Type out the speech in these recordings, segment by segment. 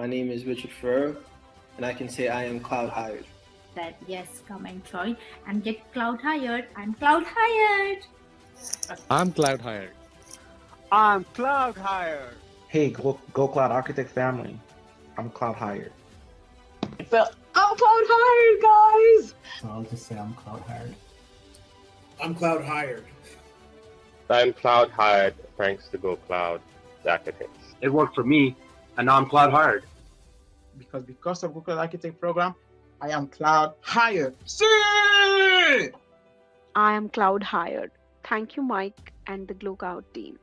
My name is Richard Ferrer, and I can say I am cloud hired. That yes, come and join and get cloud hired. I'm cloud hired. I'm cloud hired. I'm cloud hired. Hey, Go Cloud Architect family. I'm cloud hired. I'm cloud hired, guys. So I'll just say I'm cloud hired. I'm cloud hired. I'm cloud hired thanks to Go Cloud Architects. It worked for me, and now I'm cloud hired. Because of Google Architect program, I am cloud hired. See! I am cloud hired. Thank you, Mike and the GloCloud team.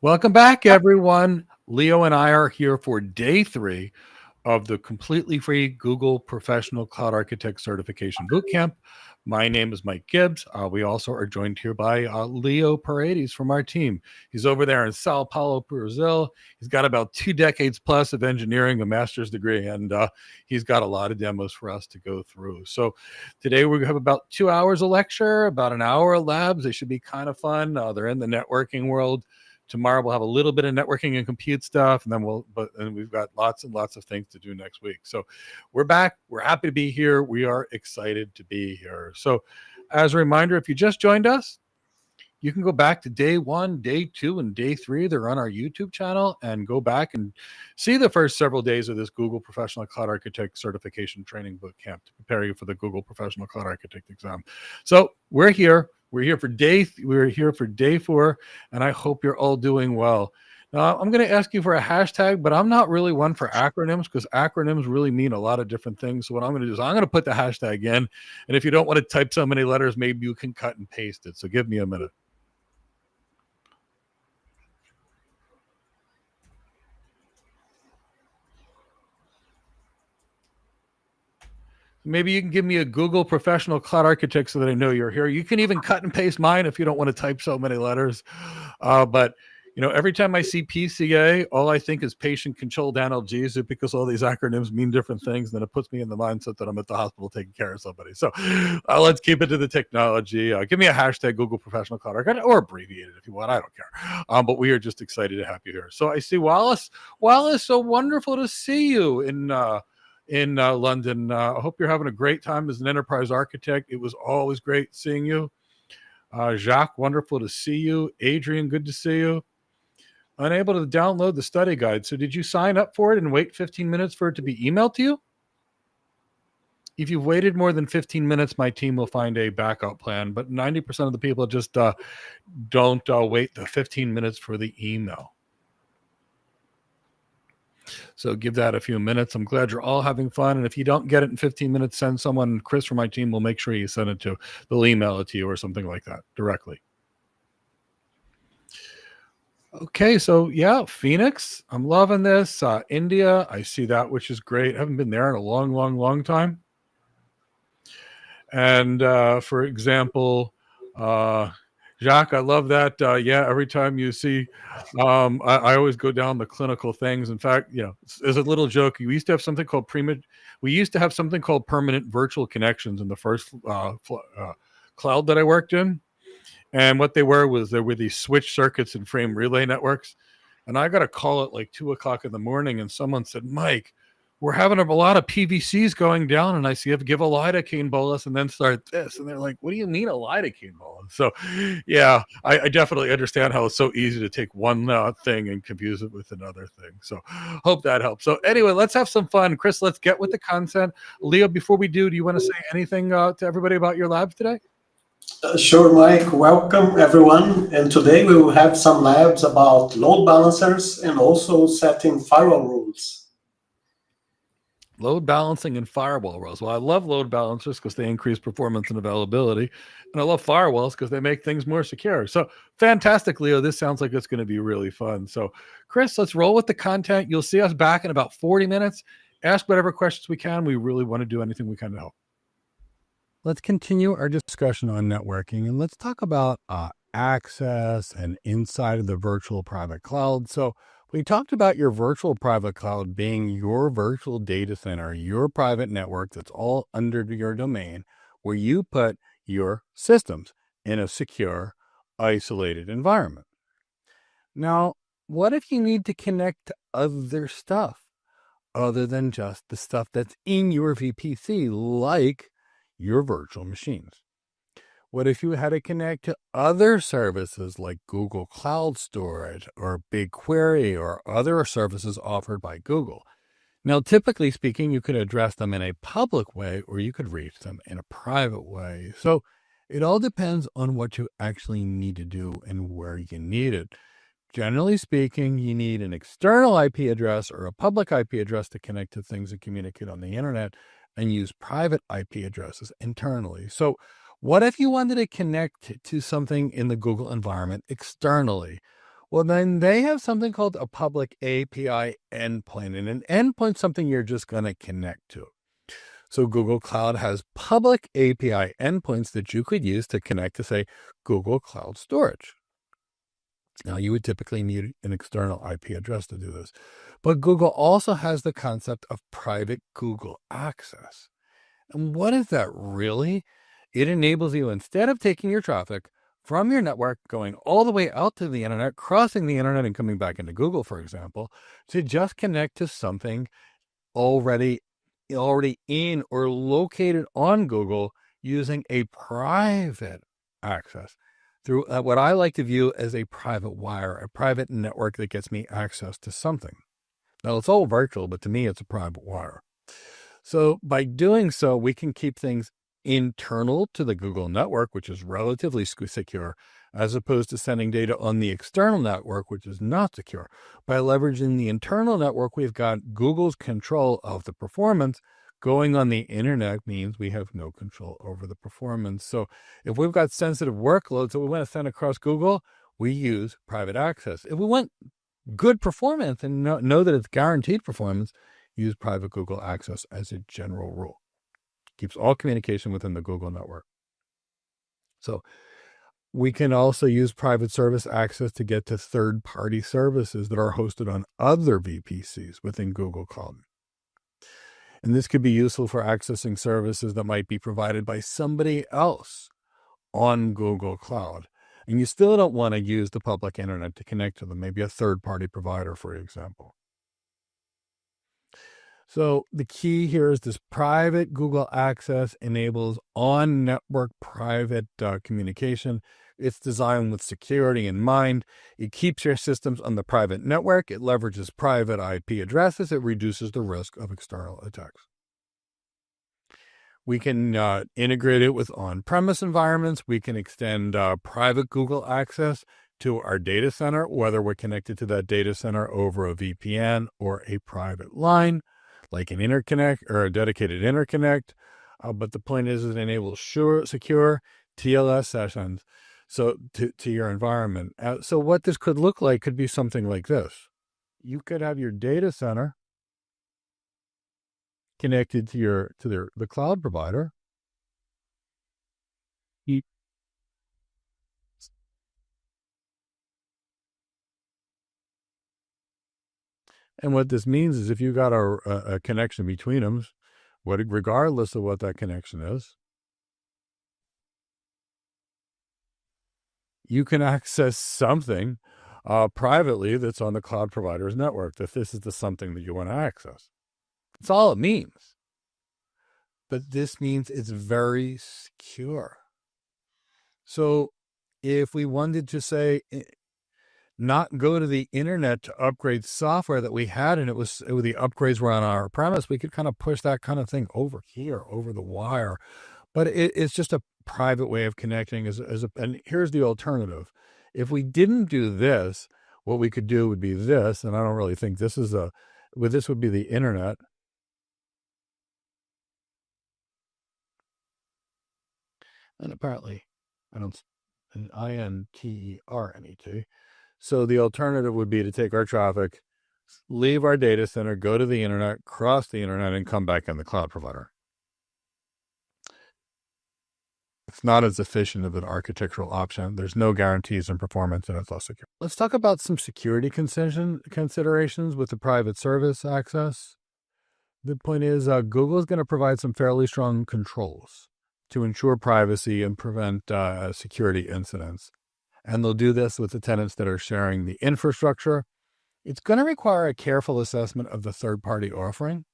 Welcome back, everyone. Leo and I are here for day 3 of the completely free Google Professional Cloud Architect Certification Bootcamp. My name is Mike Gibbs. We also are joined here by Leo Paredes from our team. He's over there in Sao Paulo, Brazil. He's got about 2 decades plus of engineering, a master's degree, and he's got a lot of demos for us to go through. So today we have about 2 hours of lecture, about an hour of labs. They should be kind of fun. They're in the networking world. Tomorrow we'll have a little bit of networking and compute stuff, and then we've got lots and lots of things to do next week. So we're back. We're happy to be here. We are excited to be here. So as a reminder, if you just joined us, you can go back to day 1, day 2, and day 3. They're on our YouTube channel, and go back and see the first several days of this Google Professional Cloud Architect Certification Training Bootcamp to prepare you for the Google Professional Cloud Architect exam. So we're here. We're here for day 4, and I hope you're all doing well. Now, I'm going to ask you for a hashtag, but I'm not really one for acronyms because acronyms really mean a lot of different things. So what I'm going to do is I'm going to put the hashtag in, and if you don't want to type so many letters, maybe you can cut and paste it. So give me a minute. Maybe you can give me a Google Professional Cloud Architect so that I know you're here. You can even cut and paste mine if you don't want to type so many letters. But you know, every time I see PCA, all I think is patient-controlled analgesia because all these acronyms mean different things. Then it puts me in the mindset that I'm at the hospital taking care of somebody. So let's keep it to the technology. Give me a hashtag Google Professional Cloud Architect, or abbreviate it if you want. I don't care. But we are just excited to have you here. So I see Wallace. Wallace, so wonderful to see you in London. I hope you're having a great time as an enterprise architect. It was always great seeing you. Jacques, wonderful to see you. Adrian, good to see you. Unable to download the study guide. So did you sign up for it and wait 15 minutes for it to be emailed to you? If you've waited more than 15 minutes, my team will find a backup plan. But 90% of the people just don't wait the 15 minutes for the email. So give that a few minutes. I'm glad you're all having fun. And if you don't get it in 15 minutes, send someone. Chris from my team will make sure you send it to. They'll email it to you or something like that directly. Okay, so yeah, Phoenix. I'm loving this. India, I see that, which is great. I haven't been there in a long time. And for example, Jacques, I love that. Yeah, every time you see, I always go down the clinical things. In fact, you know, as a little joke, we used to have something called permanent virtual connections in the first cloud that I worked in. And what they were was there were these switch circuits and frame relay networks. And I got a call at like 2 o'clock in the morning, and someone said, Mike, we're having a lot of PVCs going down, and I see if give a lidocaine bolus and then start this, and they're like, what do you mean a lidocaine bolus? So yeah, I definitely understand how it's so easy to take one thing and confuse it with another thing. So hope that helps. So anyway, let's have some fun. Chris, let's get with the content. Leo, before we do you want to say anything to everybody about your labs today? Sure, Mike. Welcome, everyone. And today we will have some labs about load balancers and also setting firewall rules. Load balancing and firewall rules. Well, I love load balancers because they increase performance and availability. And I love firewalls because they make things more secure. So fantastic, Leo. This sounds like it's going to be really fun. So Chris, let's roll with the content. You'll see us back in about 40 minutes. Ask whatever questions we can. We really want to do anything we can to help. Let's continue our discussion on networking, and let's talk about access and inside of the virtual private cloud. So we talked about your virtual private cloud being your virtual data center, your private network that's all under your domain, where you put your systems in a secure, isolated environment. Now, what if you need to connect to other stuff other than just the stuff that's in your VPC, like your virtual machines? What if you had to connect to other services like Google Cloud Storage or BigQuery or other services offered by Google? Now, typically speaking, you could address them in a public way or you could reach them in a private way. So it all depends on what you actually need to do and where you need it. Generally speaking, you need an external IP address or a public IP address to connect to things that communicate on the internet, and use private IP addresses internally. So what if you wanted to connect to something in the Google environment externally? Well, then they have something called a public API endpoint, and an endpoint is something you're just going to connect to. So Google Cloud has public API endpoints that you could use to connect to, say, Google Cloud Storage. Now, you would typically need an external IP address to do this. But Google also has the concept of private Google access. And what is that really? It enables you, instead of taking your traffic from your network, going all the way out to the internet, crossing the internet and coming back into Google, for example, to just connect to something already in or located on Google using a private access through what I like to view as a private wire, a private network that gets me access to something. Now, it's all virtual, but to me, it's a private wire. So by doing so, we can keep things internal to the Google network, which is relatively secure, as opposed to sending data on the external network, which is not secure. By leveraging the internal network, we've got Google's control of the performance. Going on the internet means we have no control over the performance. So if we've got sensitive workloads that we want to send across Google, we use private access. If we want good performance and know that it's guaranteed performance, use private Google access as a general rule. Keeps all communication within the Google network. So we can also use private service access to get to third-party services that are hosted on other VPCs within Google Cloud. And this could be useful for accessing services that might be provided by somebody else on Google Cloud. And you still don't want to use the public internet to connect to them, maybe a third-party provider, for example. So the key here is this private Google access enables on-network private communication. It's designed with security in mind. It keeps your systems on the private network. It leverages private IP addresses. It reduces the risk of external attacks. We can integrate it with on-premise environments. We can extend private Google access to our data center, whether we're connected to that data center over a VPN or a private line, like an interconnect or a dedicated interconnect. But the point is it enables secure TLS sessions to your environment. So what this could look like could be something like this. You could have your data center connected to the cloud provider. And what this means is if you got a connection between them, regardless of what that connection is, you can access something privately that's on the cloud provider's network, if this is the something that you want to access. That's all it means. But this means it's very secure. So if we wanted to say, not go to the internet to upgrade software that we had, and the upgrades were on our premise, we could kind of push that kind of thing over here, over the wire. But it's just a private way of connecting. And here's the alternative. If we didn't do this, what we could do would be this, and I don't really think this would be the internet. And apparently, INTERNET. So the alternative would be to take our traffic, leave our data center, go to the internet, cross the internet, and come back in the cloud provider. It's not as efficient of an architectural option. There's no guarantees in performance, and it's less secure. Let's talk about some security considerations with the private service access. The point is, Google is going to provide some fairly strong controls to ensure privacy and prevent security incidents. And they'll do this with the tenants that are sharing the infrastructure. It's going to require a careful assessment of the third-party offering,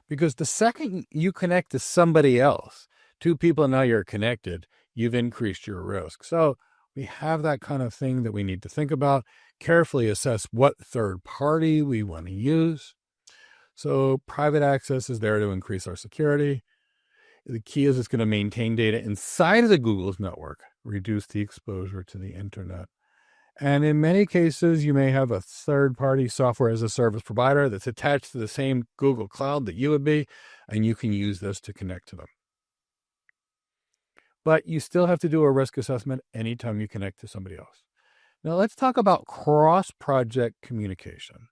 because the second you connect to somebody else, two people now you're connected, you've increased your risk. So we have that kind of thing that we need to think about, carefully assess what third party we want to use. So private access is there to increase our security. The key is it's going to maintain data inside of the Google's network, reduce the exposure to the internet. And in many cases, you may have a third-party software as a service provider that's attached to the same Google Cloud that you would be, and you can use this to connect to them. But you still have to do a risk assessment anytime you connect to somebody else. Now let's talk about cross-project communication.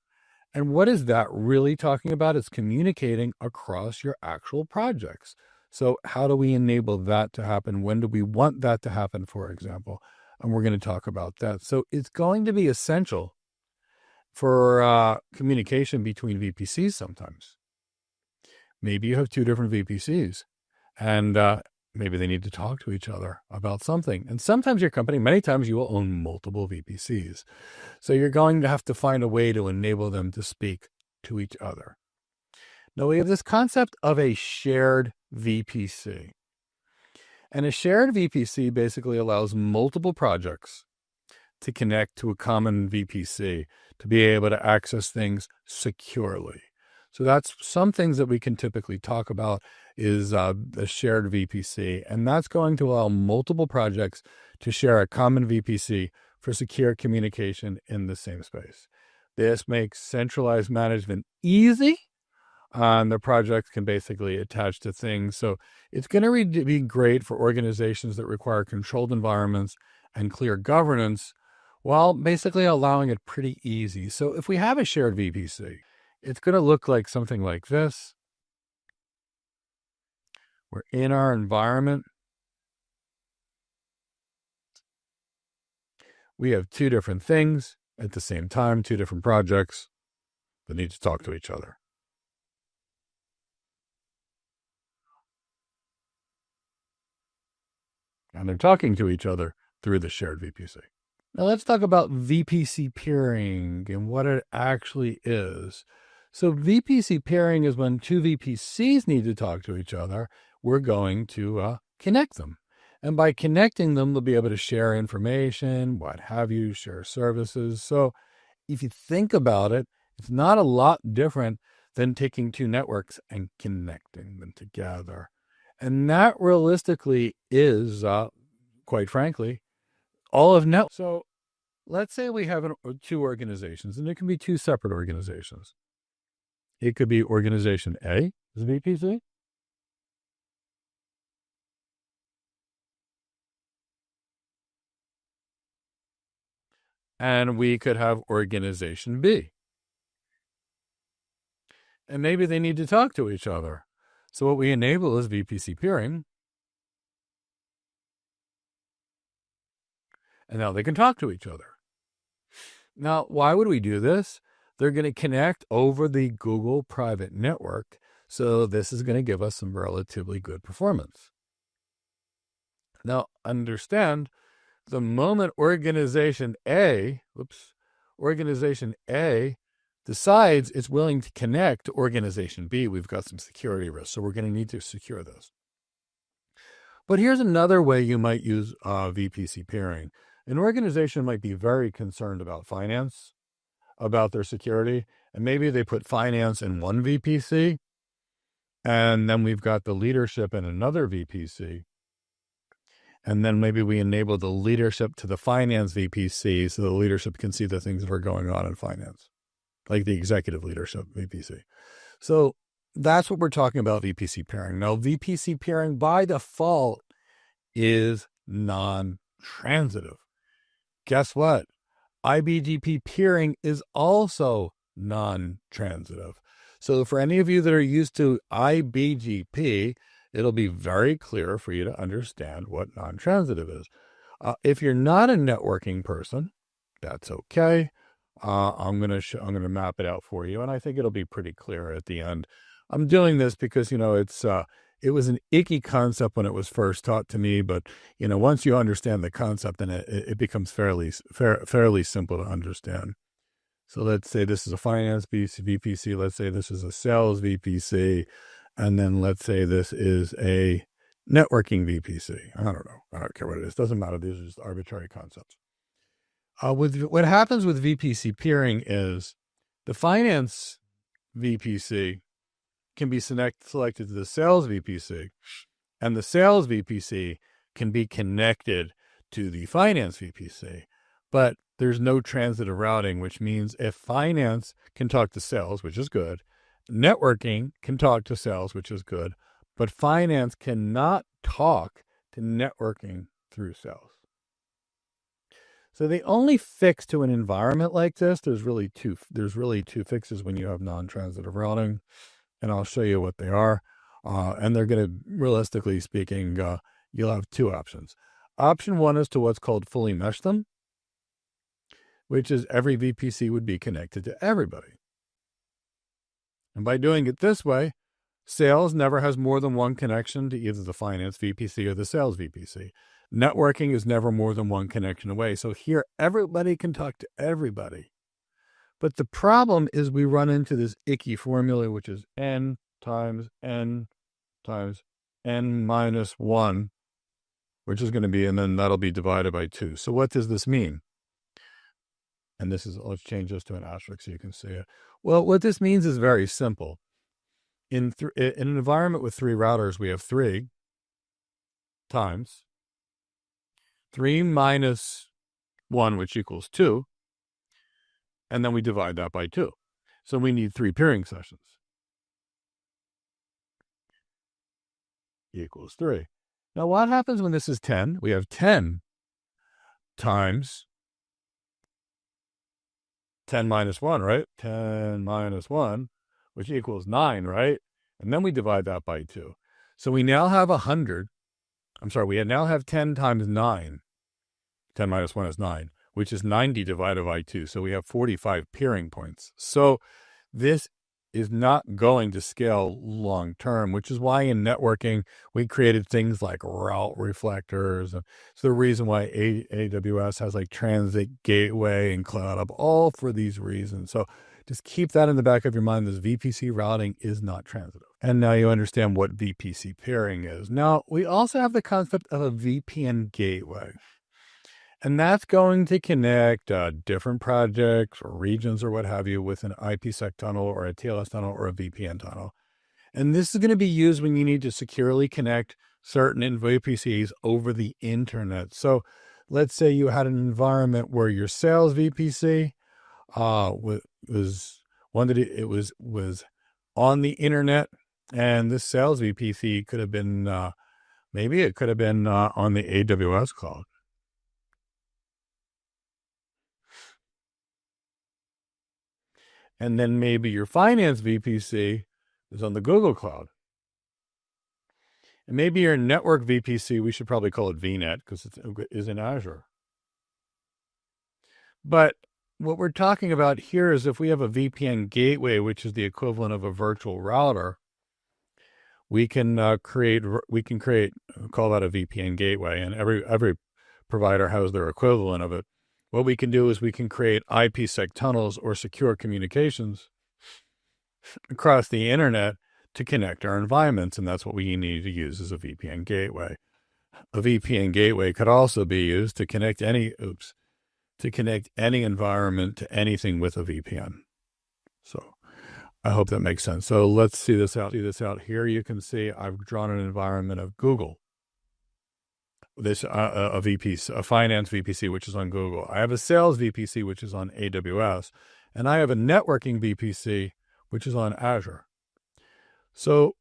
And what is that really talking about? It's communicating across your actual projects. So how do we enable that to happen? When do we want that to happen, for example? And we're going to talk about that. So it's going to be essential for communication between VPCs sometimes. Maybe you have two different VPCs, and maybe they need to talk to each other about something. And sometimes your company, many times you will own multiple VPCs. So you're going to have to find a way to enable them to speak to each other. Now we have this concept of a shared VPC. And a shared VPC basically allows multiple projects to connect to a common VPC to be able to access things securely. So that's some things that we can typically talk about is a shared VPC. And that's going to allow multiple projects to share a common VPC for secure communication in the same space. This makes centralized management easy. And the projects can basically attach to things. So it's going to be great for organizations that require controlled environments and clear governance, while basically allowing it pretty easy. So if we have a shared VPC, it's going to look like something like this. We're in our environment. We have two different things at the same time, two different projects that need to talk to each other. And they're talking to each other through the shared VPC. Now let's talk about VPC peering and what it actually is. So VPC peering is when two VPCs need to talk to each other. We're going to connect them. And by connecting them, they'll be able to share information, what have you, share services. So if you think about it, it's not a lot different than taking two networks and connecting them together. And that realistically is, quite frankly, all of net. So let's say we have two organizations, and it can be two separate organizations. It could be organization A is VPC. And we could have organization B. And maybe they need to talk to each other. So what we enable is VPC peering. And now they can talk to each other. Now, why would we do this? They're going to connect over the Google private network. So this is going to give us some relatively good performance. Now, understand, the moment organization A decides it's willing to connect to organization B, we've got some security risks. So we're going to need to secure this. But here's another way you might use VPC peering. An organization might be very concerned about finance, about their security, and maybe they put finance in one VPC, and then we've got the leadership in another VPC. And then maybe we enable the leadership to the finance VPC so the leadership can see the things that are going on in finance, like the executive leadership VPC. So that's what we're talking about VPC peering. Now, VPC peering by default is non-transitive. Guess what? IBGP peering is also non-transitive. So for any of you that are used to IBGP, it'll be very clear for you to understand what non-transitive is. If you're not a networking person, that's okay. I'm gonna map it out for you, and I think it'll be pretty clear at the end. I'm doing this because it was an icky concept when it was first taught to me, but once you understand the concept, then it becomes fairly simple to understand. So let's say this is a finance VPC. Let's say this is a sales VPC. And then let's say this is a networking VPC. I don't know. I don't care what it is. Doesn't matter. These are just arbitrary concepts. What happens with VPC peering is the finance VPC can be selected to the sales VPC, and the sales VPC can be connected to the finance VPC. But there's no transitive routing, which means if finance can talk to sales, which is good, networking can talk to sales, which is good, but finance cannot talk to networking through sales. So the only fix to an environment like this, there's really two fixes when you have non-transitive routing, and I'll show you what they are. And they're going to, realistically speaking, you'll have two options. Option one is to what's called fully mesh them, which is every VPC would be connected to everybody. And by doing it this way, sales never has more than one connection to either the finance VPC or the sales VPC. Networking is never more than one connection away. So here, everybody can talk to everybody. But the problem is we run into this icky formula, which is n times n times n minus 1, which is going to be, and then that'll be divided by 2. So what does this mean? And this is, let's change this to an asterisk so you can see it. Well, what this means is very simple. In an environment with 3 routers, we have 3 times 3 minus 1, which equals 2. And then we divide that by 2. So we need 3 peering sessions. Equals 3. Now what happens when this is 10? We have 10 times 10 minus 1, right? 10 minus 1, which equals 9, right? And then we divide that by 2. So we now have 100. We now have 10 times 9. 10 minus 1 is 9, which is 90 divided by 2. So we have 45 peering points. So this is not going to scale long term, which is why in networking, we created things like route reflectors. It's the reason why AWS has like Transit Gateway and Cloud Hub, all for these reasons. So just keep that in the back of your mind. This VPC routing is not transitive. And now you understand what VPC peering is. Now, we also have the concept of a VPN gateway. And that's going to connect different projects or regions or what have you with an IPsec tunnel or a TLS tunnel or a VPN tunnel. And this is going to be used when you need to securely connect certain VPCs over the internet. So let's say you had an environment where your sales VPC was one that it was on the internet, and this sales VPC could have been maybe it could have been on the AWS cloud. And then maybe your finance VPC is on the Google Cloud. And maybe your network VPC, we should probably call it VNet because it is in Azure. But what we're talking about here is if we have a VPN gateway, which is the equivalent of a virtual router, we can create, call that a VPN gateway, and every provider has their equivalent of it. what we can do is we can create IPsec tunnels or secure communications across the internet to connect our environments, and that's what we need to use as a VPN gateway. A VPN gateway could also be used to connect any environment to anything with a VPN. So I hope that makes sense. So let's see this out. Here you can see I've drawn an environment of Google. This a finance VPC, which is on Google. I have a sales VPC, which is on AWS, and I have a networking VPC, which is on Azure. So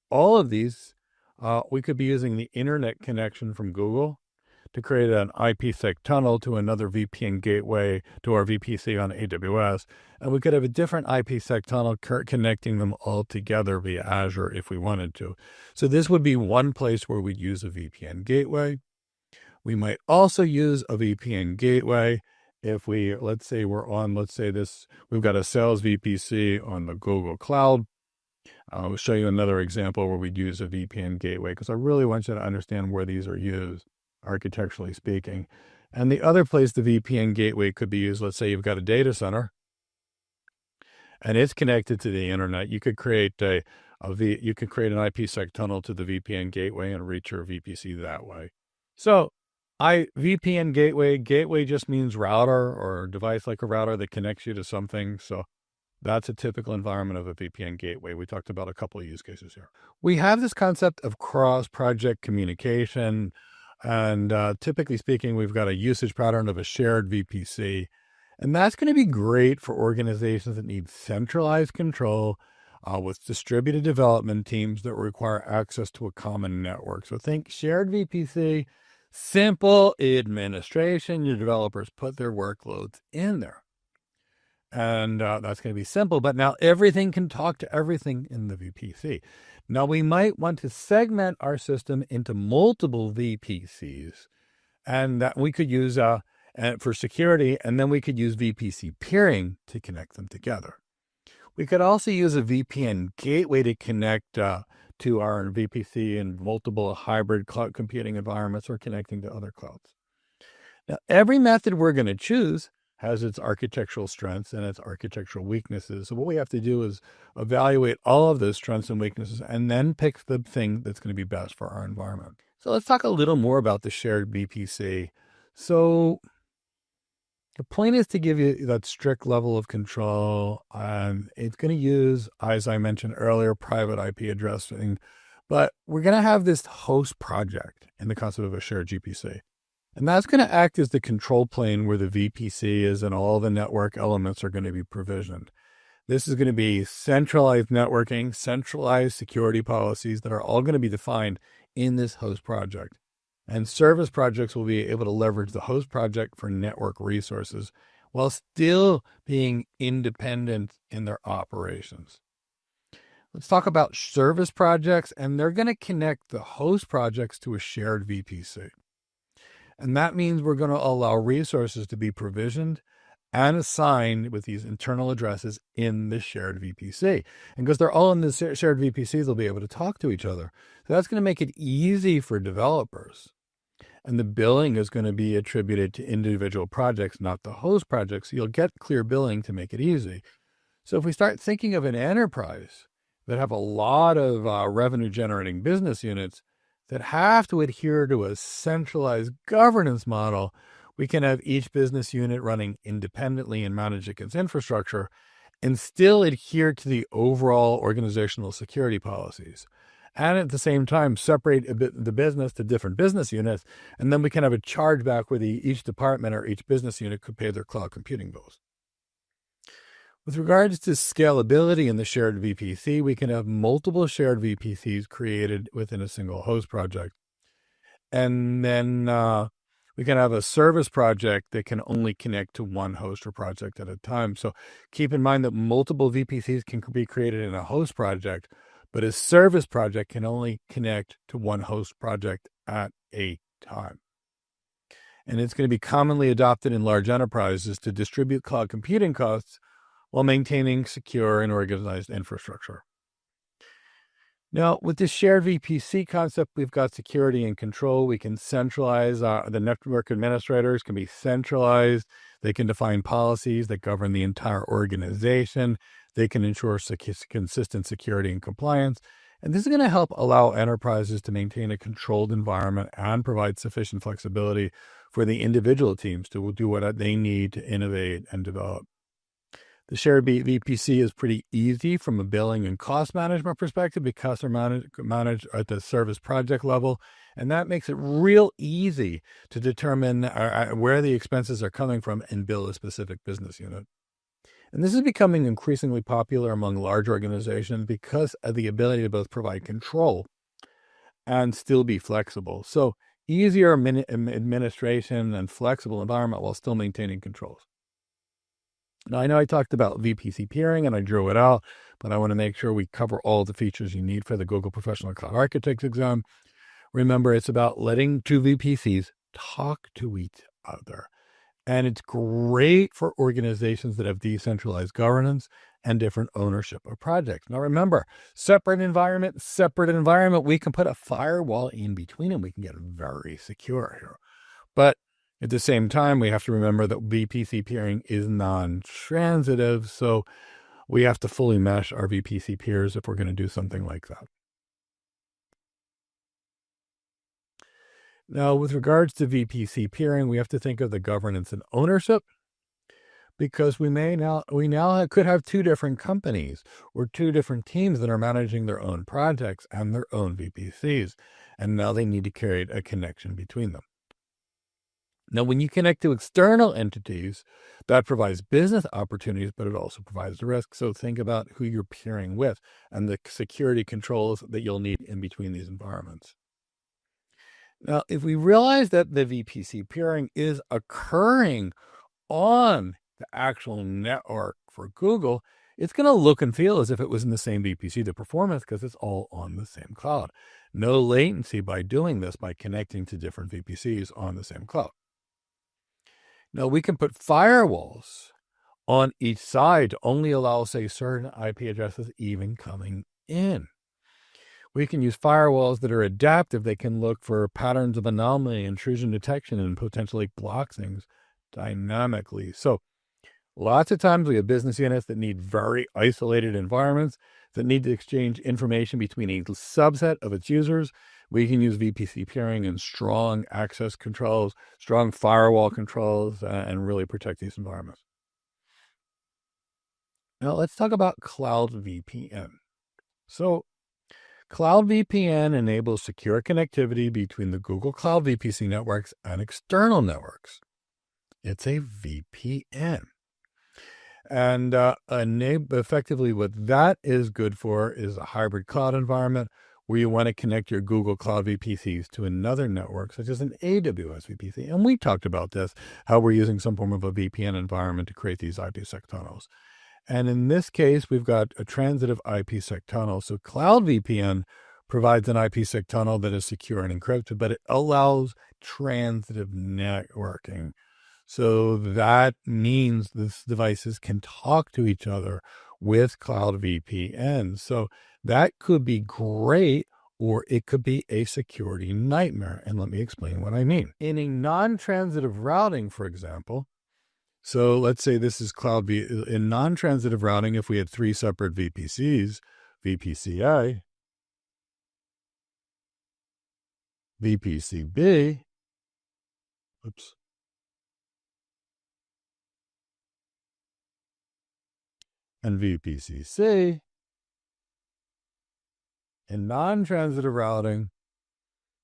all of these, we could be using the internet connection from Google to create an IPsec tunnel to another VPN gateway to our VPC on AWS. And we could have a different IPsec tunnel connecting them all together via Azure if we wanted to. So this would be one place where we'd use a VPN gateway. We might also use a VPN gateway if we've got a sales VPC on the Google Cloud. I'll show you another example where we'd use a VPN gateway because I really want you to understand where these are used, architecturally speaking. And the other place the VPN gateway could be used, let's say you've got a data center and it's connected to the internet. You could create an IPsec tunnel to the VPN gateway and reach your VPC that way. So VPN gateway just means router or device like a router that connects you to something. So that's a typical environment of a VPN gateway. We talked about a couple of use cases here. We have this concept of cross-project communication. And typically speaking, we've got a usage pattern of a shared VPC. And that's going to be great for organizations that need centralized control with distributed development teams that require access to a common network. So think shared VPC, simple administration. Your developers put their workloads in there. And that's going to be simple. But now everything can talk to everything in the VPC. Now, we might want to segment our system into multiple VPCs, and that we could use for security, and then we could use VPC Peering to connect them together. We could also use a VPN gateway to connect to our VPC in multiple hybrid cloud computing environments or connecting to other clouds. Now, every method we're going to choose has its architectural strengths and its architectural weaknesses. So what we have to do is evaluate all of those strengths and weaknesses and then pick the thing that's going to be best for our environment. So let's talk a little more about the shared VPC. So the point is to give you that strict level of control. It's going to use, as I mentioned earlier, private IP addressing, but we're going to have this host project in the concept of a shared VPC. And that's going to act as the control plane where the VPC is and all the network elements are going to be provisioned. This is going to be centralized networking, centralized security policies that are all going to be defined in this host project. And service projects will be able to leverage the host project for network resources while still being independent in their operations. Let's talk about service projects, and they're going to connect the host projects to a shared VPC. And that means we're going to allow resources to be provisioned and assigned with these internal addresses in the shared VPC. And because they're all in the shared VPC, they'll be able to talk to each other. So that's going to make it easy for developers. And the billing is going to be attributed to individual projects, not the host projects. So you'll get clear billing to make it easy. So if we start thinking of an enterprise that have a lot of revenue generating business units, that have to adhere to a centralized governance model, we can have each business unit running independently and manage against infrastructure and still adhere to the overall organizational security policies. And at the same time, separate the business to different business units, and then we can have a chargeback where each department or each business unit could pay their cloud computing bills. With regards to scalability in the shared VPC, we can have multiple shared VPCs created within a single host project. And then we can have a service project that can only connect to one host or project at a time. So keep in mind that multiple VPCs can be created in a host project, but a service project can only connect to one host project at a time. And it's going to be commonly adopted in large enterprises to distribute cloud computing costs while maintaining secure and organized infrastructure. Now, with this shared VPC concept, we've got security and control. We can centralize, the network administrators can be centralized. They can define policies that govern the entire organization. They can ensure consistent security and compliance. And this is going to help allow enterprises to maintain a controlled environment and provide sufficient flexibility for the individual teams to do what they need to innovate and develop. The shared VPC is pretty easy from a billing and cost management perspective because they're managed at the service project level. And that makes it real easy to determine where the expenses are coming from and bill a specific business unit. And this is becoming increasingly popular among large organizations because of the ability to both provide control and still be flexible. So easier administration and flexible environment while still maintaining controls. Now, I know I talked about VPC peering and I drew it out, but I want to make sure we cover all the features you need for the Google Professional Cloud Architects exam. Remember, it's about letting two VPCs talk to each other. And it's great for organizations that have decentralized governance and different ownership of projects. Now, remember, separate environment. We can put a firewall in between and we can get very secure here. But at the same time, we have to remember that VPC peering is non-transitive, so we have to fully mesh our VPC peers if we're going to do something like that. Now, with regards to VPC peering, we have to think of the governance and ownership because we now could have two different companies or two different teams that are managing their own projects and their own VPCs, and now they need to create a connection between them. Now, when you connect to external entities, that provides business opportunities, but it also provides the risk. So think about who you're peering with and the security controls that you'll need in between these environments. Now, if we realize that the VPC peering is occurring on the actual network for Google, it's going to look and feel as if it was in the same VPC. The performance, because it's all on the same cloud. No latency by doing this, by connecting to different VPCs on the same cloud. Now, we can put firewalls on each side to only allow, say, certain IP addresses even coming in. We can use firewalls that are adaptive. They can look for patterns of anomaly, intrusion detection, and potentially block things dynamically. So lots of times we have business units that need very isolated environments that need to exchange information between a subset of its users. We can use VPC peering and strong access controls, strong firewall controls, and really protect these environments. Now, let's talk about Cloud VPN. So, Cloud VPN enables secure connectivity between the Google Cloud VPC networks and external networks. It's a VPN. And effectively what that is good for is a hybrid cloud environment where you want to connect your Google Cloud VPCs to another network, such as an AWS VPC. And we talked about this, how we're using some form of a VPN environment to create these IPsec tunnels. And in this case, we've got a transitive IPsec tunnel. So Cloud VPN provides an IPsec tunnel that is secure and encrypted, but it allows transitive networking. So that means these devices can talk to each other with Cloud VPN. So that could be great, or it could be a security nightmare. And let me explain what I mean. In a non-transitive routing, for example, so let's say this is in non-transitive routing, if we had three separate VPCs, VPC-A, VPC-B, and VPC-C, in non-transitive routing,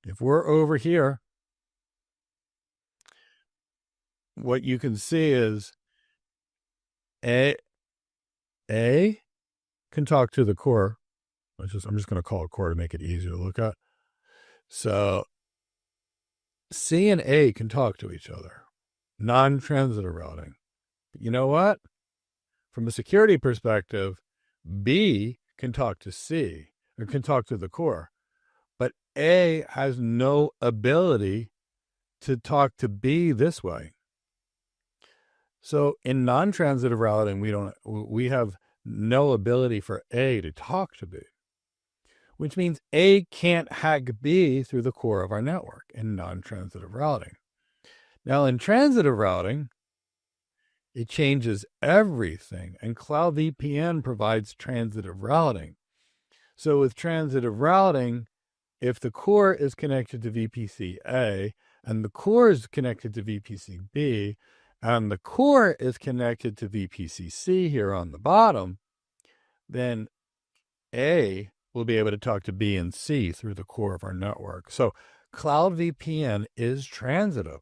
if we're over here, what you can see is A can talk to the core. I'm just going to call it core to make it easier to look at. So C and A can talk to each other, non-transitive routing. But you know what? From a security perspective, B can talk to C, or can talk to the core, but A has no ability to talk to B this way. So in non-transitive routing, we have no ability for A to talk to B. which means A can't hack B through the core of our network in non-transitive routing. Now, in transitive routing, it changes everything, and Cloud VPN provides transitive routing. So with transitive routing, if the core is connected to VPC A, and the core is connected to VPC B, and the core is connected to VPC C here on the bottom, then A will be able to talk to B and C through the core of our network. So Cloud VPN is transitive,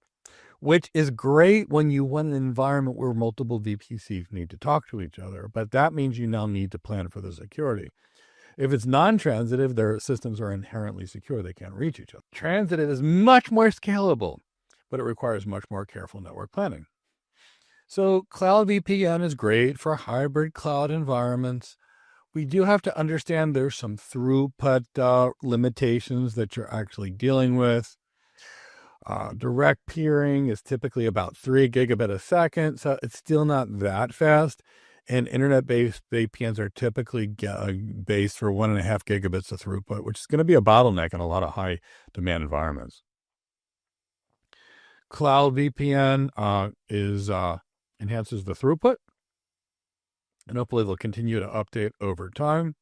which is great when you want an environment where multiple VPCs need to talk to each other. But that means you now need to plan for the security. If it's non-transitive, their systems are inherently secure. They can't reach each other. Transitive is much more scalable, but it requires much more careful network planning. So Cloud VPN is great for hybrid cloud environments. We do have to understand there's some throughput limitations that you're actually dealing with. Direct peering is typically about 3 gigabit a second, so it's still not that fast. And internet-based VPNs are typically based for 1.5 gigabits of throughput, which is going to be a bottleneck in a lot of high-demand environments. Cloud VPN enhances the throughput, and hopefully they'll continue to update over time.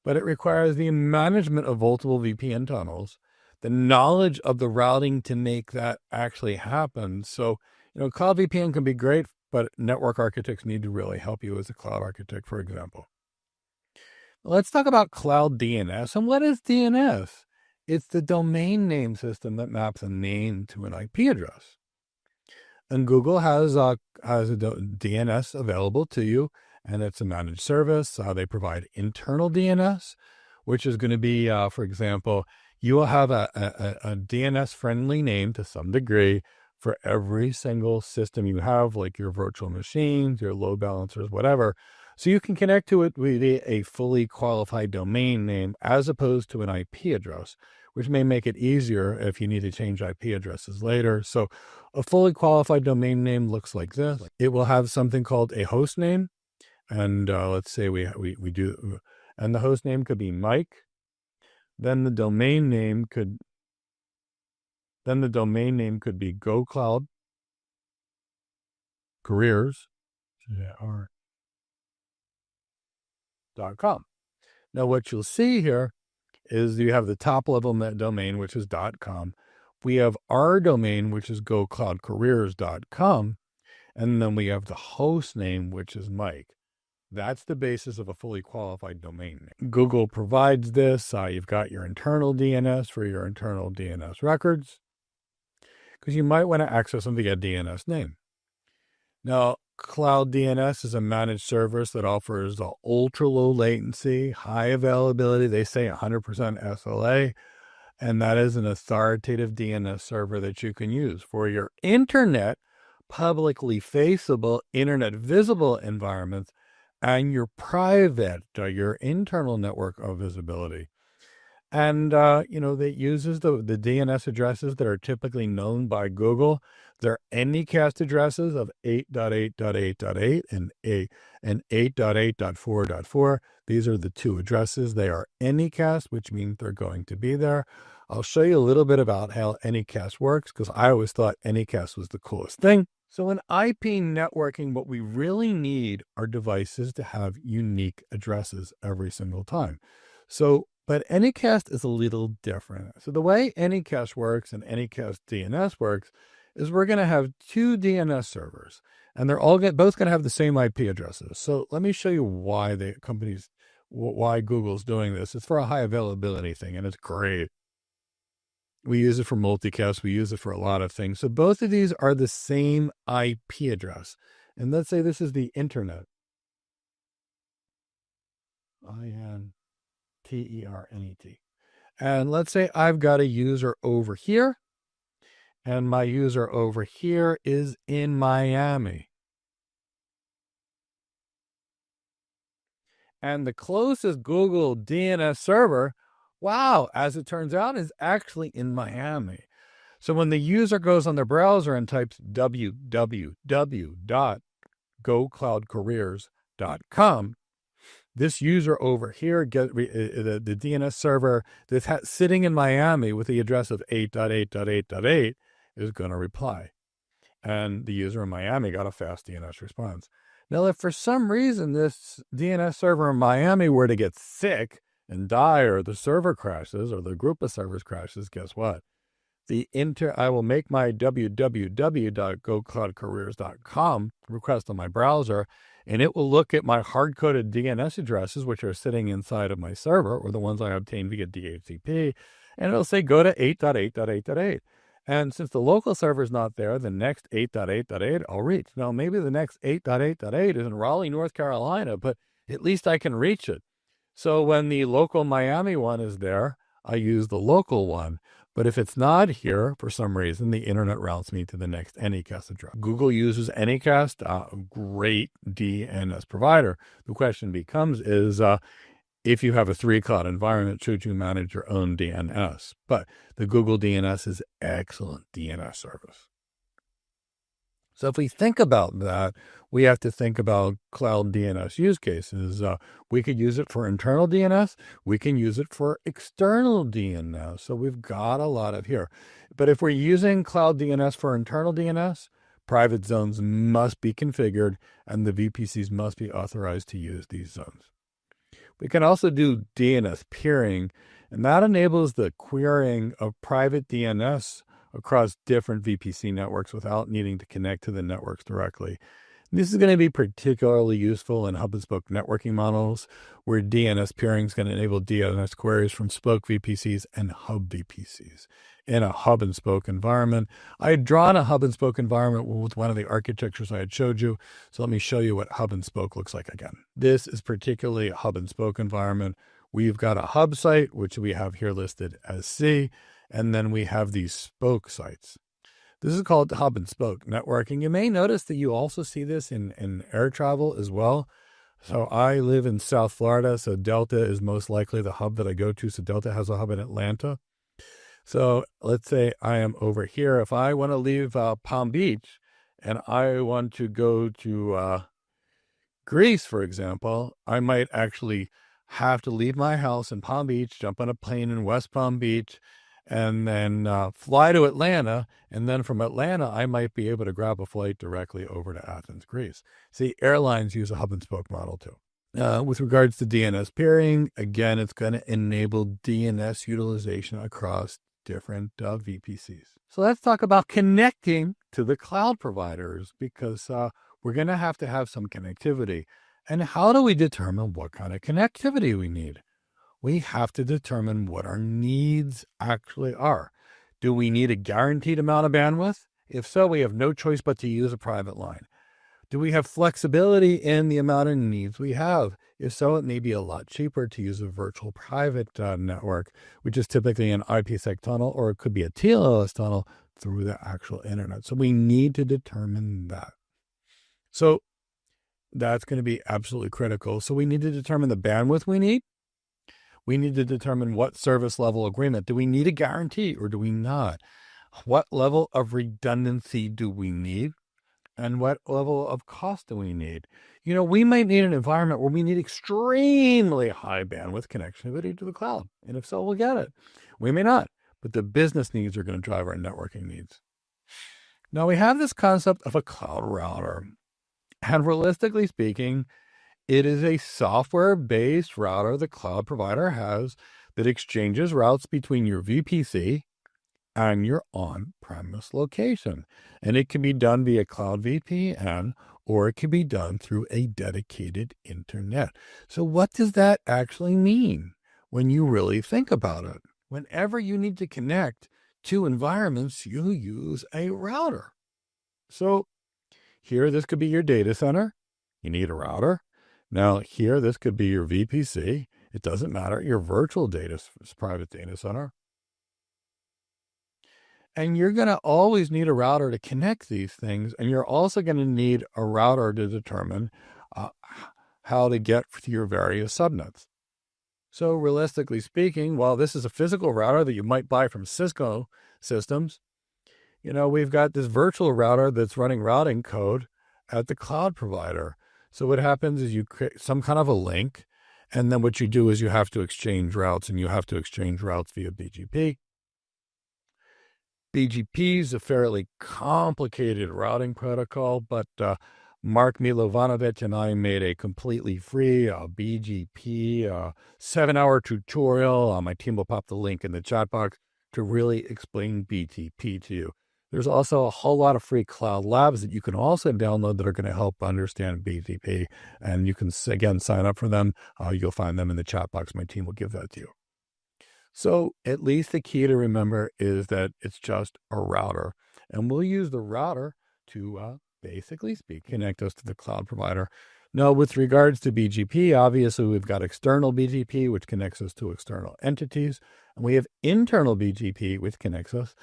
But it requires the management of multiple VPN tunnels, the knowledge of the routing to make that actually happen. So, Cloud VPN can be great, but network architects need to really help you as a cloud architect, for example. Let's talk about cloud DNS. And what is DNS? It's the domain name system that maps a name to an IP address. And Google has a DNS available to you, and it's a managed service. They provide internal DNS, which is going to be, for example, you will have a DNS-friendly name to some degree for every single system you have, like your virtual machines, your load balancers, whatever. So you can connect to it with a fully qualified domain name as opposed to an IP address, which may make it easier if you need to change IP addresses later. So a fully qualified domain name looks like this. It will have something called a host name. And let's say we do, and the host name could be Mike. Then the domain name could be Go Cloud Careers. .com. Now what you'll see here is you have the top level domain, which is .com. We have our domain, which is gocloudcareers.com. And then we have the host name, which is Mike. That's the basis of a fully qualified domain name. Google provides this. You've got your internal DNS for your internal DNS records, because you might want to access them via DNS name. Now, Cloud DNS is a managed service that offers the ultra low latency, high availability. They say 100% SLA, and that is an authoritative DNS server that you can use for your internet, publicly faceable, internet visible environments, and your private, your internal network of visibility. And, that uses the DNS addresses that are typically known by Google. They're Anycast addresses of 8.8.8.8 and 8.8.4.4. These are the two addresses. They are Anycast, which means they're going to be there. I'll show you a little bit about how Anycast works, because I always thought Anycast was the coolest thing. So in IP networking, what we really need are devices to have unique addresses every single time. But Anycast is a little different. So the way Anycast works and Anycast DNS works is we're going to have two DNS servers, and they're all both going to have the same IP addresses. So let me show you why why Google's doing this. It's for a high availability thing, and it's great. We use it for multicast. We use it for a lot of things. So both of these are the same IP address. And let's say this is the internet. INTERNET. And let's say I've got a user over here, and my user over here is in Miami. And the closest Google DNS server, wow, as it turns out, is actually in Miami. So when the user goes on their browser and types www.gocloudcareers.com, this user over here, the DNS server that's sitting in Miami with the address of 8.8.8.8 is going to reply. And the user in Miami got a fast DNS response. Now, if for some reason this DNS server in Miami were to get sick and die, or the server crashes, or the group of servers crashes, guess what? I will make my www.gocloudcareers.com request on my browser, and it will look at my hard-coded DNS addresses, which are sitting inside of my server, or the ones I obtained via DHCP, and it'll say go to 8.8.8.8. And since the local server is not there, the next 8.8.8 I'll reach. Now, maybe the next 8.8.8 is in Raleigh, North Carolina, but at least I can reach it. So when the local Miami one is there, I use the local one. But if it's not here, for some reason, the internet routes me to the next Anycast address. Google uses Anycast, a great DNS provider. The question becomes if you have a 3-cloud environment, should you manage your own DNS? But the Google DNS is excellent DNS service. So if we think about that, we have to think about cloud DNS use cases. We could use it for internal DNS. We can use it for external DNS. So we've got a lot of here. But if we're using cloud DNS for internal DNS, private zones must be configured, and the VPCs must be authorized to use these zones. We can also do DNS peering, and that enables the querying of private DNS across different VPC networks without needing to connect to the networks directly. This is going to be particularly useful in hub-and-spoke networking models, where DNS peering is going to enable DNS queries from spoke VPCs and hub VPCs in a hub-and-spoke environment. I had drawn a hub-and-spoke environment with one of the architectures I had showed you, so let me show you what hub-and-spoke looks like again. This is particularly a hub-and-spoke environment. We've got a hub site, which we have here listed as C, and then we have these spoke sites. This is called hub and spoke networking. You may notice that you also see this in air travel as well. So I live in South Florida, so Delta is most likely the hub that I go to. So Delta has a hub in Atlanta. So let's say I am over here. If I want to leave Palm Beach and I want to go to Greece, for example, I might actually have to leave my house in Palm Beach, jump on a plane in West Palm Beach, and then fly to Atlanta. And then from Atlanta, I might be able to grab a flight directly over to Athens, Greece. See, airlines use a hub and spoke model too. With regards to DNS peering, again, it's going to enable DNS utilization across different VPCs. So let's talk about connecting to the cloud providers, because we're going to have some connectivity. And how do we determine what kind of connectivity we need? We have to determine what our needs actually are. Do we need a guaranteed amount of bandwidth? If so, we have no choice but to use a private line. Do we have flexibility in the amount of needs we have? If so, it may be a lot cheaper to use a virtual private network, which is typically an IPsec tunnel, or it could be a TLS tunnel through the actual internet. So we need to determine that. So that's going to be absolutely critical. So we need to determine the bandwidth we need. We need to determine what service level agreement. Do we need a guarantee or do we not? What level of redundancy do we need? And what level of cost do we need? You know, we might need an environment where we need extremely high bandwidth connectivity to the cloud. And if so, we'll get it. We may not, but the business needs are going to drive our networking needs. Now we have this concept of a cloud router. And realistically speaking, it is a software-based router the cloud provider has that exchanges routes between your VPC and your on-premise location. And it can be done via Cloud VPN, or it can be done through a dedicated internet. So what does that actually mean when you really think about it? Whenever you need to connect to environments, you use a router. So here, this could be your data center. You need a router. Now here, this could be your VPC. It doesn't matter. Your virtual private data center. And you're going to always need a router to connect these things. And you're also going to need a router to determine how to get to your various subnets. So realistically speaking, while this is a physical router that you might buy from Cisco systems, you know, we've got this virtual router that's running routing code at the cloud provider. So what happens is you create some kind of a link, And then what you do is you have to exchange routes, and you have to exchange routes via BGP. BGP is a fairly complicated routing protocol, but Mark Milovanovic and I made a completely free BGP 7-hour tutorial. My team will pop the link in the chat box to really explain BGP to you. There's also a whole lot of free cloud labs that you can also download that are going to help understand BGP. And you can, again, sign up for them. You'll find them in the chat box. My team will give that to you. So at least the key to remember is that it's just a router. And we'll use the router to basically connect us to the cloud provider. Now, with regards to BGP, obviously we've got external BGP, which connects us to external entities. And we have internal BGP, which connects us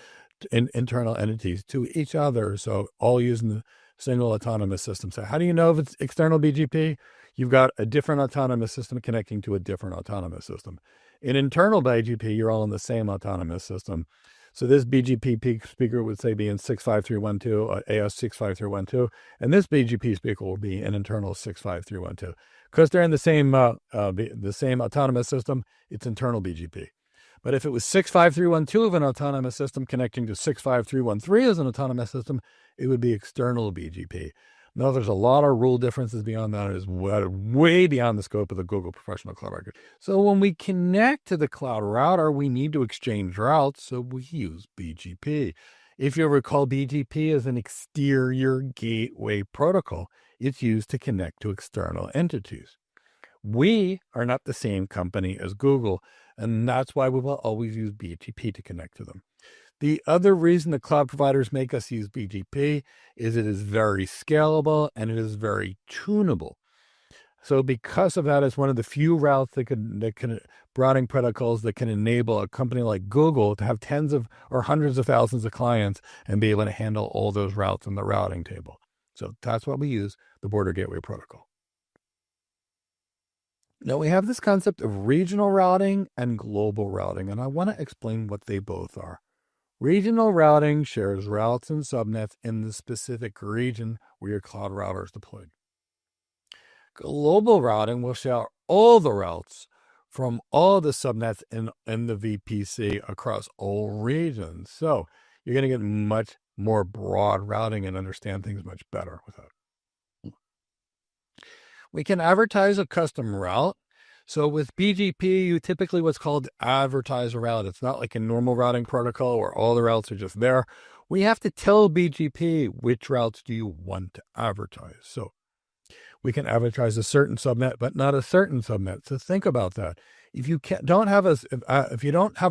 internal entities to each other, so all using the single autonomous system. So how do you know if it's external BGP? You've got a different autonomous system connecting to a different autonomous system. In internal BGP, you're all in the same autonomous system. So this BGP speaker would say be in 65312, AS 65312, and this BGP speaker will be an internal 65312. Because they're in the same autonomous system, it's internal BGP. But if it was 65312 of an autonomous system connecting to 65313 as an autonomous system, it would be external BGP. Now, there's a lot of rule differences beyond that. It is way beyond the scope of the Google Professional Cloud Record. So when we connect to the cloud router, we need to exchange routes, so we use BGP. If you recall, BGP is an exterior gateway protocol. It's used to connect to external entities. We are not the same company as Google, and that's why we will always use BGP to connect to them. The other reason the cloud providers make us use BGP is it is very scalable and it is very tunable. So because of that, it's one of the few routes routing protocols that can enable a company like Google to have tens of or hundreds of thousands of clients and be able to handle all those routes in the routing table. So that's why we use the Border Gateway Protocol. Now we have this concept of regional routing and global routing, and I want to explain what they both are. Regional routing shares routes and subnets in the specific region where your cloud router is deployed. Global routing will share all the routes from all the subnets in the VPC across all regions. So you're going to get much more broad routing and understand things much better with that. We can advertise a custom route. So with BGP, you typically what's called advertise a route. It's not like a normal routing protocol where all the routes are just there. We have to tell BGP which routes do you want to advertise. So we can advertise a certain subnet, but not a certain subnet. So think about that. If you don't have a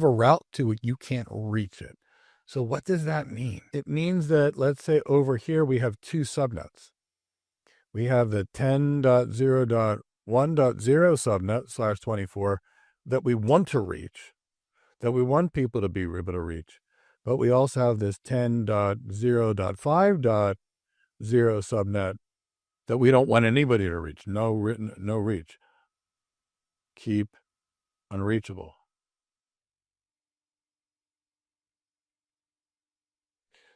route to it, you can't reach it. So what does that mean? It means that, let's say over here we have two subnets. We have the 10.0.1.0 subnet /24 that we want to reach, that we want people to be able to reach. But we also have this 10.0.5.0 subnet that we don't want anybody to reach. No reach. Keep unreachable.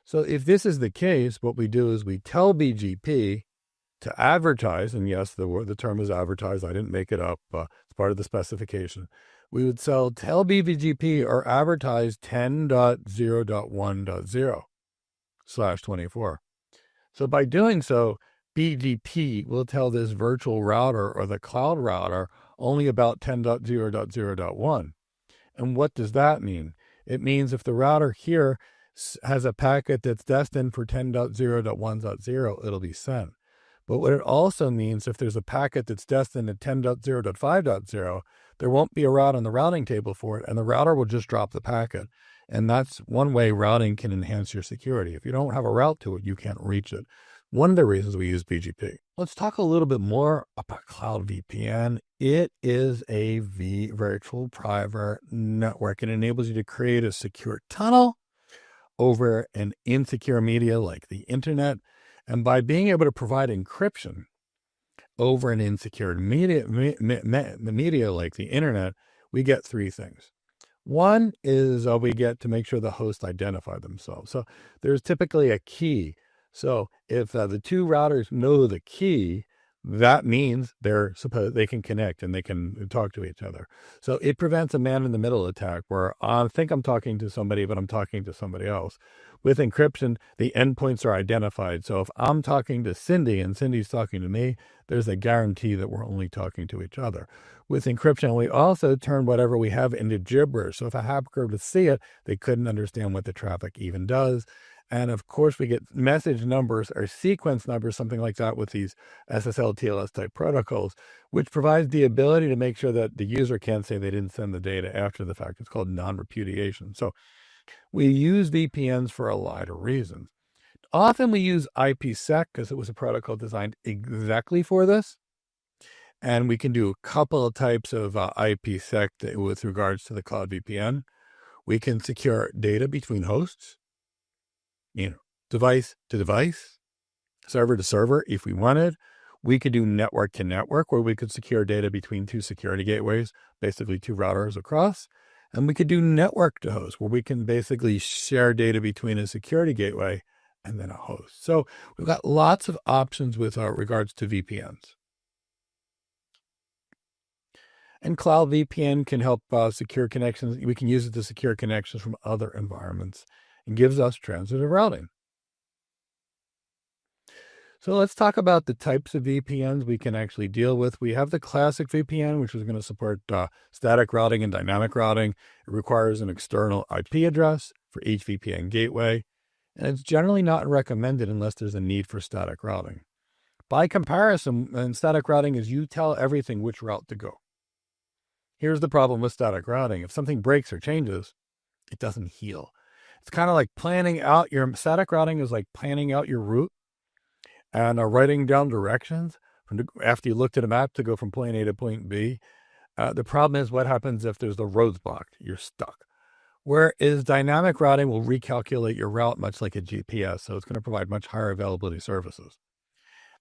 So if this is the case, what we do is we tell BGP to advertise, and yes, the term is advertise. I didn't make it up. It's part of the specification. We would tell BGP or advertise 10.0.1.0 /24. So by doing so, BGP will tell this virtual router or the cloud router only about 10.0.0.1. And what does that mean? It means if the router here has a packet that's destined for 10.0.1.0, it'll be sent. But what it also means, if there's a packet that's destined to 10.0.5.0, there won't be a route on the routing table for it, and the router will just drop the packet. And that's one way routing can enhance your security. If you don't have a route to it, you can't reach it. One of the reasons we use BGP. Let's talk a little bit more about Cloud VPN. It is a virtual private network. It enables you to create a secure tunnel over an insecure media like the internet. And by being able to provide encryption over an insecure media like the internet, we get three things. One is we get to make sure the hosts identify themselves. So there's typically a key. So if the two routers know the key, that means they can connect and they can talk to each other. So it prevents a man-in-the-middle attack where I think I'm talking to somebody, but I'm talking to somebody else. With encryption, the endpoints are identified. So if I'm talking to Cindy and Cindy's talking to me, there's a guarantee that we're only talking to each other. With encryption, we also turn whatever we have into gibberish. So if a hacker would see it, they couldn't understand what the traffic even does. And of course, we get message numbers or sequence numbers, something like that, with these SSL TLS type protocols, which provides the ability to make sure that the user can't say they didn't send the data after the fact. It's called non-repudiation. So we use VPNs for a lot of reasons. Often we use IPsec because it was a protocol designed exactly for this. And we can do a couple of types of IPsec with regards to the cloud VPN. We can secure data between hosts, device to device, server to server if we wanted. We could do network to network, where we could secure data between two security gateways, basically two routers across. And we could do network to host, where we can basically share data between a security gateway and then a host. So we've got lots of options with regards to VPNs. And Cloud VPN can help secure connections. We can use it to secure connections from other environments and gives us transitive routing. So let's talk about the types of VPNs we can actually deal with. We have the classic VPN, which is going to support static routing and dynamic routing. It requires an external IP address for each VPN gateway, and it's generally not recommended unless there's a need for static routing. By comparison, and static routing is you tell everything which route to go. Here's the problem with static routing. If something breaks or changes, it doesn't heal. It's kind of like planning out your static routing is like planning out your route and writing down directions after you looked at a map to go from point A to point B. The problem is what happens if there's the roads blocked, you're stuck. Whereas dynamic routing will recalculate your route much like a GPS, so it's going to provide much higher availability services.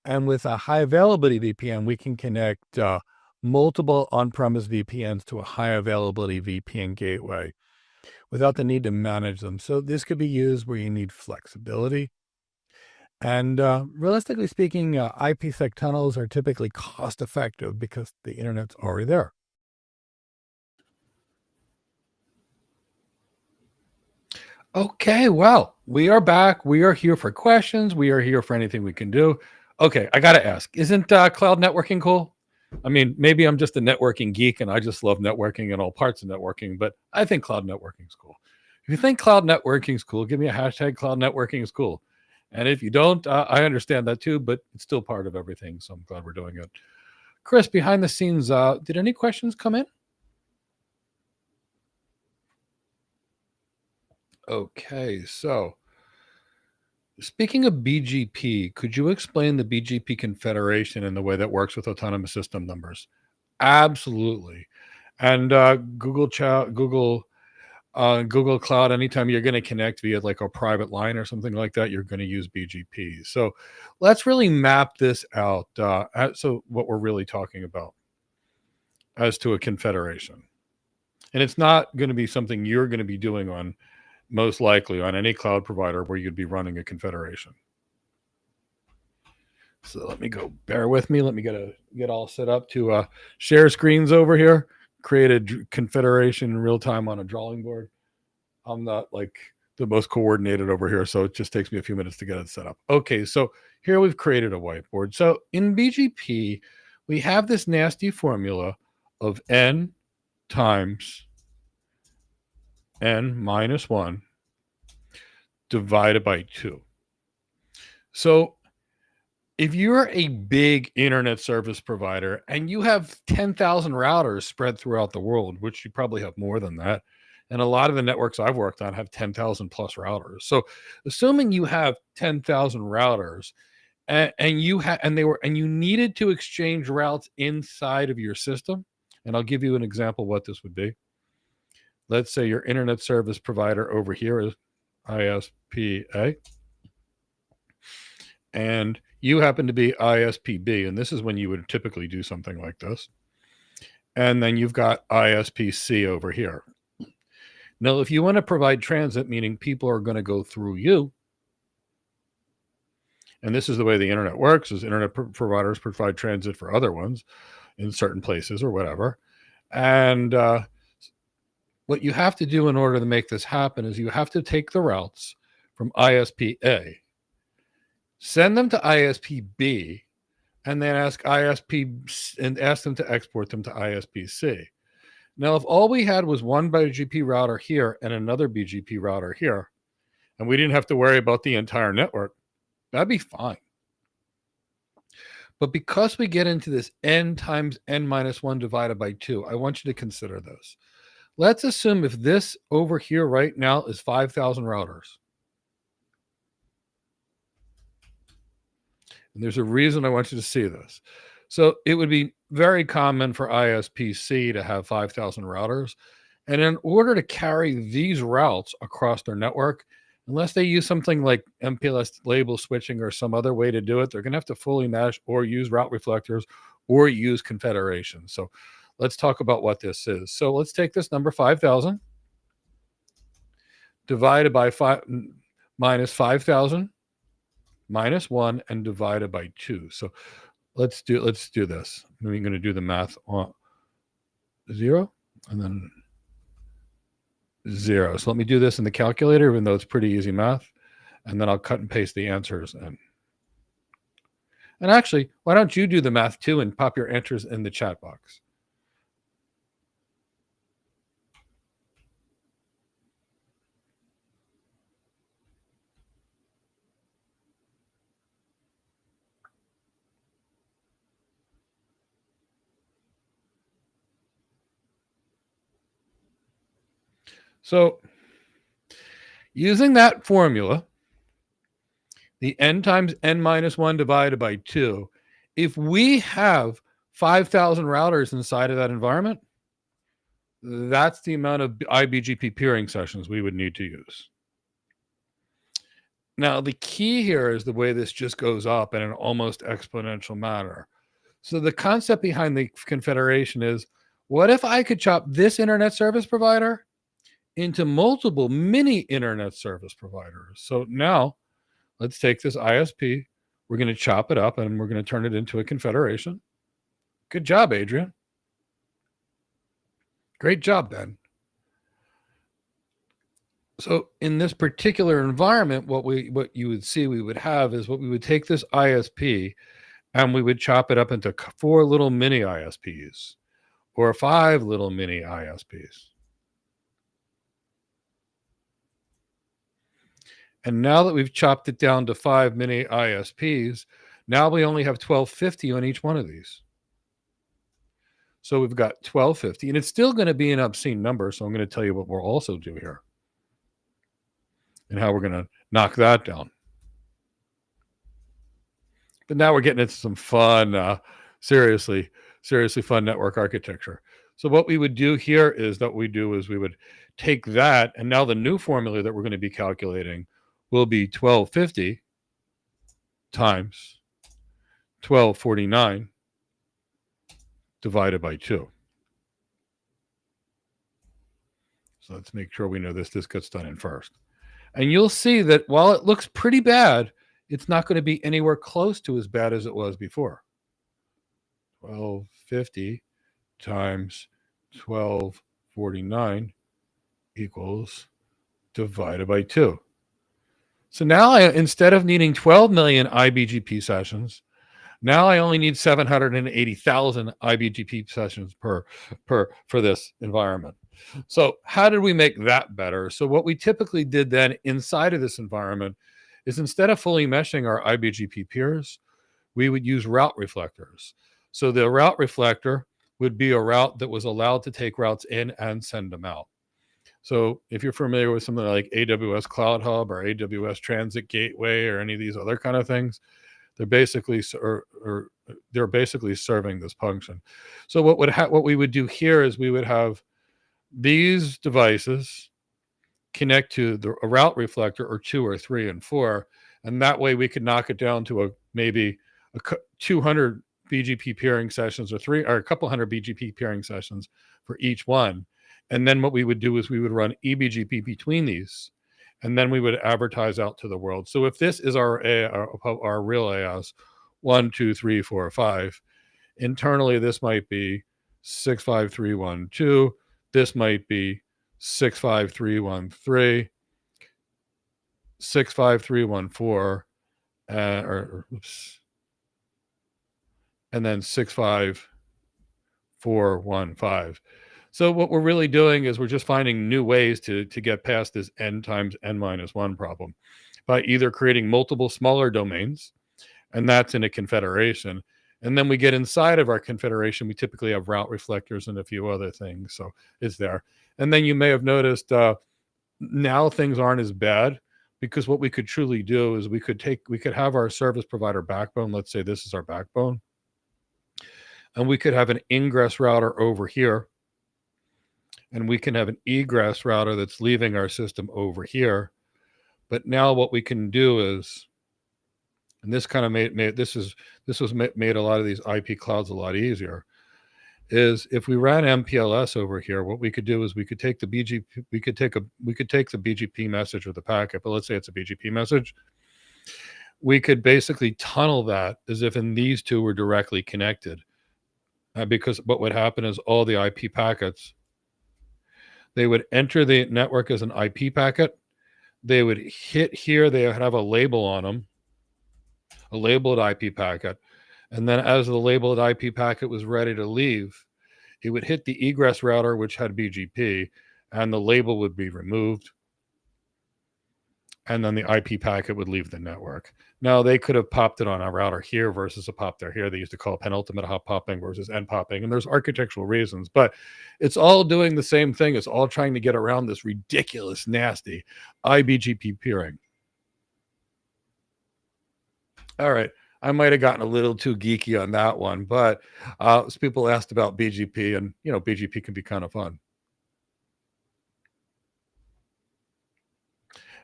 And with a high availability VPN, we can connect multiple on-premise VPNs to a high availability VPN gateway without the need to manage them. So this could be used where you need flexibility. And realistically speaking, IPsec tunnels are typically cost effective because the internet's already there. Okay, well, we are back. We are here for questions. We are here for anything we can do. Okay, I got to ask, isn't cloud networking cool? I mean, maybe I'm just a networking geek and I just love networking and all parts of networking, but I think cloud networking is cool. If you think cloud networking is cool, give me a hashtag cloud networking is cool. And if you don't, I understand that too, but it's still part of everything. So I'm glad we're doing it. Chris, behind the scenes, did any questions come in? Okay, so speaking of BGP, could you explain the BGP Confederation and the way that works with autonomous system numbers? Absolutely. And Google Cloud, anytime you're going to connect via like a private line or something like that, you're going to use BGP. So let's really map this out. So what we're really talking about as to a confederation. And it's not going to be something you're going to be doing on, most likely on any cloud provider where you'd be running a confederation. So let me go, bear with me. Let me get all set up to share screens over here, create a confederation in real time on a drawing board. I'm not like the most coordinated over here, so it just takes me a few minutes to get it set up. Okay, so here we've created a whiteboard. So in BGP, we have this nasty formula of n times n minus 1 divided by 2. So if you're a big internet service provider and you have 10,000 routers spread throughout the world, which you probably have more than that, and a lot of the networks I've worked on have 10,000 plus routers. So assuming you have 10,000 routers and you needed to exchange routes inside of your system, and I'll give you an example what this would be. Let's say your internet service provider over here is ISPA, and you happen to be ISPB, and this is when you would typically do something like this. And then you've got ISPC over here. Now, if you want to provide transit, meaning people are going to go through you, And this is the way the internet works, is internet providers provide transit for other ones in certain places or whatever. And what you have to do in order to make this happen is you have to take the routes from ISP A, send them to ISP B, and then ask ISP and ask them to export them to ISP C. Now, if all we had was one BGP router here and another BGP router here, and we didn't have to worry about the entire network, that'd be fine. But because we get into this n times n minus 1 divided by 2, I want you to consider this. Let's assume if this over here right now is 5,000 routers. And there's a reason I want you to see this. So it would be very common for ISP-C to have 5,000 routers. And in order to carry these routes across their network, unless they use something like MPLS label switching or some other way to do it, they're going to have to fully mesh or use route reflectors or use Confederation. So let's talk about what this is. So let's take this number 5,000 divided by 5 minus 5,000 minus 1 and divided by 2. So let's do this. We're going to do the math on 0 and then 0. So let me do this in the calculator, even though it's pretty easy math, and then I'll cut and paste the answers in. And actually, why don't you do the math too and pop your answers in the chat box? So using that formula, the n times n minus 1 divided by 2, if we have 5,000 routers inside of that environment, that's the amount of iBGP peering sessions we would need to use. Now, the key here is the way this just goes up in an almost exponential manner. So the concept behind the Confederation is, what if I could chop this internet service provider into multiple mini internet service providers? So now let's take this ISP. We're going to chop it up and we're going to turn it into a confederation. Good job, Adrian. Great job, Ben. So in this particular environment, what you would see we would have is what we would take this ISP and we would chop it up into 4 little mini ISPs or 5 little mini ISPs. And now that we've chopped it down to 5 mini ISPs, now we only have 1250 on each one of these. So we've got 1250, and it's still going to be an obscene number. So I'm going to tell you what we'll also do here and how we're going to knock that down. But now we're getting into some fun, seriously fun network architecture. So what we would do here is that we would take that, and now the new formula that we're going to be calculating will be 1250 times 1249 divided by 2. So let's make sure we know this gets done in first. And you'll see that while it looks pretty bad, it's not going to be anywhere close to as bad as it was before. 1250 times 1249 equals divided by 2. So now instead of needing 12 million iBGP sessions, now I only need 780,000 iBGP sessions for this environment. So how did we make that better? So what we typically did then inside of this environment is, instead of fully meshing our iBGP peers, we would use route reflectors. So the route reflector would be a route that was allowed to take routes in and send them out. So if you're familiar with something like AWS Cloud Hub or AWS Transit Gateway or any of these other kind of things, they're basically they're basically serving this function. So what we would do here is we would have these devices connect to a route reflector, or 2 or 3 and 4, and that way we could knock it down to maybe 200 BGP peering sessions, or a couple hundred BGP peering sessions for each one. And then what we would do is we would run eBGP between these, and then we would advertise out to the world. So if this is our real AS, 1, 2, 3, 4, 5, internally this might be 65312. This might be 65313, 65314, and then 65415. So what we're really doing is we're just finding new ways to get past this n times n minus 1 problem by either creating multiple smaller domains, and that's in a confederation. And then we get inside of our confederation, we typically have route reflectors and a few other things. So it's there. And then you may have noticed now things aren't as bad, because what we could truly do is we could have our service provider backbone. Let's say this is our backbone. And we could have an ingress router over here. And we can have an egress router that's leaving our system over here. But now what we can do is, and this kind of made a lot of these IP clouds a lot easier, is if we ran MPLS over here, what we could do is we could take the BGP, we could take the BGP message or the packet, but let's say it's a BGP message. We could basically tunnel that as if in these two were directly connected. Because what would happen is all the IP packets, they would enter the network as an IP packet. They would hit here. They would have a label on them, a labeled IP packet. And then as the labeled IP packet was ready to leave, it would hit the egress router, which had BGP, and the label would be removed. And then the IP packet would leave the network. Now, they could have popped it on a router here versus a pop there here. They used to call it penultimate hop popping versus end popping. And there's architectural reasons, but it's all doing the same thing. It's all trying to get around this ridiculous, nasty IBGP peering. All right. I might have gotten a little too geeky on that one, but people asked about BGP, and BGP can be kind of fun.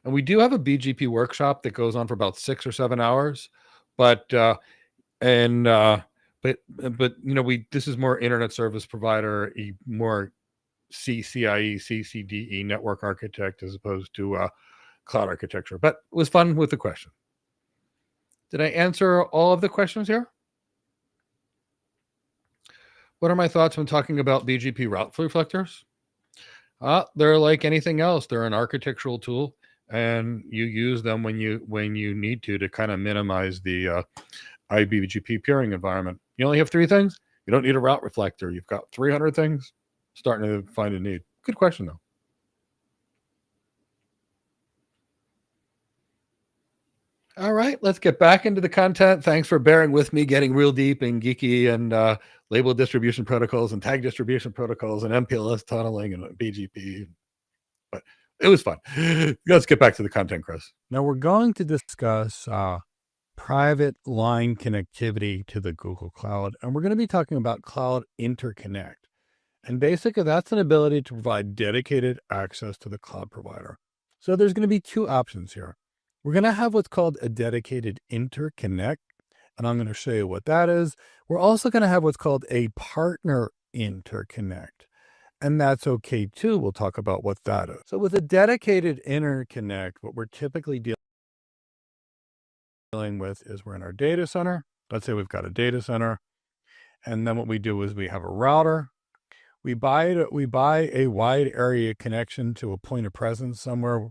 And we do have a BGP workshop that goes on for about 6 or 7 hours, but this is more internet service provider, more CCIE, CCDE network architect as opposed to cloud architecture. But it was fun with the question. Did I answer all of the questions here? What are my thoughts when talking about BGP route reflectors? They're like anything else. They're an architectural tool, and you use them when you need to kind of minimize the IBGP peering environment. You only have 3 things. You don't need a route reflector. You've got 300 things. Starting to find a need. Good question, though. All right, let's get back into the content. Thanks for bearing with me getting real deep and geeky and label distribution protocols and tag distribution protocols and MPLS tunneling and BGP. But it was fun. Let's get back to the content, Chris. Now we're going to discuss private line connectivity to the Google Cloud, and we're going to be talking about Cloud Interconnect. And basically, that's an ability to provide dedicated access to the cloud provider. So there's going to be 2 options here. We're going to have what's called a dedicated interconnect, and I'm going to show you what that is. We're also going to have what's called a partner interconnect, and that's okay too. We'll talk about what that is. So with a dedicated interconnect, what we're typically dealing with is we're in our data center. Let's say we've got a data center, and then what we do is we have a router. We buy a wide area connection to a point of presence somewhere,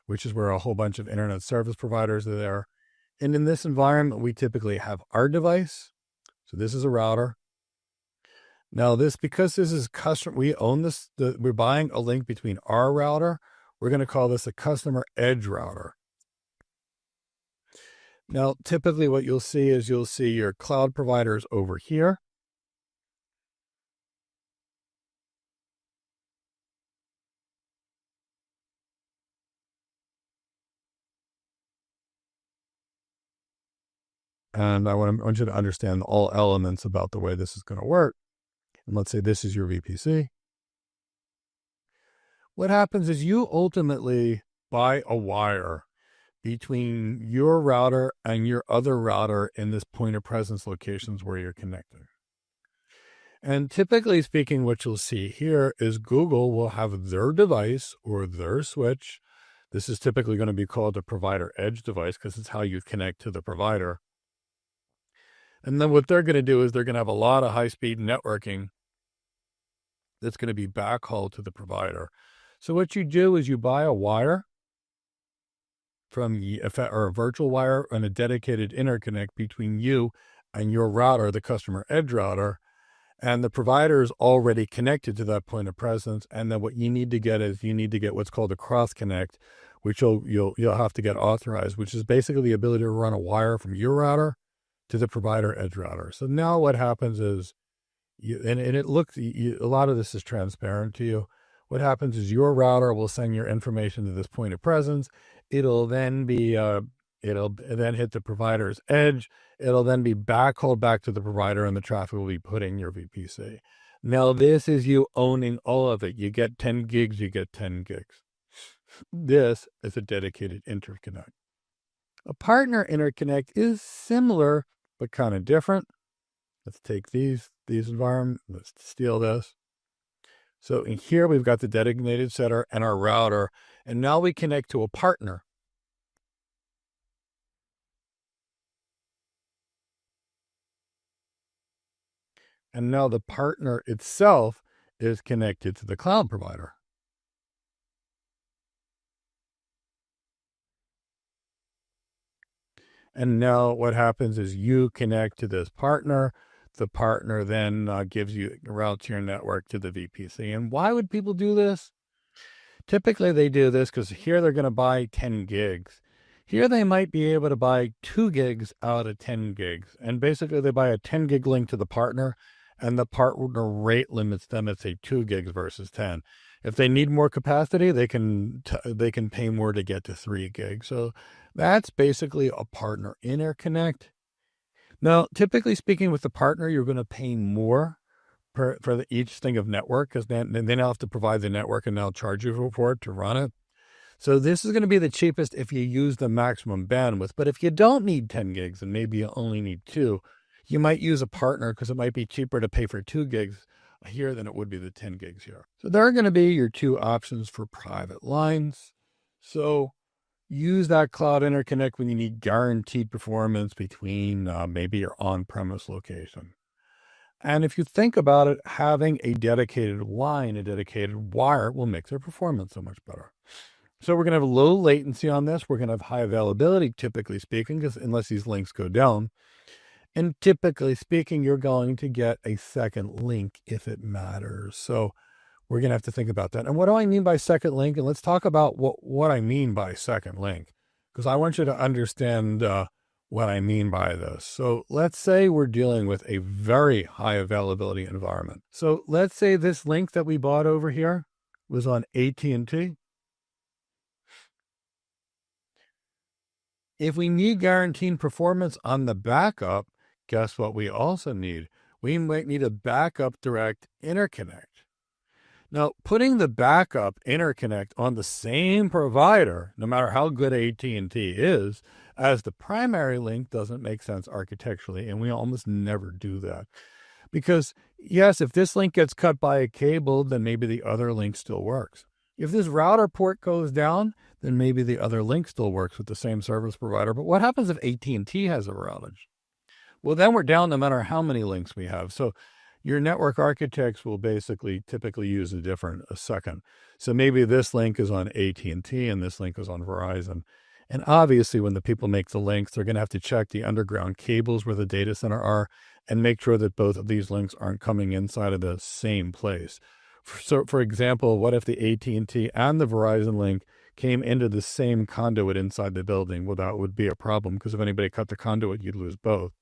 which is where a whole bunch of internet service providers are there. And in this environment, we typically have our device. So this is a router. Now because this is custom, we own this, we're buying a link between our router. We're going to call this a customer edge router. Now, typically what you'll see is you'll see your cloud providers over here. And I want you to understand all elements about the way this is going to work. And let's say this is your VPC. What happens is you ultimately buy a wire between your router and your other router in this point of presence locations where you're connected. And typically speaking, what you'll see here is Google will have their device or their switch This is typically going to be called a provider edge device because it's how you connect to the provider. And then what they're going to do is they're going to have a lot of high-speed networking that's going to be backhauled to the provider. So what you do is you buy a wire or a virtual wire and a dedicated interconnect between you and your router, the customer edge router, and the provider is already connected to that point of presence. And then what you need to get is you need to get what's called a cross connect, which you'll have to get authorized, which is basically the ability to run a wire from your router to the provider edge router. So now what happens is, a lot of this is transparent to you. What happens is your router will send your information to this point of presence. It'll then hit the provider's edge. It'll then be backhauled back to the provider, and the traffic will be put in your VPC. Now, this is you owning all of it. You get 10 gigs, you get 10 gigs. This is a dedicated interconnect. A partner interconnect is similar, but kind of different. Let's take these environments. Let's steal this. So in here, we've got the designated setter and our router, and now we connect to a partner. And now the partner itself is connected to the cloud provider. And now what happens is you connect to this partner. The partner then routes your network to the VPC. And why would people do this? Typically they do this because here they're going to buy 10 gigs. Here they might be able to buy 2 gigs out of 10 gigs. And basically they buy a 10 gig link to the partner, and the partner rate limits them at, say, 2 gigs versus 10. If they need more capacity, they can pay more to get to 3 gigs. So that's basically a partner interconnect. Now, typically speaking, with the partner, you're going to pay more for each thing of network, because then they now have to provide the network and now charge you for it to run it. So this is going to be the cheapest if you use the maximum bandwidth. But if you don't need 10 gigs and maybe you only need 2, you might use a partner because it might be cheaper to pay for 2 gigs here than it would be the 10 gigs here. So there are going to be your 2 options for private lines. So use that cloud interconnect when you need guaranteed performance between maybe your on-premise location. And if you think about it, having a dedicated line, a dedicated wire will make their performance so much better. So we're going to have low latency on this. We're going to have high availability, typically speaking, because unless these links go down. And typically speaking, you're going to get a second link if it matters. So we're going to have to think about that. And what do I mean by second link? And let's talk about what I mean by second link, because I want you to understand what I mean by this. So let's say we're dealing with a very high availability environment. So let's say this link that we bought over here was on AT&T. If we need guaranteed performance on the backup, guess what we also need? We might need a backup direct interconnect. Now, putting the backup interconnect on the same provider, no matter how good AT&T is, as the primary link doesn't make sense architecturally, and we almost never do that. Because, yes, if this link gets cut by a cable, then maybe the other link still works. If this router port goes down, then maybe the other link still works with the same service provider. But what happens if AT&T has a outage? Well, then we're down no matter how many links we have. So your network architects will typically use a second. So maybe this link is on AT&T and this link is on Verizon. And obviously when the people make the links, they're going to have to check the underground cables where the data center are and make sure that both of these links aren't coming inside of the same place. So for example, what if the AT&T and the Verizon link came into the same conduit inside the building? Well, that would be a problem, because if anybody cut the conduit, you'd lose both.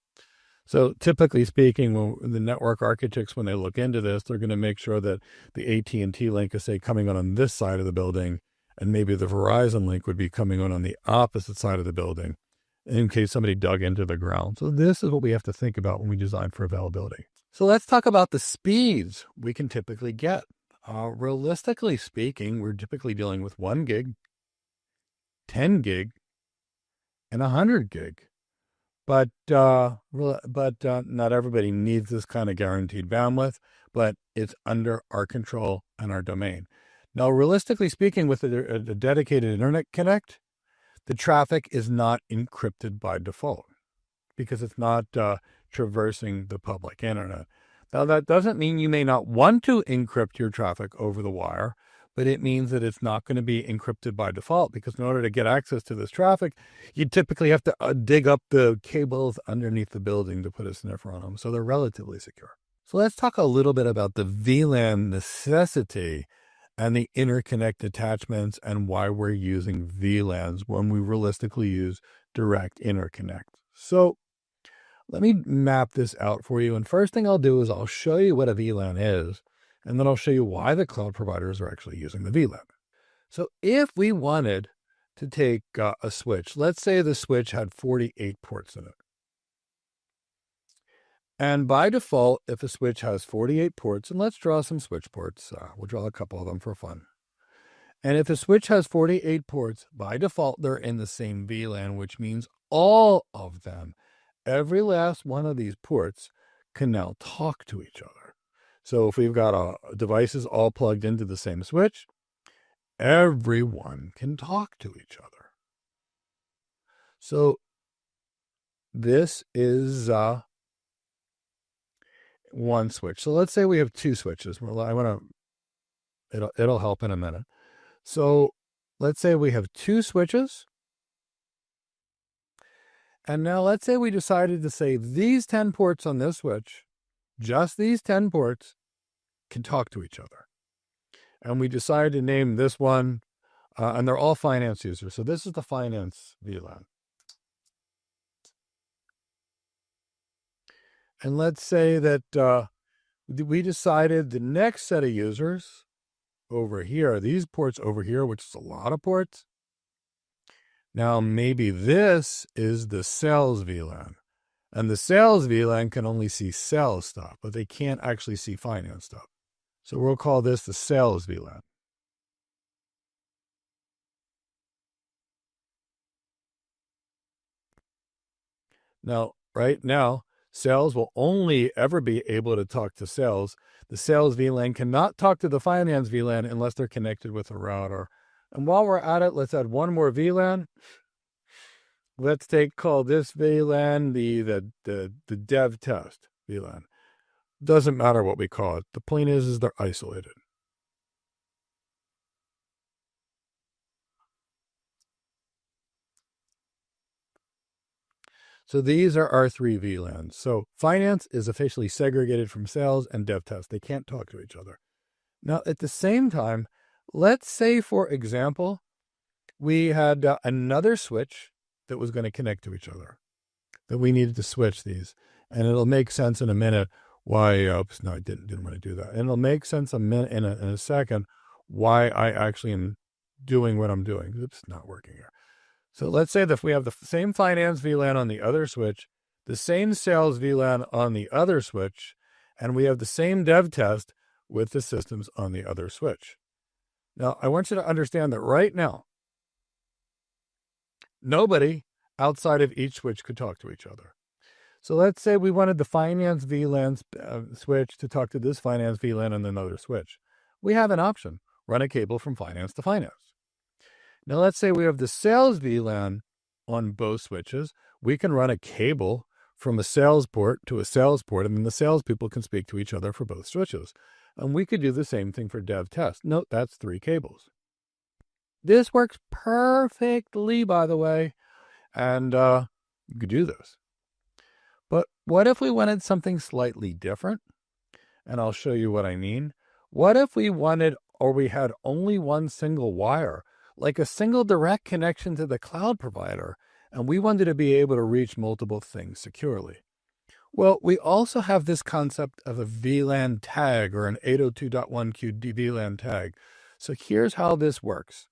So typically speaking, when the network architects, when they look into this, they're going to make sure that the AT&T link is, say, coming on this side of the building, and maybe the Verizon link would be coming on the opposite side of the building in case somebody dug into the ground. So this is what we have to think about when we design for availability. So let's talk about the speeds we can typically get. Realistically speaking, we're typically dealing with 1 gig, 10 gig, and 100 gig. But not everybody needs this kind of guaranteed bandwidth, but it's under our control and our domain. Now, realistically speaking, with a dedicated internet connect, the traffic is not encrypted by default because it's not traversing the public internet. Now, that doesn't mean you may not want to encrypt your traffic over the wire, but it means that it's not going to be encrypted by default, because in order to get access to this traffic, you typically have to dig up the cables underneath the building to put a sniffer on them. So they're relatively secure. So let's talk a little bit about the VLAN necessity and the interconnect attachments and why we're using VLANs when we realistically use direct interconnect. So let me map this out for you. And first thing I'll do is I'll show you what a VLAN is, and then I'll show you why the cloud providers are actually using the VLAN. So if we wanted to take a switch, let's say the switch had 48 ports in it. And by default, if a switch has 48 ports, and let's draw some switch ports, we'll draw a couple of them for fun. And if a switch has 48 ports, by default, they're in the same VLAN, which means all of them, every last one of these ports, can now talk to each other. So if we've got devices all plugged into the same switch, everyone can talk to each other. So this is one switch. So let's say we have two switches. It'll help in a minute. So let's say we have two switches. And now let's say we decided to say these 10 ports on this switch, just these 10 ports, can talk to each other. And we decided to name this one, and they're all finance users. So this is the finance VLAN. And let's say that we decided the next set of users over here, these ports over here, which is a lot of ports. Now, maybe this is the sales VLAN. And the sales VLAN can only see sales stuff, but they can't actually see finance stuff. So we'll call this the sales VLAN. Now, right now, sales will only ever be able to talk to sales. The sales VLAN cannot talk to the finance VLAN unless they're connected with a router. And while we're at it, let's add one more VLAN. Let's call this VLAN the dev test VLAN. Doesn't matter what we call it. The point is they're isolated. So these are our three VLANs. So finance is officially segregated from sales and dev test. They can't talk to each other. Now, at the same time, let's say, for example, we had another switch that was going to connect to each other, that we needed to switch these. And it'll make sense in a minute why, oops, no, I didn't want to do that. And it'll make sense in a second why I actually am doing what I'm doing. Oops, not working here. So let's say that if we have the same finance VLAN on the other switch, the same sales VLAN on the other switch, and we have the same dev test with the systems on the other switch. Now, I want you to understand that right now, nobody outside of each switch could talk to each other. So let's say we wanted the finance VLAN switch to talk to this finance VLAN on another switch. We have an option: run a cable from finance to finance. Now, let's say we have the sales VLAN on both switches. We can run a cable from a sales port to a sales port, and then the salespeople can speak to each other for both switches. And we could do the same thing for dev test. Note, that's 3 cables. This works perfectly, by the way, and you could do this. But what if we wanted something slightly different? And I'll show you what I mean. What if we wanted, or we had only one single wire, like a single direct connection to the cloud provider, and we wanted to be able to reach multiple things securely? Well, we also have this concept of a VLAN tag, or an 802.1q VLAN tag. So here's how this works.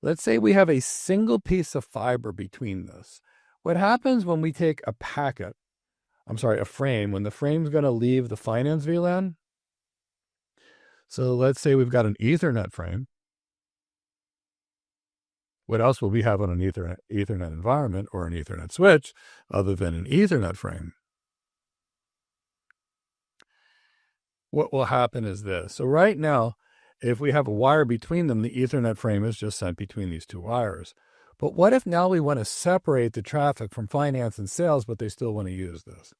Let's say we have a single piece of fiber between this. What happens when we take a frame, when the frame's going to leave the finance VLAN? So let's say we've got an Ethernet frame. What else will we have on an Ethernet environment or an Ethernet switch other than an Ethernet frame? What will happen is this. So right now, If we have a wire between them, the Ethernet frame is just sent between these two wires. But what if now we want to separate the traffic from finance and sales, but they still want to use this?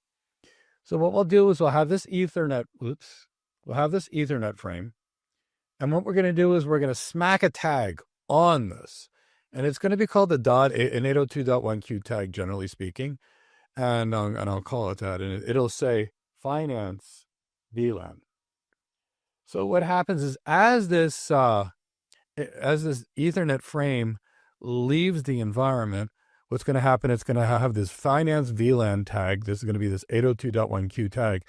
So what we'll do is we'll have this Ethernet frame. And what we're going to do is we're going to smack a tag on this. And it's going to be called an 802.1q tag, generally speaking. And I'll call it that. And it'll say finance VLAN. So what happens is as this Ethernet frame leaves the environment, what's going to happen, it's going to have this finance VLAN tag. This is going to be this 802.1q tag.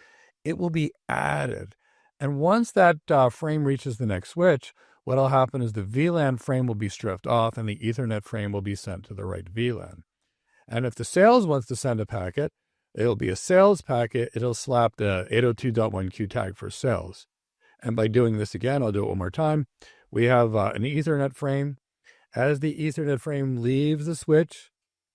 It will be added. And once that frame reaches the next switch, what will happen is the VLAN frame will be stripped off and the Ethernet frame will be sent to the right VLAN. And if the sales wants to send a packet, it'll be a sales packet. It'll slap the 802.1q tag for sales. And by doing this again, I'll do it one more time. We have an Ethernet frame. As the Ethernet frame leaves the switch,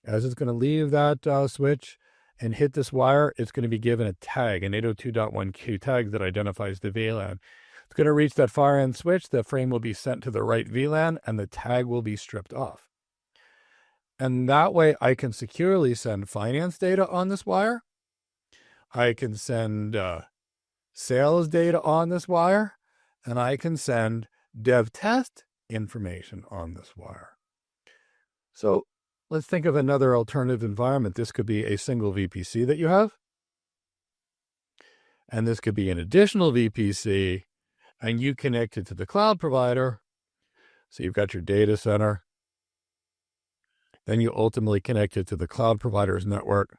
as it's going to leave that switch and hit this wire, it's going to be given a tag, an 802.1q tag that identifies the VLAN. It's going to reach that far end switch. The frame will be sent to the right VLAN and the tag will be stripped off. And that way I can securely send finance data on this wire. I can send sales data on this wire, and I can send dev test information on this wire. So let's think of another alternative environment. This could be a single VPC that you have. And this could be an additional VPC, and you connect it to the cloud provider. So you've got your data center. Then you ultimately connect it to the cloud provider's network.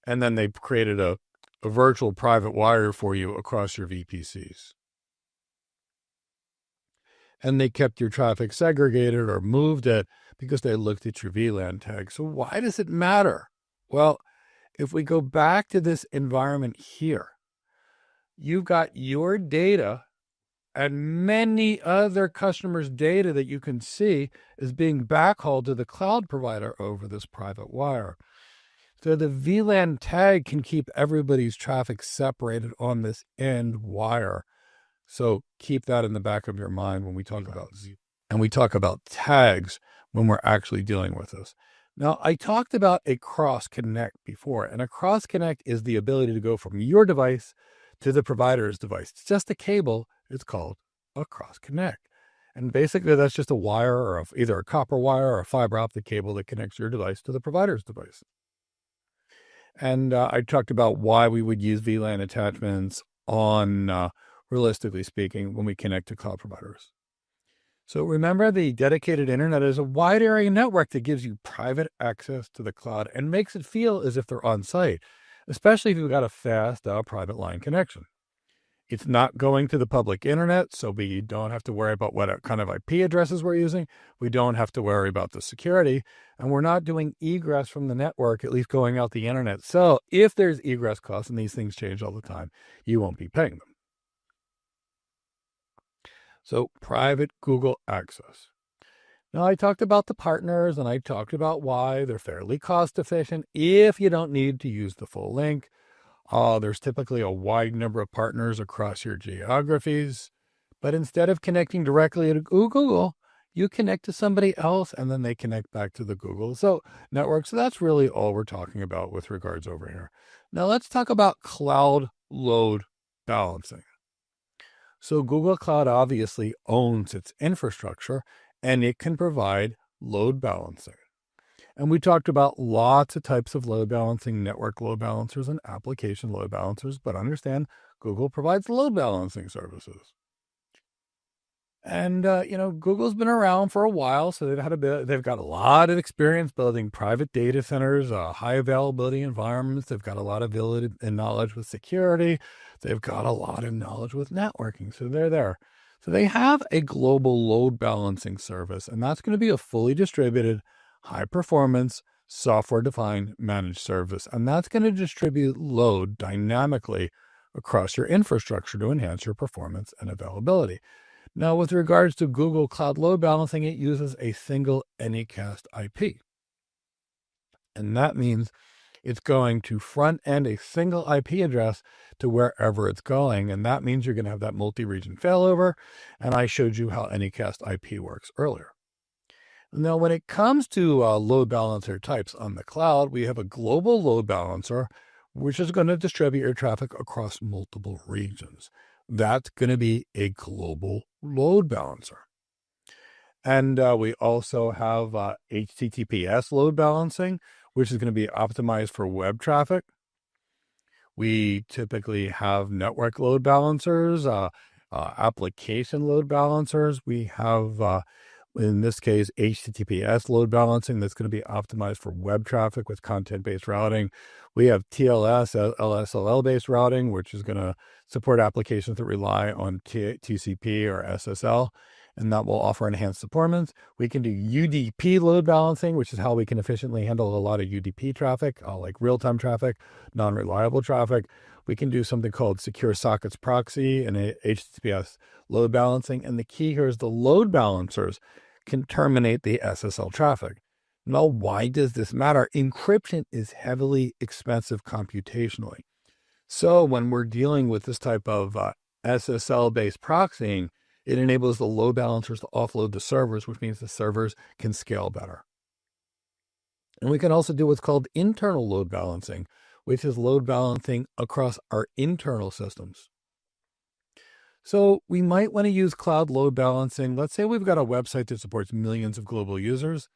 And then they've created a virtual private wire for you across your VPCs. And they kept your traffic segregated or moved it because they looked at your VLAN tag. So why does it matter? Well, if we go back to this environment here, you've got your data and many other customers' data that you can see is being backhauled to the cloud provider over this private wire. So the VLAN tag can keep everybody's traffic separated on this end wire. So keep that in the back of your mind when we talk about tags when we're actually dealing with this. Now, I talked about a cross connect before, and a cross connect is the ability to go from your device to the provider's device. It's just a cable. It's called a cross connect. And basically that's just a wire or either a copper wire or a fiber optic cable that connects your device to the provider's device. And I talked about why we would use VLAN attachments on, realistically speaking, when we connect to cloud providers. So remember, the dedicated internet is a wide area network that gives you private access to the cloud and makes it feel as if they're on site, especially if you've got a fast private line connection. It's not going to the public internet, so we don't have to worry about what kind of IP addresses we're using. We don't have to worry about the security, and we're not doing egress from the network, at least going out the internet. So if there's egress costs, and these things change all the time, you won't be paying them. So private Google access. Now, I talked about the partners, and I talked about why they're fairly cost efficient if you don't need to use the full link. There's typically a wide number of partners across your geographies, but instead of connecting directly to Google, you connect to somebody else and then they connect back to the Google network. So that's really all we're talking about with regards over here. Now let's talk about cloud load balancing. So Google Cloud obviously owns its infrastructure and it can provide load balancing. And we talked about lots of types of load balancing, network load balancers and application load balancers, but understand Google provides load balancing services. And, Google's been around for a while, so they've got a lot of experience building private data centers, high availability environments. They've got a lot of ability and knowledge with security. They've got a lot of knowledge with networking. So they're there. So they have a global load balancing service, and that's going to be a fully distributed, high performance, software-defined managed service. And that's going to distribute load dynamically across your infrastructure to enhance your performance and availability. Now, with regards to Google Cloud Load Balancing, it uses a single Anycast IP. And that means It's going to front end a single IP address to wherever it's going. And that means you're going to have that multi-region failover. And I showed you how Anycast IP works earlier. Now, when it comes to load balancer types on the cloud, we have a global load balancer, which is going to distribute your traffic across multiple regions. That's going to be a global load balancer. And we also have HTTPS load balancing, which is going to be optimized for web traffic. We typically have network load balancers, application load balancers. We have, in this case, HTTPS load balancing that's going to be optimized for web traffic with content-based routing. We have TLS, LSLL-based routing, which is going to support applications that rely on TCP or SSL, and that will offer enhanced performance. We can do UDP load balancing, which is how we can efficiently handle a lot of UDP traffic, like real-time traffic, non-reliable traffic. We can do something called secure sockets proxy and HTTPS load balancing. And the key here is the load balancers can terminate the SSL traffic. Now, why does this matter? Encryption is heavily expensive computationally. So when we're dealing with this type of SSL-based proxying, it enables the load balancers to offload the servers, which means the servers can scale better. And we can also do what's called internal load balancing, which is load balancing across our internal systems. So we might want to use cloud load balancing. Let's say we've got a website that supports millions of global users.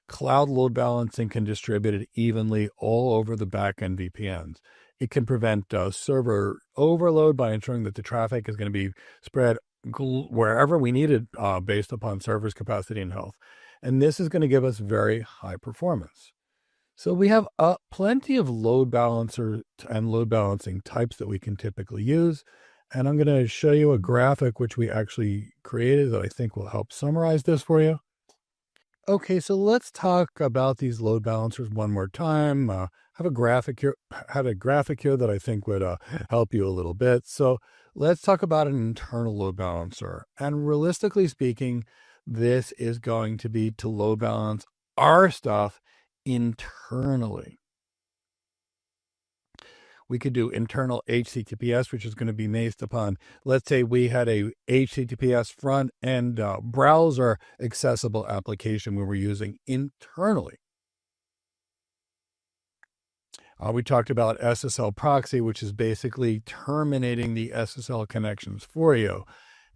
Cloud load balancing can distribute it evenly all over the backend VPNs. It can prevent server overload by ensuring that the traffic is going to be spread wherever we need it based upon servers' capacity and health. And this is going to give us very high performance. So we have plenty of load balancer and load balancing types that we can typically use. And I'm going to show you a graphic which we actually created that I think will help summarize this for you. Okay, so let's talk about these load balancers one more time. Have a graphic here that I think would help you a little bit. So let's talk about an internal load balancer. And realistically speaking, this is going to be to load balance our stuff internally. We could do internal HTTPS, which is going to be based upon, let's say we had a HTTPS front end browser accessible application we were using internally. We talked about SSL proxy, which is basically terminating the SSL connections for you.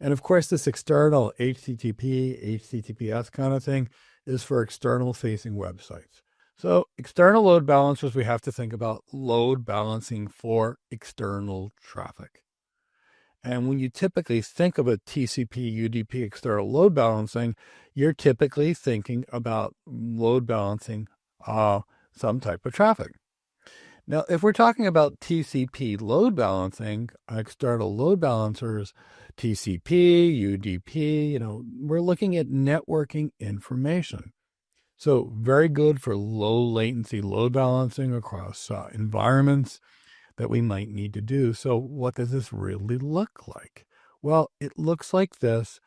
And of course, this external HTTP, HTTPS kind of thing is for external facing websites. So external load balancers, we have to think about load balancing for external traffic. And when you typically think of a TCP, UDP external load balancing, you're typically thinking about load balancing some type of traffic. Now, if we're talking about TCP load balancing, external load balancers, TCP, UDP, we're looking at networking information. So very good for low latency load balancing across environments that we might need to do. So what does this really look like? Well, it looks like this.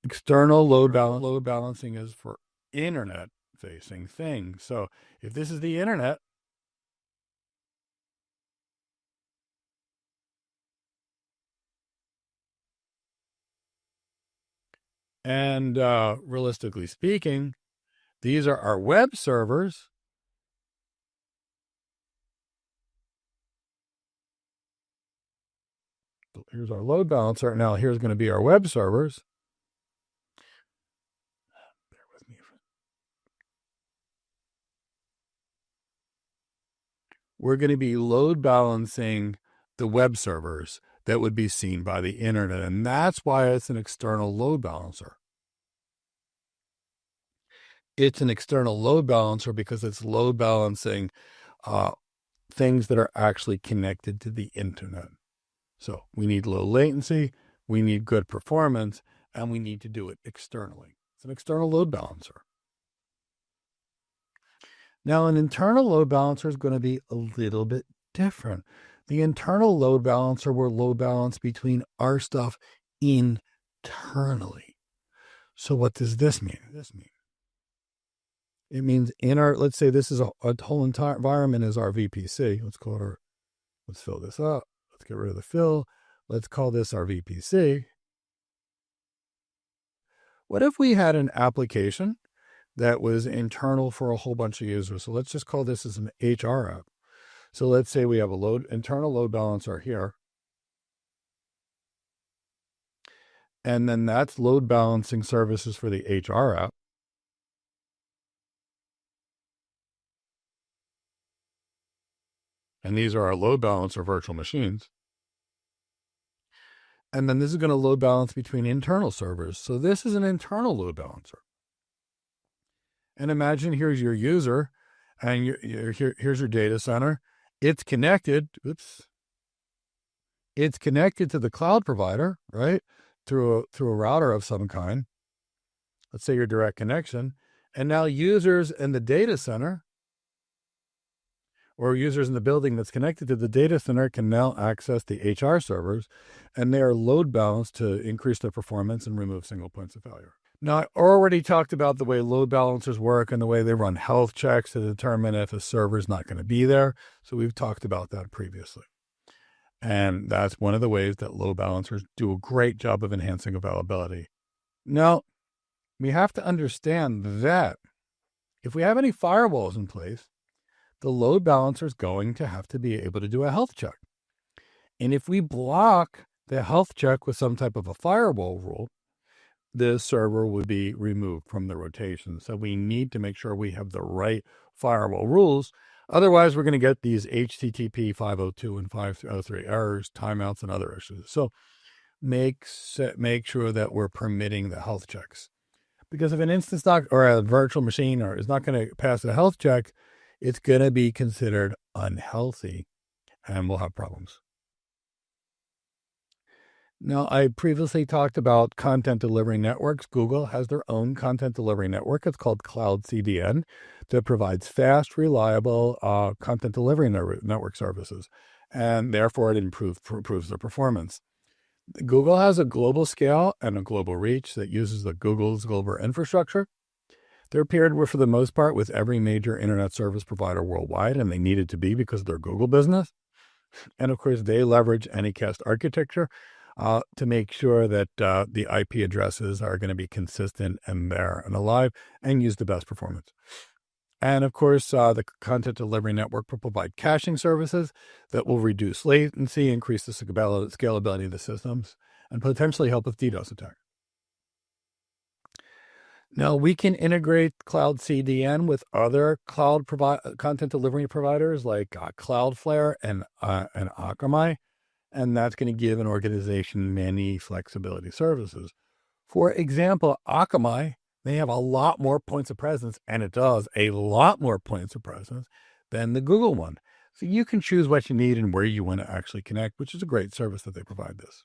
External load balancing is for internet facing things. So if this is the internet, and realistically speaking, these are our web servers. So here's our load balancer. Now here's going to be our web servers. Bear with me. We're going to be load balancing the web servers that would be seen by the internet. And that's why it's an external load balancer. It's an external load balancer because it's load balancing things that are actually connected to the internet. So we need low latency, we need good performance, and we need to do it externally. It's an external load balancer. Now, an internal load balancer is going to be a little bit different. The internal load balancer will load balance between our stuff internally. So what does this mean? It means in our, let's say this is a whole entire environment is our VPC. Let's call it our, let's fill this up. Let's get rid of the fill. Let's call this our VPC. What if we had an application that was internal for a whole bunch of users? So let's just call this as an HR app. So let's say we have a internal load balancer here. And then that's load balancing services for the HR app. And these are our load balancer virtual machines. And then this is going to load balance between internal servers. So this is an internal load balancer. And imagine here's your user and here's your data center. It's connected. Oops. It's connected to the cloud provider, right? Through a router of some kind. Let's say your direct connection. And now users in the data center or users in the building that's connected to the data center can now access the HR servers, and they are load balanced to increase their performance and remove single points of failure. Now, I already talked about the way load balancers work and the way they run health checks to determine if a server is not going to be there. So we've talked about that previously. And that's one of the ways that load balancers do a great job of enhancing availability. Now, we have to understand that if we have any firewalls in place, the load balancer is going to have to be able to do a health check. And if we block the health check with some type of a firewall rule, the server would be removed from the rotation. So we need to make sure we have the right firewall rules. Otherwise, we're going to get these HTTP 502 and 503 errors, timeouts, and other issues. So make sure that we're permitting the health checks. Because if an instance doc or a virtual machine is not going to pass a health check, it's going to be considered unhealthy and we'll have problems. Now, I previously talked about content delivery networks. Google has their own content delivery network. It's called Cloud CDN that provides fast, reliable content delivery network services. And therefore, it improves their performance. Google has a global scale and a global reach that uses the Google's global infrastructure. They're paired with, for the most part, with every major internet service provider worldwide, and they needed to be because of their Google business. And of course, they leverage Anycast architecture to make sure that the IP addresses are going to be consistent and there and alive and use the best performance. And of course, the content delivery network will provide caching services that will reduce latency, increase the scalability of the systems, and potentially help with DDoS attacks. Now, we can integrate Cloud CDN with other cloud content delivery providers like Cloudflare and Akamai, and that's going to give an organization many flexibility services. For example, Akamai, they have a lot more points of presence, and it does a lot more points of presence than the Google one. So you can choose what you need and where you want to actually connect, which is a great service that they provide this.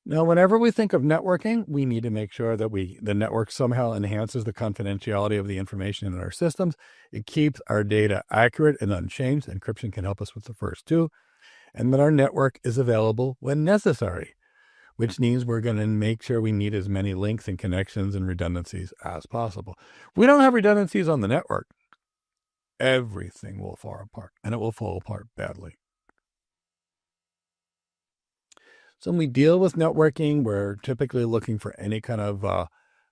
Now, whenever we think of networking, we need to make sure that the network somehow enhances the confidentiality of the information in our systems. It keeps our data accurate and unchanged. Encryption can help us with the first two. And that our network is available when necessary, which means we're going to make sure we need as many links and connections and redundancies as possible. If we don't have redundancies on the network, everything will fall apart, and it will fall apart badly. So when we deal with networking, we're typically looking for any kind of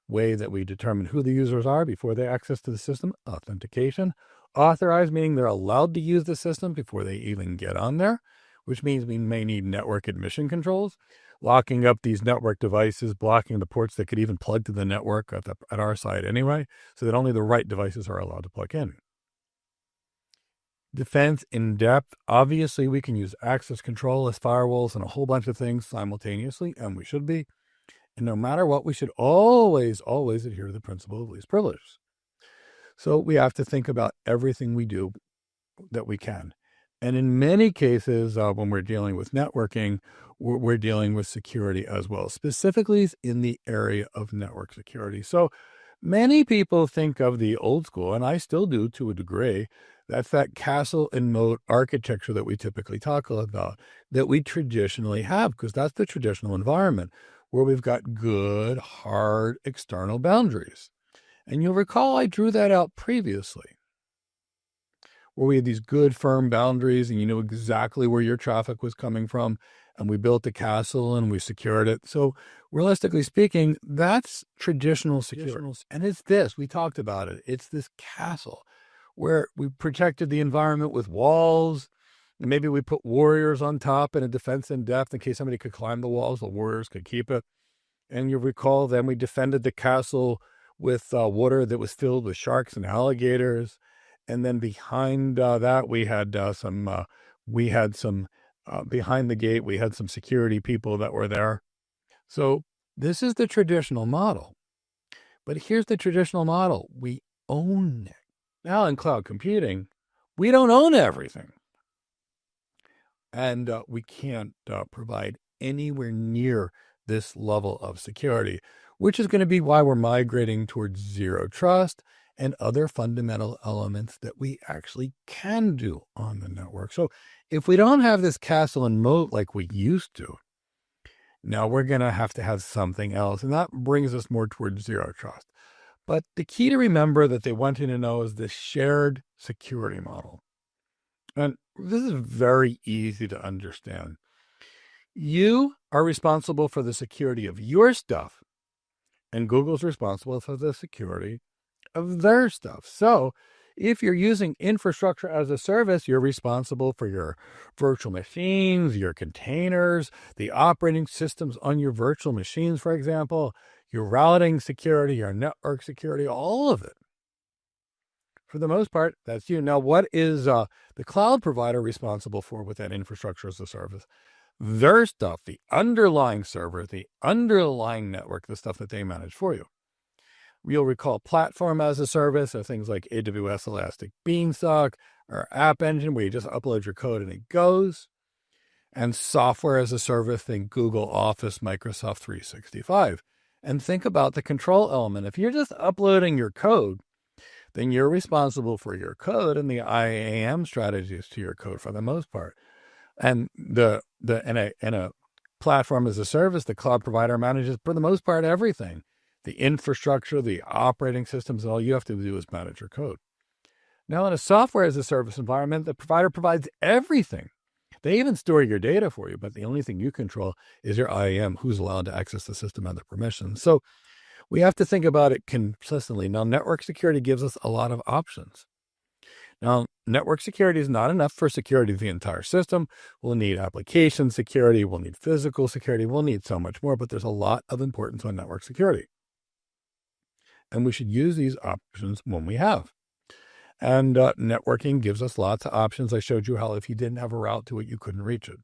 way that we determine who the users are before they access to the system. Authentication. Authorized, meaning they're allowed to use the system before they even get on there, which means we may need network admission controls, locking up these network devices, blocking the ports that could even plug to the network at our side anyway, so that only the right devices are allowed to plug in. Defense in depth. Obviously, we can use access control as firewalls and a whole bunch of things simultaneously, and we should be. And no matter what, we should always adhere to the principle of least privilege. So we have to think about everything we do that we can. And in many cases, when we're dealing with networking, we're dealing with security as well, specifically in the area of network security. So many people think of the old school, and I still do to a degree. That's that castle and moat architecture that we typically talk about, that we traditionally have, because that's the traditional environment where we've got good, hard external boundaries. And you'll recall I drew that out previously, where we had these good firm boundaries and you knew exactly where your traffic was coming from. And we built a castle and we secured it. So realistically speaking, that's traditional security. And it's this, we talked about it. It's this castle where we protected the environment with walls. And maybe we put warriors on top and a defense in depth in case somebody could climb the walls, the warriors could keep it. And you recall then we defended the castle with water that was filled with sharks and alligators. And then behind that, we had some behind the gate, we had some security people that were there. So this is the traditional model. But here's the traditional model. We own it. Now in cloud computing, we don't own everything. And we can't provide anywhere near this level of security, which is going to be why we're migrating towards zero trust and other fundamental elements that we actually can do on the network. So if we don't have this castle and moat like we used to, now we're going to have something else. And that brings us more towards zero trust. But the key to remember that they want you to know is the shared security model. And this is very easy to understand. You are responsible for the security of your stuff, and Google's responsible for the security of their stuff. So if you're using infrastructure as a service, you're responsible for your virtual machines, your containers, the operating systems on your virtual machines, for example, your routing security, your network security, all of it. For the most part, that's you. Now, what is the cloud provider responsible for with that infrastructure as a service? Their stuff, the underlying server, the underlying network, the stuff that they manage for you. You'll recall platform as a service are things like AWS Elastic Beanstalk or App Engine, where you just upload your code and it goes. And software as a service, think Google Office, Microsoft 365. And think about the control element. If you're just uploading your code, then you're responsible for your code and the IAM strategies to your code for the most part. And in a platform as a service, the cloud provider manages, for the most part, everything. The infrastructure, the operating systems, and all you have to do is manage your code. Now, in a software as a service environment, the provider provides everything. They even store your data for you, but the only thing you control is your IAM, who's allowed to access the system and the permissions. So we have to think about it consistently. Now, network security gives us a lot of options. Now, network security is not enough for security of the entire system. We'll need application security. We'll need physical security. We'll need so much more, but there's a lot of importance on network security. And we should use these options when we have. And networking gives us lots of options. I showed you how if you didn't have a route to it, you couldn't reach it.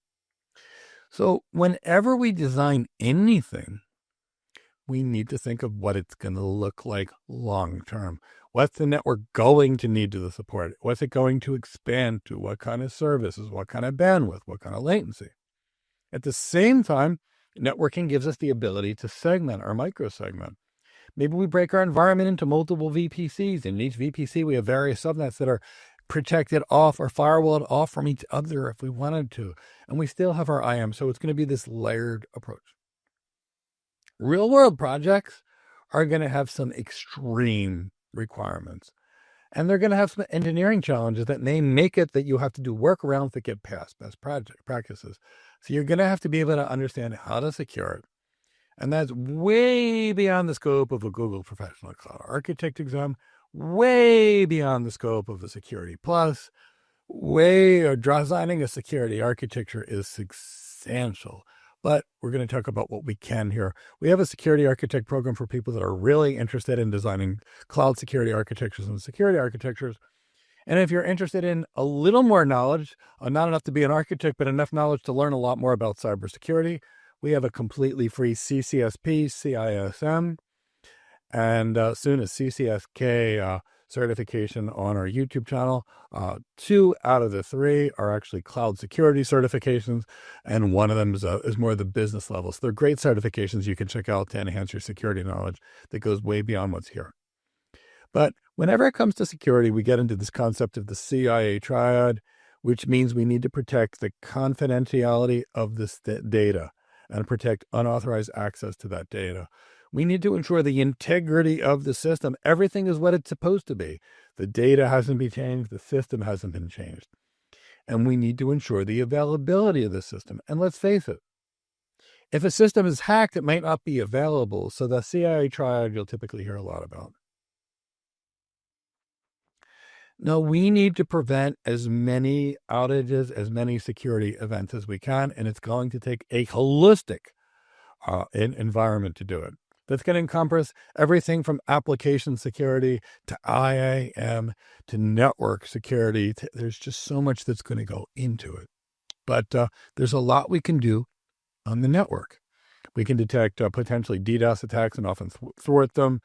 So whenever we design anything, we need to think of what it's going to look like long term. What's the network going to need to support it? What's it going to expand to? What kind of services? What kind of bandwidth? What kind of latency? At the same time, networking gives us the ability to segment or microsegment. Maybe we break our environment into multiple VPCs. In each VPC, we have various subnets that are protected off or firewalled off from each other if we wanted to. And we still have our IAM. So it's going to be this layered approach. Real world projects are going to have some extreme requirements. And they're going to have some engineering challenges that may make it that you have to do workarounds that get past best practices. So you're going to have to be able to understand how to secure it. And that's way beyond the scope of a Google Professional Cloud Architect exam, way beyond the scope of the Security Plus, designing a security architecture is substantial. But we're going to talk about what we can here. We have a security architect program for people that are really interested in designing cloud security architectures and security architectures. And if you're interested in a little more knowledge, not enough to be an architect, but enough knowledge to learn a lot more about cybersecurity, we have a completely free CCSP, CISM, and soon a CCSK certification on our YouTube channel. 2 out of the 3 are actually cloud security certifications, and one of them is more the business level. So they're great certifications you can check out to enhance your security knowledge that goes way beyond what's here. But whenever it comes to security, we get into this concept of the CIA triad, which means we need to protect the confidentiality of this data and protect unauthorized access to that data. We need to ensure the integrity of the system. Everything is what it's supposed to be. The data hasn't been changed. The system hasn't been changed. And we need to ensure the availability of the system. And let's face it, if a system is hacked, it might not be available. So the CIA triad you'll typically hear a lot about. No, we need to prevent as many outages, as many security events as we can, and it's going to take a holistic environment to do it. That's going to encompass everything from application security to IAM to network security. There's just so much that's going to go into it. But there's a lot we can do on the network. We can detect potentially DDoS attacks and often thwart them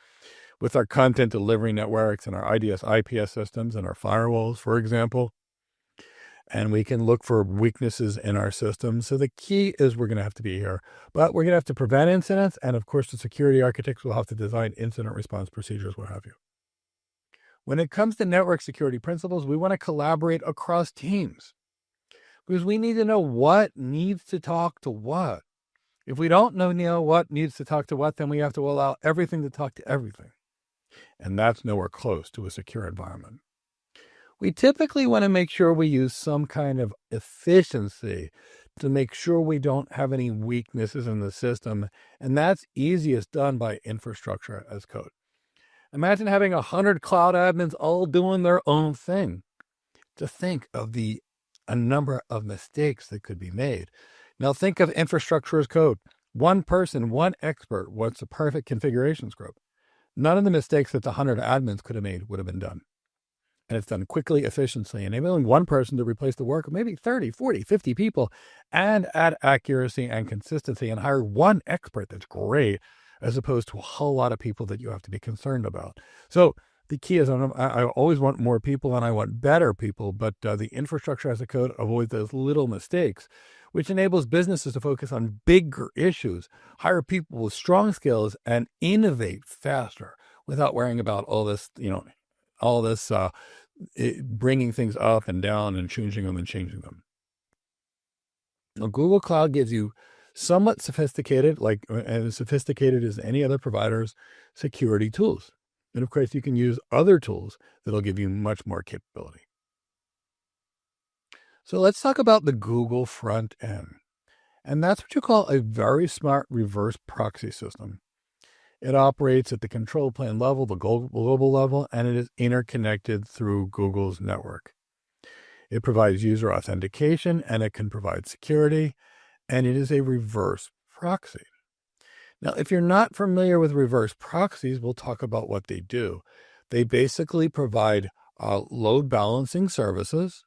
with our content delivery networks and our IDS, IPS systems and our firewalls, for example. And we can look for weaknesses in our systems. So the key is we're going to have to be here, but we're going to have to prevent incidents. And of course, the security architects will have to design incident response procedures, what have you. When it comes to network security principles, we want to collaborate across teams because we need to know what needs to talk to what. If we don't know what needs to talk to what, then we have to allow everything to talk to everything. And that's nowhere close to a secure environment. We typically want to make sure we use some kind of efficiency to make sure we don't have any weaknesses in the system. And that's easiest done by infrastructure as code. Imagine having 100 cloud admins all doing their own thing. To think of a number of mistakes that could be made. Now think of infrastructure as code. One person, one expert, what's a perfect configurations group. None of the mistakes that the 100 admins could have made would have been done. And it's done quickly, efficiently, enabling one person to replace the work of maybe 30, 40, 50 people and add accuracy and consistency and hire one expert that's great as opposed to a whole lot of people that you have to be concerned about. So the key is I always want more people and I want better people, but the infrastructure as a code avoids those little mistakes, which enables businesses to focus on bigger issues, hire people with strong skills, and innovate faster without worrying about all this, bringing things up and down and changing them. Now, Google Cloud gives you somewhat sophisticated, as sophisticated as any other provider's security tools. And of course, you can use other tools that'll give you much more capability. So let's talk about the Google front end. And that's what you call a very smart reverse proxy system. It operates at the control plane level, the global level, and it is interconnected through Google's network. It provides user authentication, and it can provide security, and it is a reverse proxy. Now, if you're not familiar with reverse proxies, we'll talk about what they do. They basically provide load balancing services,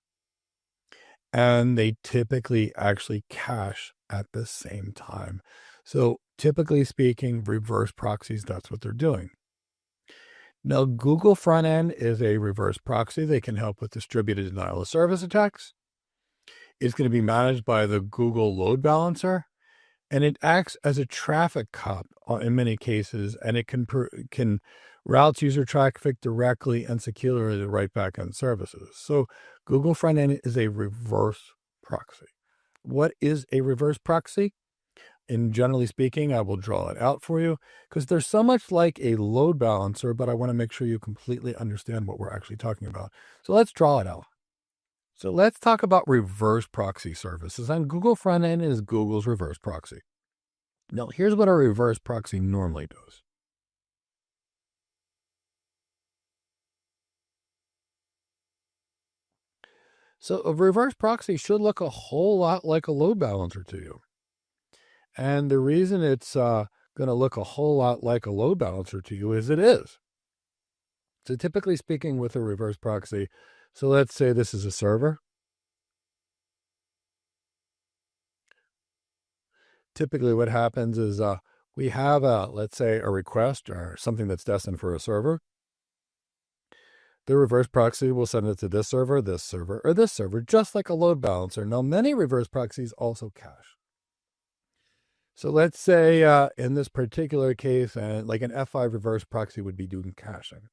and they typically actually cache at the same time. So typically speaking, reverse proxies, that's what they're doing. Now, Google front end is a reverse proxy. They can help with distributed denial of service attacks. It's going to be managed by the Google load balancer, and it acts as a traffic cop in many cases, and it can route user traffic directly and securely to right back-end services. So Google front end is a reverse proxy. What is a reverse proxy? And generally speaking, I will draw it out for you because they're so much like a load balancer, but I want to make sure you completely understand what we're actually talking about. So let's draw it out. So let's talk about reverse proxy services, and Google front end is Google's reverse proxy. Now, here's what a reverse proxy normally does. So a reverse proxy should look a whole lot like a load balancer to you. And the reason it's going to look a whole lot like a load balancer to you is it is. So typically speaking with a reverse proxy, so let's say this is a server. Typically what happens is we have, let's say, a request or something that's destined for a server. The reverse proxy will send it to this server, or this server, just like a load balancer. Now, many reverse proxies also cache. So let's say in this particular case, like an F5 reverse proxy would be doing caching.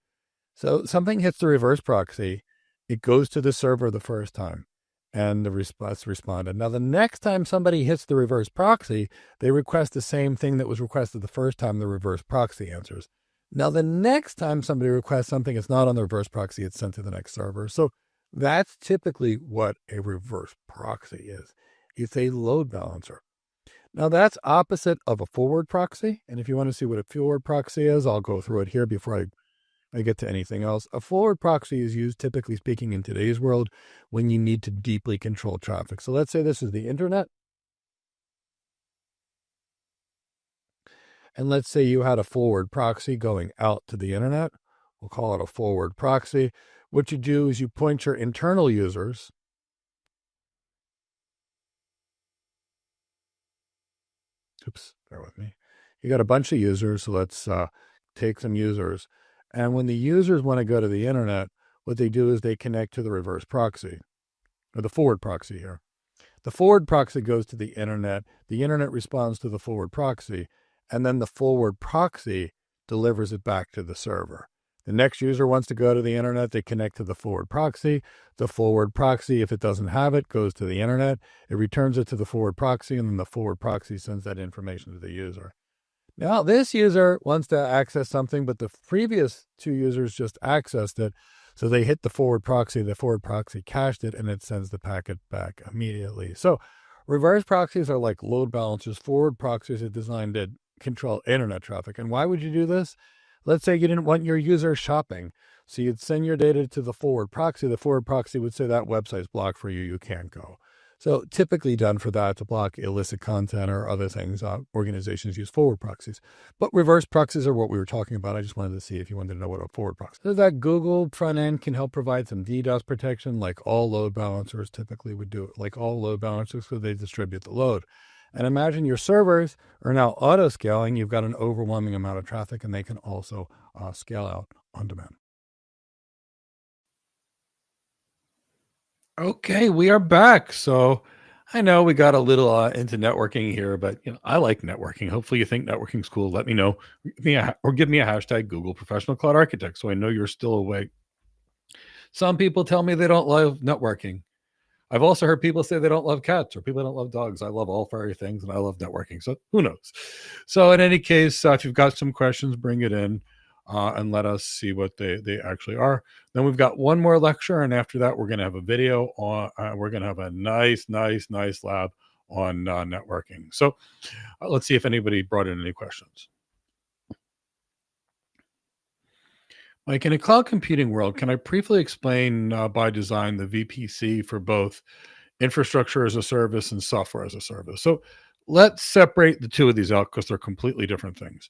So something hits the reverse proxy, it goes to the server the first time, And the response responded. Now, the next time somebody hits the reverse proxy, they request the same thing that was requested the first time the reverse proxy answers. Now, the next time somebody requests something, it's not on the reverse proxy, it's sent to the next server. So that's typically what a reverse proxy is. It's a load balancer. Now, that's opposite of a forward proxy. And if you want to see what a forward proxy is, I'll go through it here before I get to anything else. A forward proxy is used, typically speaking, in today's world when you need to deeply control traffic. So let's say this is the internet. And let's say you had a forward proxy going out to the internet. We'll call it a forward proxy. What you do is you point your internal users. Oops, bear with me. You got a bunch of users, so let's take some users. And when the users want to go to the internet, what they do is they connect to the reverse proxy, or the forward proxy here. The forward proxy goes to the internet responds to the forward proxy, and then the forward proxy delivers it back to the server. The next user wants to go to the internet, they connect to the forward proxy. The forward proxy, if it doesn't have it, goes to the internet. It returns it to the forward proxy, and then the forward proxy sends that information to the user. Now, this user wants to access something, but the previous two users just accessed it. So they hit the forward proxy cached it, and it sends the packet back immediately. So reverse proxies are like load balancers. Forward proxies are designed to control internet traffic. And why would you do this? Let's say you didn't want your user shopping. So you'd send your data to the forward proxy. The forward proxy would say that website's blocked for you. You can't go. So typically done for that to block illicit content or other things. Organizations use forward proxies. But reverse proxies are what we were talking about. I just wanted to see if you wanted to know what a forward proxy is. So that Google front end can help provide some DDoS protection like all load balancers typically would do, like all load balancers, so they distribute the load. And imagine your servers are now auto-scaling. You've got an overwhelming amount of traffic, and they can also scale out on demand. Okay, we are back. So I know we got a little into networking here, but I like networking. Hopefully you think networking's cool. Let me know, or give me a hashtag Google Professional Cloud Architect so I know you're still awake. Some people tell me they don't love networking. I've also heard people say they don't love cats or people don't love dogs. I love all furry things and I love networking. So who knows? So in any case, if you've got some questions, bring it in. And let us see what they actually are. Then we've got one more lecture, and after that, we're going to have a video on. We're going to have a nice lab on networking. So let's see if anybody brought in any questions. Like in a cloud computing world, can I briefly explain by design the VPC for both infrastructure as a service and software as a service? So let's separate the two of these out because they're completely different things.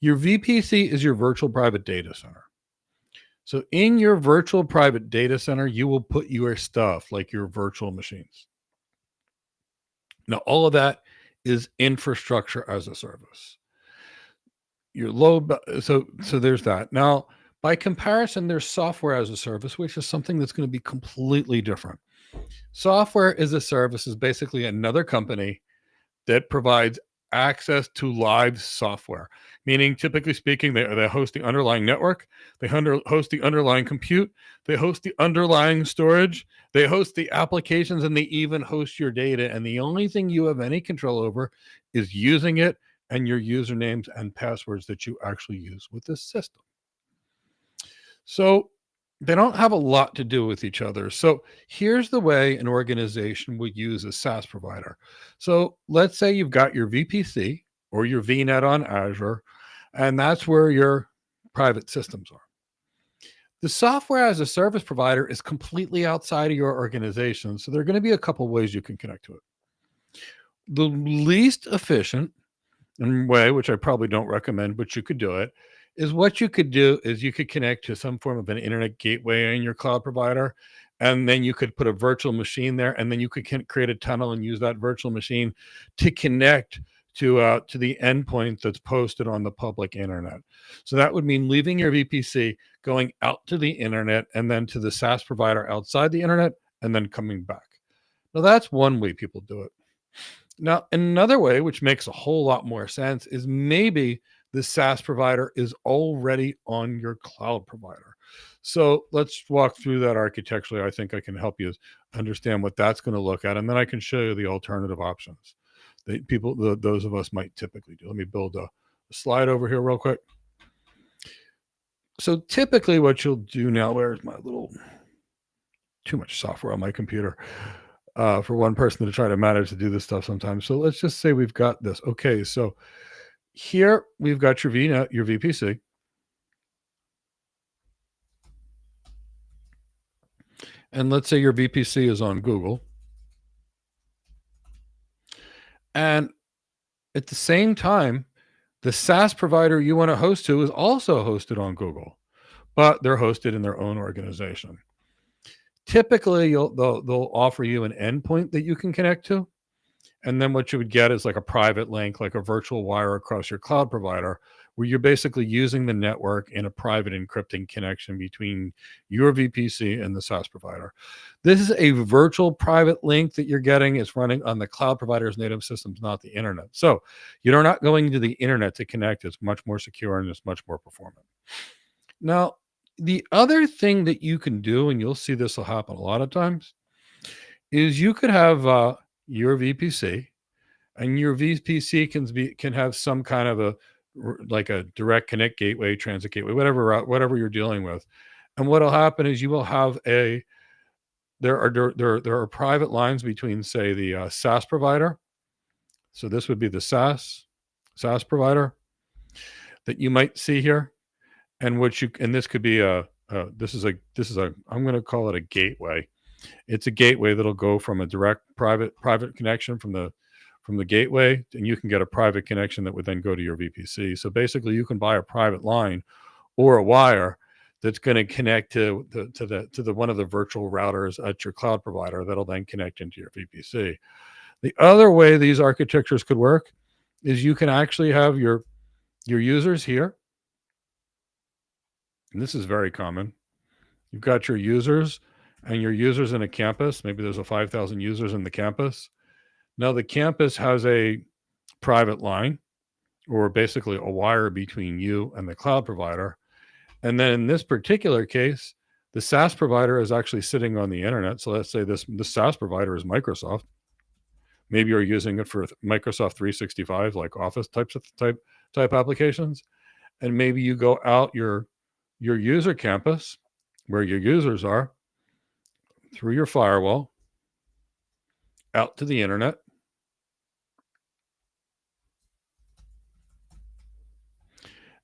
Your VPC is your virtual private data center. So in your virtual private data center, you will put your stuff like your virtual machines. Now, all of that is infrastructure as a service. Your load, so there's that. Now, by comparison, there's software as a service, which is something that's going to be completely different. Software as a service is basically another company that provides access to live software, meaning typically speaking, they host the underlying network, they host the underlying compute, they host the underlying storage, they host the applications, and they even host your data. And the only thing you have any control over is using it and your usernames and passwords that you actually use with this system. So they don't have a lot to do with each other. So here's the way an organization would use a SaaS provider. So let's say you've got your VPC or your VNet on Azure, and that's where your private systems are. The software as a service provider is completely outside of your organization. So there are going to be a couple ways you can connect to it. The least efficient way, which I probably don't recommend, but you could do it, is what you could do is you could connect to some form of an internet gateway in your cloud provider, and then you could put a virtual machine there, and then you could create a tunnel and use that virtual machine to connect to the endpoint that's posted on the public internet. So that would mean leaving your VPC, going out to the internet, and then to the SaaS provider outside the internet, and then coming back. Now that's one way people do it. Now, another way, which makes a whole lot more sense, is maybe the SaaS provider is already on your cloud provider. So let's walk through that architecturally. I think I can help you understand what that's going to look at, and then I can show you the alternative options that those of us might typically do. Let me build a slide over here real quick. So typically what you'll do now, where's my little, too much software on my computer for one person to try to manage to do this stuff sometimes. So let's just say we've got this. Okay, so here we've got your VNet, your VPC. And let's say your VPC is on Google. And at the same time, the SaaS provider you want to host to is also hosted on Google, but they're hosted in their own organization. Typically, they'll offer you an endpoint that you can connect to. And then what you would get is like a private link, like a virtual wire across your cloud provider, where you're basically using the network in a private encrypting connection between your VPC and the SaaS provider. This is a virtual private link that you're getting. It's running on the cloud provider's native systems, not the internet. So you're not going to the internet to connect. It's much more secure and it's much more performant. Now, the other thing that you can do, and you'll see this will happen a lot of times, is you could have your VPC, and your VPC can have some kind of like a direct connect gateway, transit gateway, whatever you're dealing with. And what'll happen is you will have there are private lines between, say, the SaaS provider. So this would be the SaaS provider that you might see here, and this could be this is a I'm going to call it a gateway. It's a gateway that'll go from a direct private connection from the gateway, and you can get a private connection that would then go to your VPC. So basically, you can buy a private line or a wire that's going to connect to one of the virtual routers at your cloud provider that'll then connect into your VPC. The other way these architectures could work is you can actually have your users here, and this is very common. You've got your users and your users in a campus. Maybe there's 5,000 users in the campus. Now the campus has a private line, or basically a wire between you and the cloud provider. And then in this particular case, the SaaS provider is actually sitting on the internet. So let's say the SaaS provider is Microsoft. Maybe you're using it for Microsoft 365, like Office type applications. And maybe you go out your user campus where your users are through your firewall out to the internet.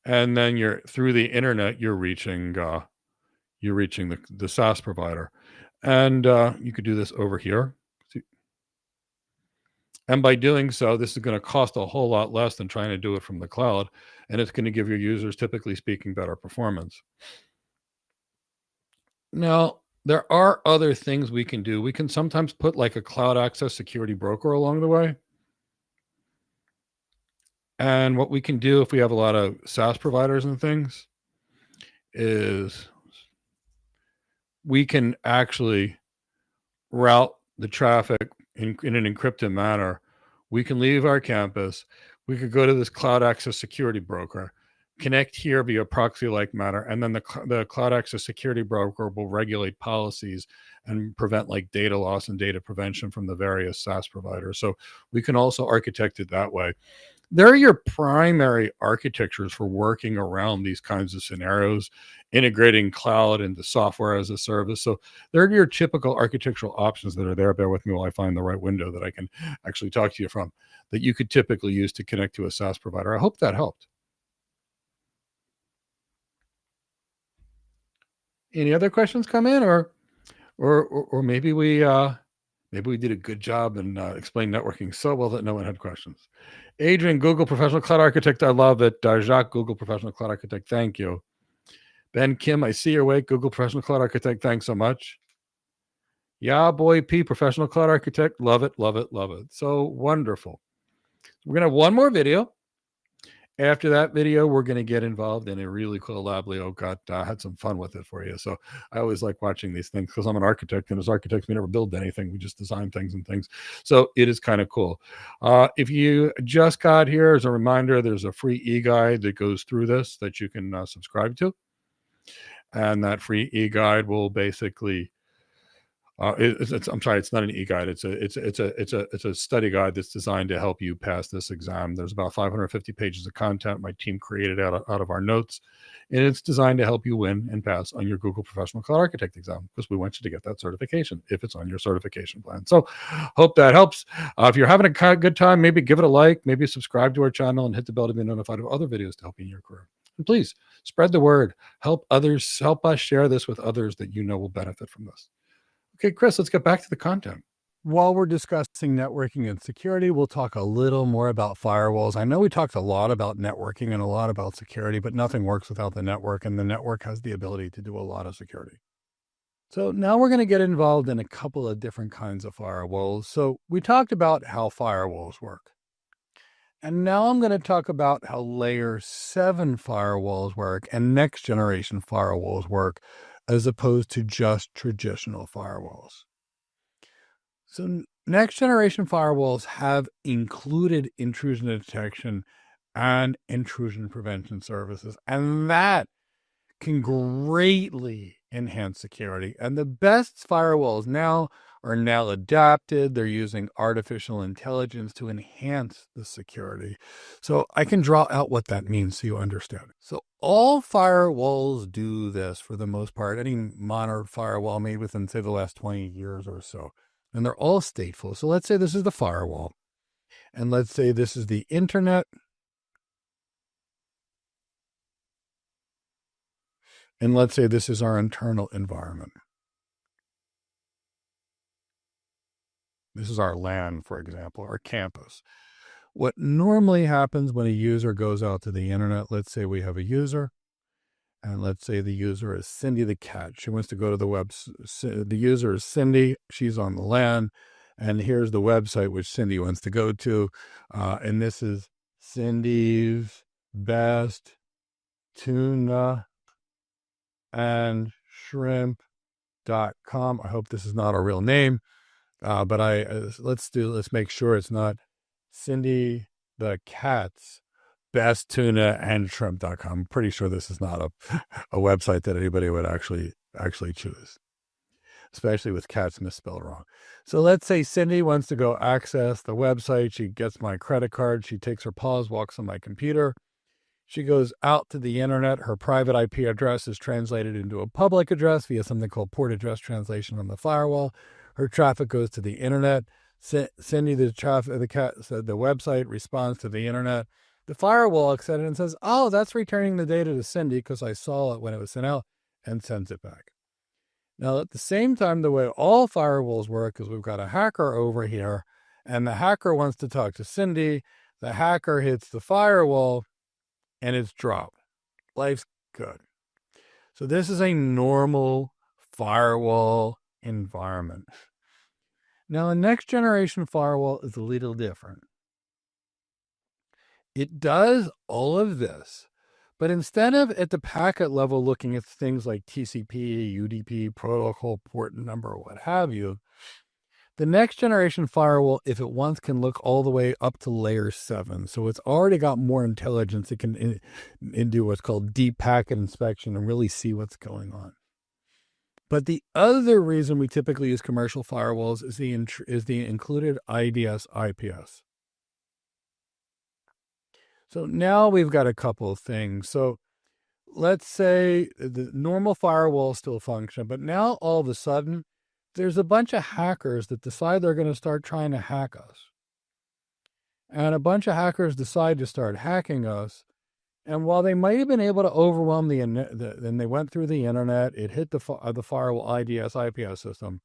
And then through the internet, you're reaching the SaaS provider. And you could do this over here. And by doing so, this is going to cost a whole lot less than trying to do it from the cloud. And it's going to give your users, typically speaking, better performance. Now, there are other things we can do. We can sometimes put like a cloud access security broker along the way. And what we can do if we have a lot of SaaS providers and things is we can actually route the traffic in an encrypted manner. We can leave our campus. We could go to this cloud access security broker, connect here via proxy-like manner, and then the cloud access security broker will regulate policies and prevent like data loss and data prevention from the various SaaS providers. So we can also architect it that way. They're your primary architectures for working around these kinds of scenarios, integrating cloud into software as a service. So they're your typical architectural options that are there. Bear with me while I find the right window that I can actually talk to you from, that you could typically use to connect to a SaaS provider. I hope that helped. Any other questions come in, or maybe we did a good job and explained networking so well that no one had questions. Adrian, Google Professional Cloud Architect, I love it. Jacques, Google Professional Cloud Architect, thank you. Ben Kim, I see your wake. Google Professional Cloud Architect, thanks so much. Yeah, boy, P, Professional Cloud Architect, love it, love it, love it. So wonderful. We're going to have one more video. After that video, we're going to get involved in a really cool lab. Leo had some fun with it for you. So I always like watching these things because I'm an architect, and as architects, we never build anything. We just design things and things. So it is kind of cool. If you just got here, as a reminder, there's a free e-guide that goes through this that you can subscribe to. And that free e-guide will basically I'm sorry, it's not an e-guide. It's a study guide that's designed to help you pass this exam. There's about 550 pages of content my team created out of our notes, and it's designed to help you win and pass on your Google Professional Cloud Architect exam, because we want you to get that certification if it's on your certification plan. So hope that helps. If you're having a good time, maybe give it a like, maybe subscribe to our channel and hit the bell to be notified of other videos to help you in your career. And please spread the word. Help us share this with others that you know will benefit from this. Okay, Chris, let's get back to the content. While we're discussing networking and security, we'll talk a little more about firewalls. I know we talked a lot about networking and a lot about security, but nothing works without the network, and the network has the ability to do a lot of security. So now we're going to get involved in a couple of different kinds of firewalls. So we talked about how firewalls work. And now I'm going to talk about how layer 7 firewalls work and next generation firewalls work, as opposed to just traditional firewalls. So next generation firewalls have included intrusion detection and intrusion prevention services, and that can greatly enhance security. And the best firewalls now are adapted. They're using artificial intelligence to enhance the security. So I can draw out what that means so you understand. So all firewalls do this for the most part. Any modern firewall made within, say, the last 20 years or so. And they're all stateful. So let's say this is the firewall. And let's say this is the internet. And let's say this is our internal environment. This is our LAN, for example, our campus. What normally happens when a user goes out to the internet, let's say we have a user, and let's say the user is Cindy the cat. She wants to go to the web. The user is Cindy. She's on the LAN, and here's the website which Cindy wants to go to. And this is Cindy's Best Tuna and Shrimp.com. I hope this is not a real name. But let's make sure it's not Cindy the cat's best tuna and shrimp.com. I'm pretty sure this is not a website that anybody would actually choose, especially with cats misspelled wrong. So let's say Cindy wants to go access the website. She gets my credit card. She takes her paws, walks on my computer. She goes out to the internet. Her private IP address is translated into a public address via something called port address translation on the firewall. Her traffic goes to the internet. Cindy, the website responds to the internet. The firewall accepts it and says, oh, that's returning the data to Cindy because I saw it when it was sent out, and sends it back. Now, at the same time, the way all firewalls work is we've got a hacker over here, and the hacker wants to talk to Cindy. The hacker hits the firewall, and it's dropped. Life's good. So this is a normal firewall environment. Now, a next generation firewall is a little different. It does all of this, but instead of at the packet level looking at things like TCP, UDP, protocol, port number, what have you, the next generation firewall, if it wants, can look all the way up to layer 7. So it's already got more intelligence. It can do what's called deep packet inspection and really see what's going on. But the other reason we typically use commercial firewalls is the included IDS IPS. So now we've got a couple of things. So let's say the normal firewalls still function, but now all of a sudden, there's a bunch of hackers that decide they're going to start trying to hack us. And a bunch of hackers decide to start hacking us. And while they might have been able to overwhelm then they went through the internet, it hit the firewall IDS IPS system.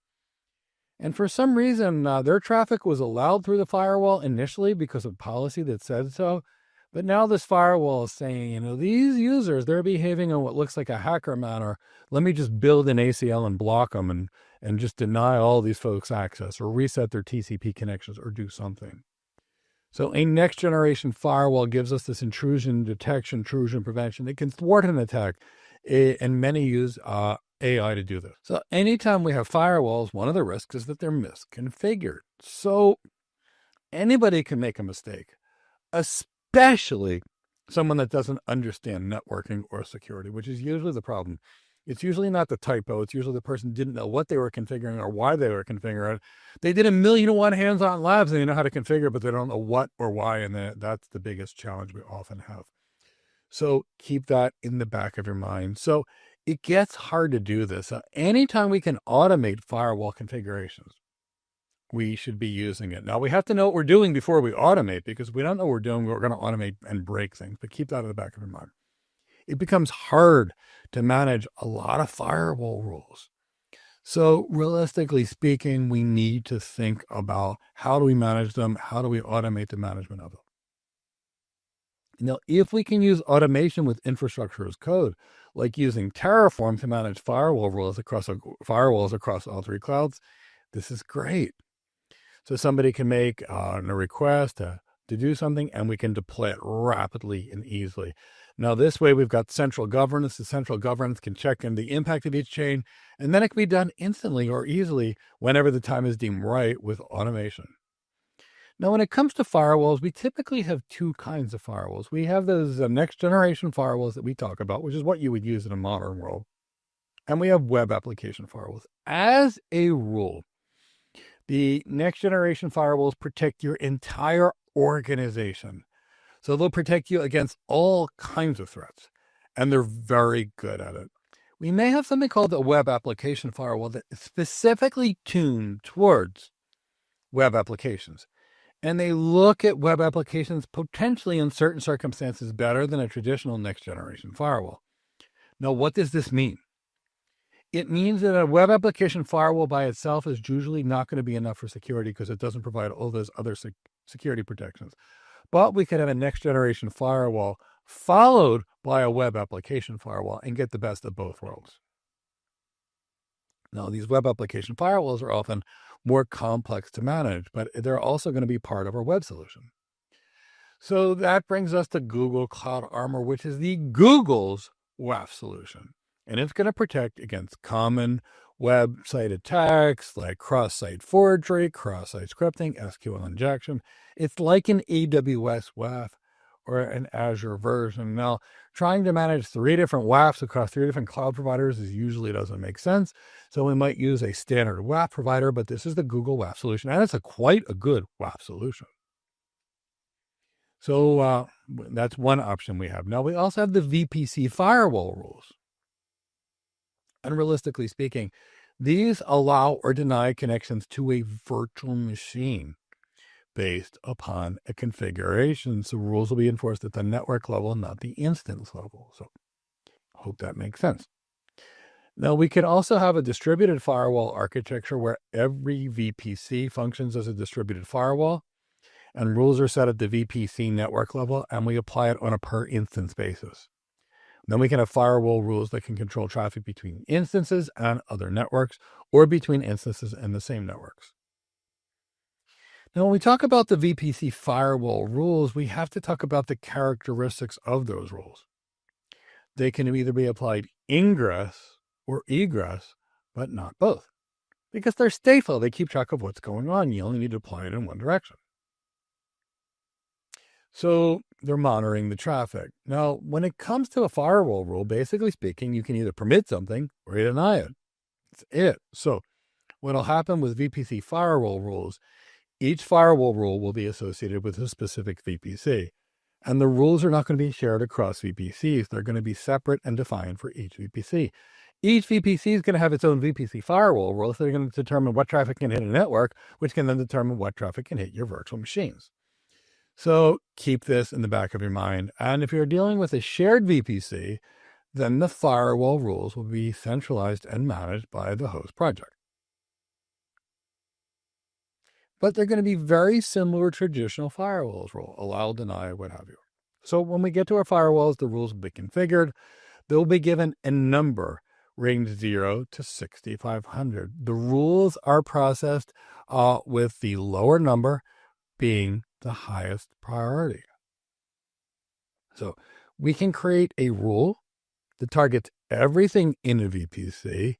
And for some reason, their traffic was allowed through the firewall initially because of policy that said so. But now this firewall is saying, these users, they're behaving in what looks like a hacker manner. Let me just build an ACL and block them and just deny all these folks access or reset their TCP connections or do something. So a next generation firewall gives us this intrusion detection, intrusion prevention. It can thwart an attack, and many use AI to do this. So anytime we have firewalls, one of the risks is that they're misconfigured. So anybody can make a mistake, especially someone that doesn't understand networking or security, which is usually the problem. It's usually not the typo. It's usually the person didn't know what they were configuring or why they were configuring it. They did 1,000,001 hands-on labs and they know how to configure, but they don't know what or why. And that's the biggest challenge we often have. So keep that in the back of your mind. So it gets hard to do this. Anytime we can automate firewall configurations, we should be using it. Now we have to know what we're doing before we automate, because if we don't know what we're doing, we're going to automate and break things, but keep that in the back of your mind. It becomes hard to manage a lot of firewall rules. So realistically speaking, we need to think about how do we manage them? How do we automate the management of them? Now, if we can use automation with infrastructure as code, like using Terraform to manage firewall rules across firewalls across all three clouds, this is great. So somebody can make a request to do something, and we can deploy it rapidly and easily. Now, this way, we've got central governance. The central governance can check in the impact of each chain, and then it can be done instantly or easily whenever the time is deemed right with automation. Now, when it comes to firewalls, we typically have two kinds of firewalls. We have those next generation firewalls that we talk about, which is what you would use in a modern world. And we have web application firewalls. As a rule, the next generation firewalls protect your entire organization. So they'll protect you against all kinds of threats, and they're very good at it. We may have something called a web application firewall that is specifically tuned towards web applications. And they look at web applications potentially in certain circumstances better than a traditional next generation firewall. Now, what does this mean? It means that a web application firewall by itself is usually not going to be enough for security because it doesn't provide all those other security protections. But we could have a next generation firewall followed by a web application firewall and get the best of both worlds. Now, these web application firewalls are often more complex to manage, but they're also going to be part of our web solution. So that brings us to Google Cloud Armor, which is the Google's WAF solution. And it's going to protect against common website attacks like cross-site forgery, cross-site scripting, SQL injection. It's like an AWS WAF or an Azure version. Now, trying to manage 3 different WAFs across 3 different cloud providers usually doesn't make sense. So we might use a standard WAF provider, but this is the Google WAF solution, and it's quite a good WAF solution. So that's one option we have. Now, we also have the VPC firewall rules. And realistically speaking, these allow or deny connections to a virtual machine based upon a configuration. So rules will be enforced at the network level, not the instance level. So I hope that makes sense. Now, we can also have a distributed firewall architecture where every VPC functions as a distributed firewall, and rules are set at the VPC network level, and we apply it on a per instance basis. Then we can have firewall rules that can control traffic between instances and other networks, or between instances and the same networks. Now, when we talk about the VPC firewall rules, we have to talk about the characteristics of those rules. They can either be applied ingress or egress, but not both, because they're stateful. They keep track of what's going on. You only need to apply it in one direction. So they're monitoring the traffic. Now, when it comes to a firewall rule, basically speaking, you can either permit something or you deny it. That's it. So what will happen with VPC firewall rules, each firewall rule will be associated with a specific VPC. And the rules are not going to be shared across VPCs. They're going to be separate and defined for each VPC. Each VPC is going to have its own VPC firewall rules. So they're going to determine what traffic can hit a network, which can then determine what traffic can hit your virtual machines. So keep this in the back of your mind. And if you're dealing with a shared VPC, then the firewall rules will be centralized and managed by the host project. But they're going to be very similar to traditional firewalls rule, allow, deny, what have you. So when we get to our firewalls, the rules will be configured. They'll be given a number ranged 0 to 6,500. The rules are processed with the lower number being the highest priority. So we can create a rule that targets everything in a VPC,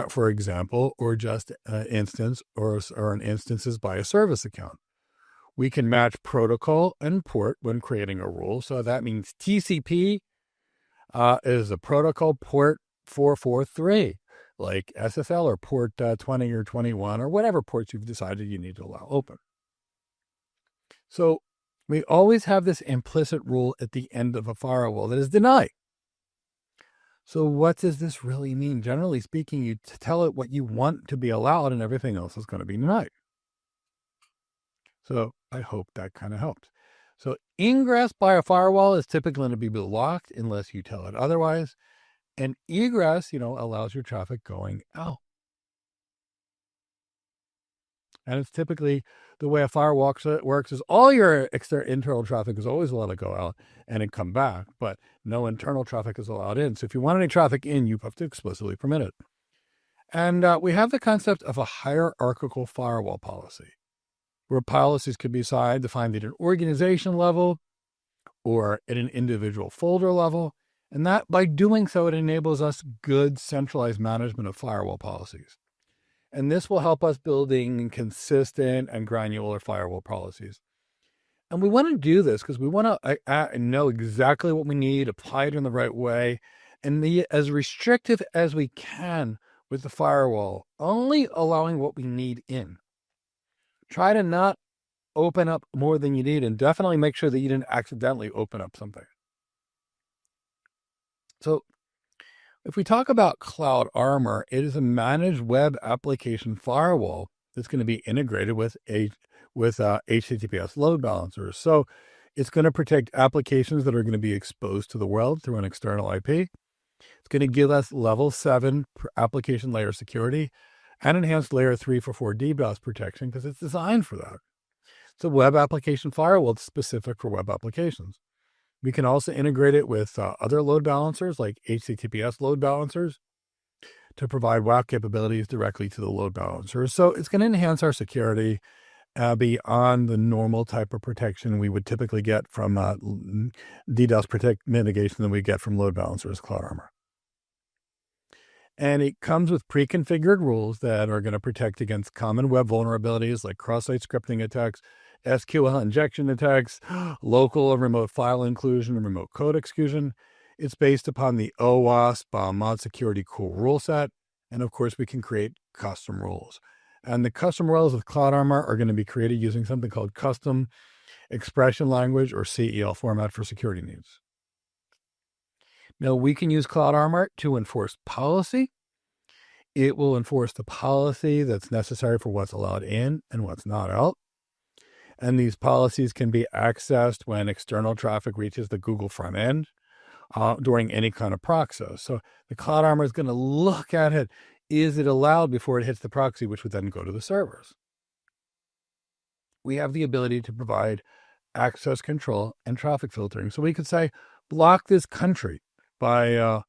for example, or just an instance or an instances by a service account. We can match protocol and port when creating a rule. So that means TCP is a protocol, port 443, like SSL or port 20 or 21 or whatever ports you've decided you need to allow open. So we always have this implicit rule at the end of a firewall that is deny. So what does this really mean? Generally speaking, you tell it what you want to be allowed and everything else is going to be denied. So I hope that kind of helps. So ingress by a firewall is typically going to be blocked unless you tell it otherwise. And egress, allows your traffic going out. And it's typically the way a firewall works is all your internal traffic is always allowed to go out and then come back, but no internal traffic is allowed in. So if you want any traffic in, you have to explicitly permit it. And we have the concept of a hierarchical firewall policy, where policies can be defined at an organization level or at an individual folder level. And that by doing so, it enables us good centralized management of firewall policies. And this will help us building consistent and granular firewall policies. And we want to do this because we want to know exactly what we need, apply it in the right way, and be as restrictive as we can with the firewall, only allowing what we need in. Try to not open up more than you need, and definitely make sure that you didn't accidentally open up something. So if we talk about Cloud Armor, it is a managed web application firewall that's going to be integrated with HTTPS load balancers. So it's going to protect applications that are going to be exposed to the world through an external IP. It's going to give us level 7 application layer security and enhanced layer 3 for 4 DDoS protection because it's designed for that. It's a web application firewall that's specific for web applications. We can also integrate it with other load balancers like HTTPS load balancers to provide WAF capabilities directly to the load balancers. So it's going to enhance our security beyond the normal type of protection we would typically get from DDoS mitigation that we get from load balancers, Cloud Armor. And it comes with pre-configured rules that are going to protect against common web vulnerabilities like cross-site scripting attacks, SQL injection attacks, local and remote file inclusion, and remote code exclusion. It's based upon the OWASP mod security core rule set. And of course, we can create custom rules. And the custom rules with Cloud Armor are going to be created using something called custom expression language or CEL format for security needs. Now, we can use Cloud Armor to enforce policy. It will enforce the policy that's necessary for what's allowed in and what's not out. And these policies can be accessed when external traffic reaches the Google front end during any kind of process. So the Cloud Armor is going to look at it. Is it allowed before it hits the proxy, which would then go to the servers? We have the ability to provide access control and traffic filtering. So we could say, block this country by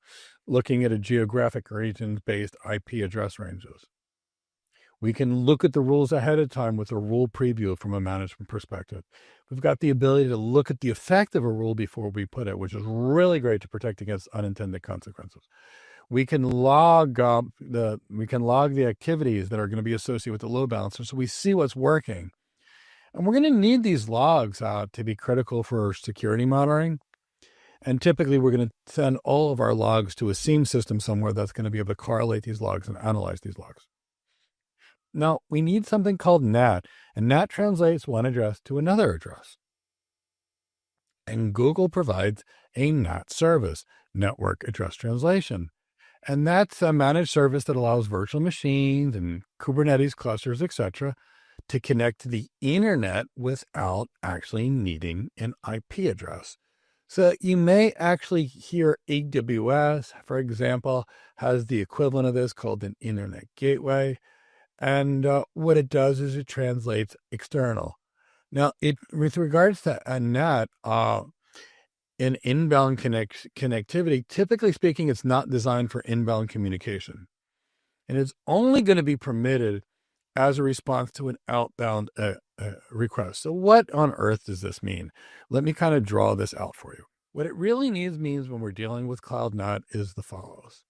looking at a geographic region-based IP address ranges. We can look at the rules ahead of time with a rule preview from a management perspective. We've got the ability to look at the effect of a rule before we put it, which is really great to protect against unintended consequences. We can log the activities that are going to be associated with the load balancer, so we see what's working. And we're going to need these logs to be critical for security monitoring. And typically, we're going to send all of our logs to a SIEM system somewhere that's going to be able to correlate these logs and analyze these logs. Now, we need something called NAT, and NAT translates one address to another address. And Google provides a NAT service, Network Address Translation. And that's a managed service that allows virtual machines and Kubernetes clusters, etc., to connect to the internet without actually needing an IP address. So you may actually hear AWS, for example, has the equivalent of this called an Internet Gateway. And what it does is it translates external. Now, with regards to a NAT, in inbound connectivity, typically speaking, it's not designed for inbound communication. And it's only going to be permitted as a response to an outbound request. So what on earth does this mean? Let me kind of draw this out for you. What it really means when we're dealing with CloudNet is the follows.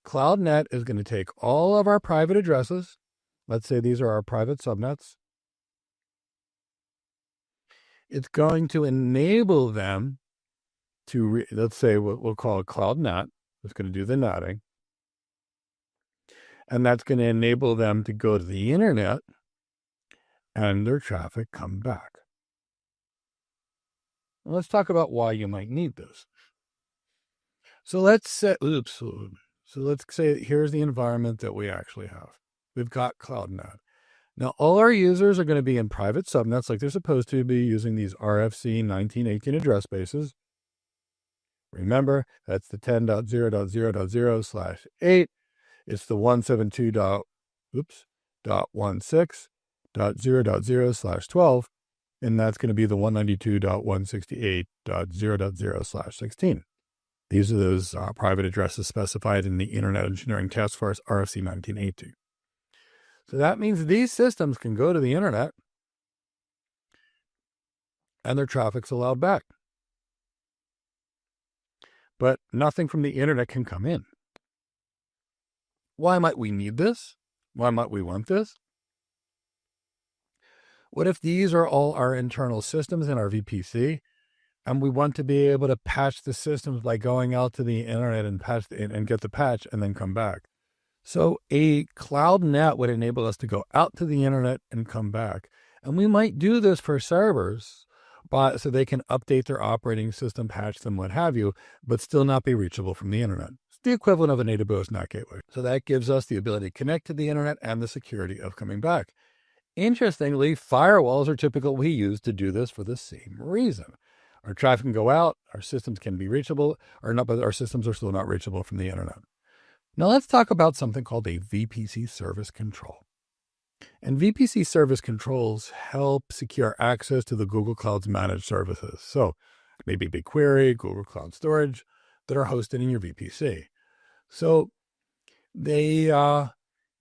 CloudNet is going to take all of our private addresses. Let's say these are our private subnets. It's going to enable them to, let's say what we'll call a CloudNet. It's going to do the netting. And that's going to enable them to go to the internet and their traffic come back. Let's talk about why you might need this. So let's say, here's the environment that we actually have. We've got CloudNet. Now, all our users are going to be in private subnets like they're supposed to be using these RFC 1918 address spaces. Remember, that's the 10.0.0.0/8. It's the 172.16.0.0/12. And that's going to be the 192.168.0.0/16. These are those private addresses specified in the Internet Engineering Task Force RFC 1918. So that means these systems can go to the internet and their traffic's allowed back. But nothing from the internet can come in. Why might we need this? Why might we want this? What if these are all our internal systems in our VPC, and we want to be able to patch the systems by going out to the internet and get the patch and then come back? So a cloud net would enable us to go out to the internet and come back. And we might do this for servers, so they can update their operating system, patch them, what have you, but still not be reachable from the internet. It's the equivalent of an AWS NAT gateway. So that gives us the ability to connect to the internet and the security of coming back. Interestingly, firewalls are typically used to do this for the same reason. Our traffic can go out, our systems can be reachable, but our systems are still not reachable from the internet. Now let's talk about something called a VPC Service Control. And VPC Service Controls help secure access to the Google Cloud's managed services. So maybe BigQuery, Google Cloud Storage that are hosted in your VPC. So they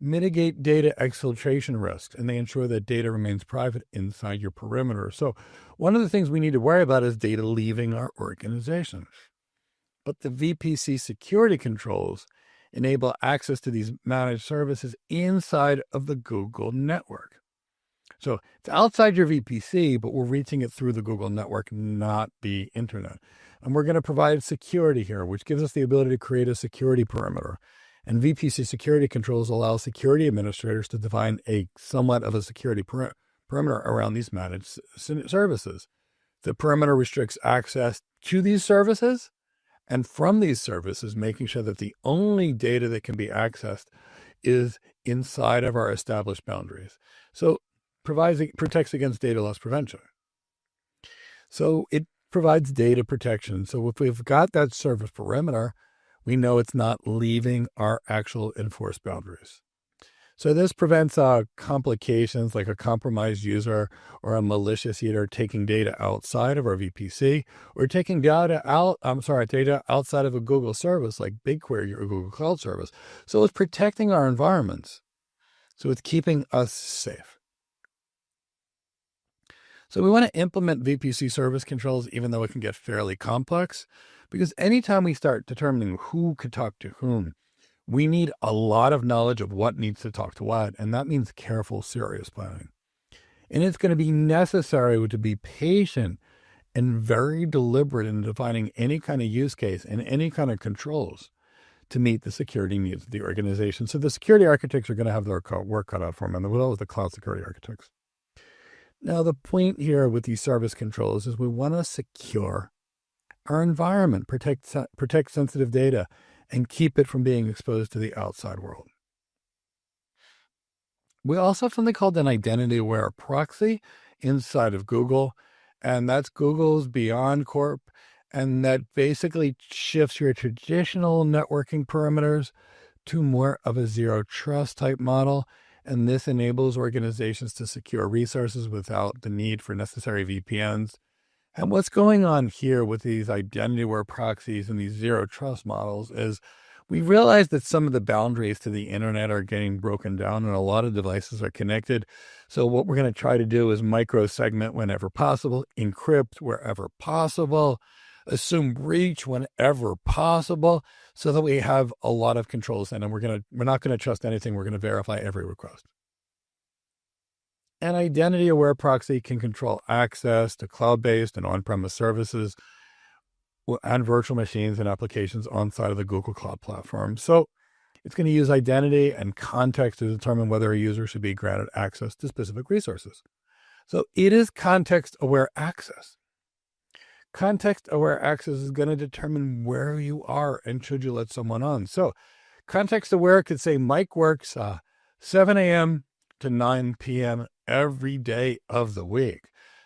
mitigate data exfiltration risks, and they ensure that data remains private inside your perimeter. So one of the things we need to worry about is data leaving our organization. But the VPC security controls enable access to these managed services inside of the Google network. So it's outside your VPC, but we're reaching it through the Google network, not the internet. And we're going to provide security here, which gives us the ability to create a security perimeter. And VPC security controls allow security administrators to define a somewhat of a security perimeter around these managed services. The perimeter restricts access to these services and from these services, making sure that the only data that can be accessed is inside of our established boundaries. So protects against data loss prevention. So it provides data protection. So if we've got that service perimeter, we know it's not leaving our actual enforced boundaries. So this prevents complications like a compromised user or a malicious user taking data outside of our VPC or taking data outside of a Google service like BigQuery or Google Cloud Service. So it's protecting our environments. So it's keeping us safe. So we want to implement VPC service controls, even though it can get fairly complex, because anytime we start determining who could talk to whom, we need a lot of knowledge of what needs to talk to what, and that means careful, serious planning. And it's going to be necessary to be patient and very deliberate in defining any kind of use case and any kind of controls to meet the security needs of the organization. So the security architects are going to have their work cut out for them, and well as the cloud security architects. Now, the point here with these service controls is we want to secure our environment, protect sensitive data, and keep it from being exposed to the outside world. We also have something called an identity-aware proxy inside of Google, and that's Google's Beyond Corp, and that basically shifts your traditional networking perimeters to more of a zero trust type model. And this enables organizations to secure resources without the need for necessary VPNs. And what's going on here with these identity-aware proxies and these zero trust models is we realize that some of the boundaries to the internet are getting broken down and a lot of devices are connected. So what we're going to try to do is micro-segment whenever possible, encrypt wherever possible, assume breach whenever possible, so that we have a lot of controls in, and we're not going to trust anything. We're going to verify every request. An identity-aware proxy can control access to cloud-based and on-premise services and virtual machines and applications on side of the Google Cloud Platform. So It's going to use identity and context to determine whether a user should be granted access to specific resources. So it is context-aware access. Context-aware access is going to determine where you are and should you let someone on. So context-aware could say Mike works 7 a.m. to 9 p.m. every day of the week.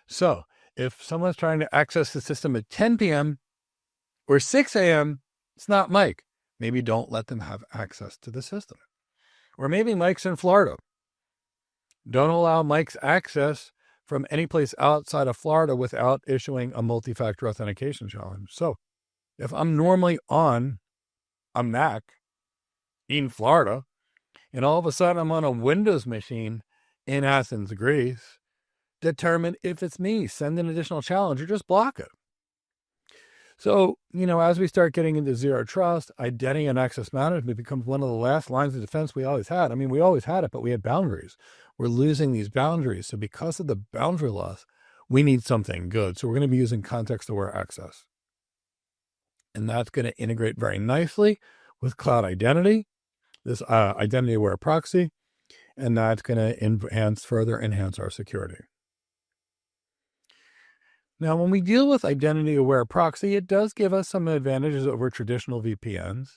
So if someone's trying to access the system at 10 p.m. or 6 a.m., it's not Mike. Maybe don't let them have access to the system. Or maybe Mike's in Florida. Don't allow Mike's access from any place outside of Florida without issuing a multi-factor authentication challenge. So if I'm normally on a Mac in Florida, and all of a sudden I'm on a Windows machine in Athens, Greece, determine if it's me, send an additional challenge, or just block it. So, as we start getting into zero trust, identity and access management becomes one of the last lines of defense we always had. I mean, we always had it, but we had boundaries. We're losing these boundaries. So because of the boundary loss, we need something good. So we're going to be using context-aware access. And that's going to integrate very nicely with cloud identity, this identity-aware proxy, and that's going to further enhance our security. Now, when we deal with identity-aware proxy, it does give us some advantages over traditional VPNs.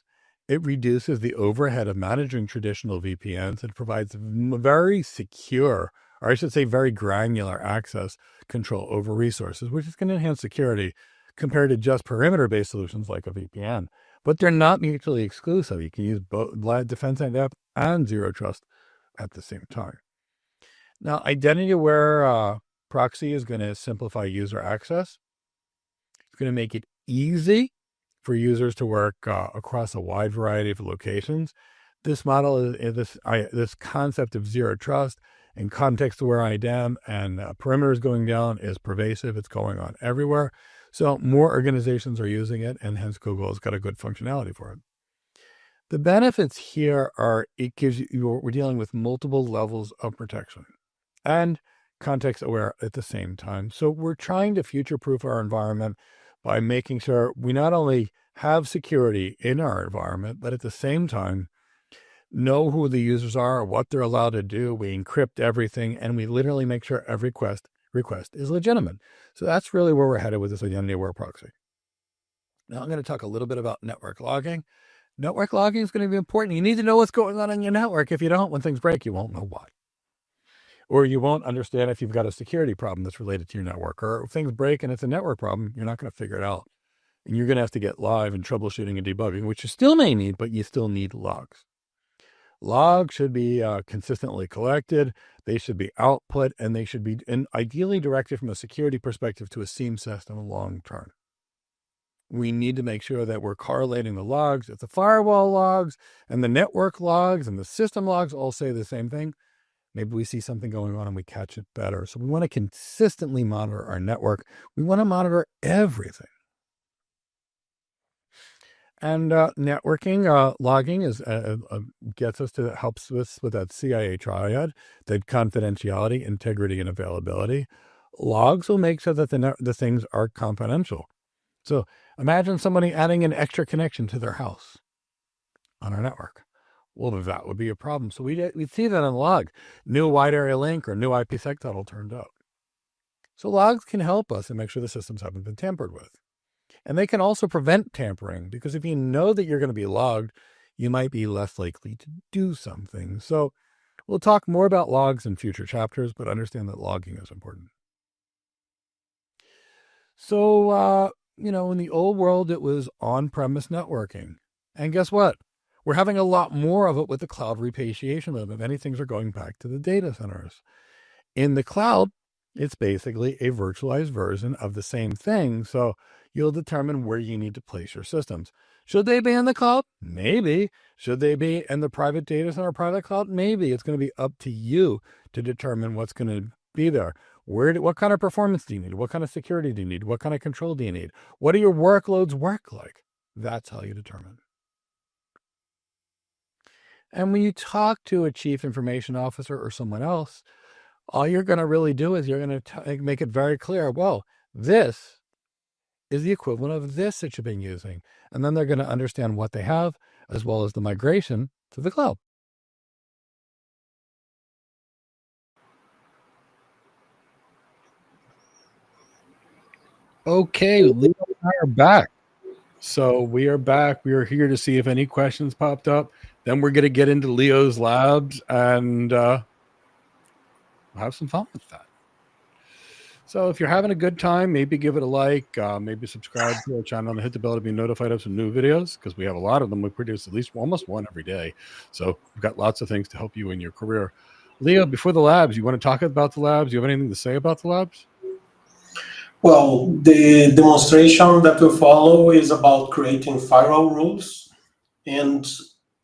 It reduces the overhead of managing traditional VPNs and provides very secure, or I should say very granular access control over resources, which is going to enhance security compared to just perimeter-based solutions like a VPN. But they're not mutually exclusive. You can use both defense and zero trust at the same time. Now, identity-aware proxy is going to simplify user access. It's going to make it easy for users to work across a wide variety of locations. This model is this concept of zero trust and context-aware IDAM and perimeters going down is pervasive. It's going on everywhere. So more organizations are using it, and hence Google has got a good functionality for it. The benefits here are it gives you, we're dealing with multiple levels of protection and context aware at the same time. So we're trying to future-proof our environment by making sure we not only have security in our environment, but at the same time, know who the users are, what they're allowed to do. We encrypt everything, and we literally make sure every request is legitimate. So that's really where we're headed with this identity-aware proxy. Now I'm going to talk a little bit about network logging. Network logging is going to be important. You need to know what's going on your network. If you don't, when things break, you won't know why. Or you won't understand if you've got a security problem that's related to your network. Or if things break and it's a network problem, you're not going to figure it out. And you're going to have to get live and troubleshooting and debugging, which you still may need, but you still need logs. Logs should be consistently collected. They should be output, and they should be ideally directed from a security perspective to a SIEM system long term. We need to make sure that we're correlating the logs. If the firewall logs and the network logs and the system logs all say the same thing, maybe we see something going on and we catch it better. So we want to consistently monitor our network. We want to monitor everything. And networking logging is gets us to helps us with that CIA triad, that confidentiality, integrity, and availability. Logs will make sure that the things are confidential. So imagine somebody adding an extra connection to their house on our network. Well, that would be a problem. So we'd see that on the log. New wide area link or new IPsec title turned out. So logs can help us and make sure the systems haven't been tampered with. And they can also prevent tampering, because if you know that you're going to be logged, you might be less likely to do something. So we'll talk more about logs in future chapters, but understand that logging is important. So, in the old world, it was on-premise networking. And guess what? We're having a lot more of it with the cloud repatriation movement. Many things are going back to the data centers. In the cloud, it's basically a virtualized version of the same thing. So you'll determine where you need to place your systems. Should they be in the cloud? Maybe. Should they be in the private data center, private cloud? Maybe. It's going to be up to you to determine what's going to be there. What kind of performance do you need? What kind of security do you need? What kind of control do you need? What do your workloads work like? That's how you determine. And when you talk to a chief information officer or someone else, all you're going to really do is you're going to make it very clear, well, this is the equivalent of this that you've been using. And then they're going to understand what they have as well as the migration to the cloud. Okay, Leo and I are back. So we are back. We are here to see if any questions popped up. Then we're going to get into Leo's labs and have some fun with that. So if you're having a good time, maybe give it a like, maybe subscribe to our channel and hit the bell to be notified of some new videos, because we have a lot of them. We produce at least almost one every day. So we've got lots of things to help you in your career. Leo, before the labs, you want to talk about the labs? Do you have anything to say about the labs? Well, the demonstration that we follow is about creating firewall rules and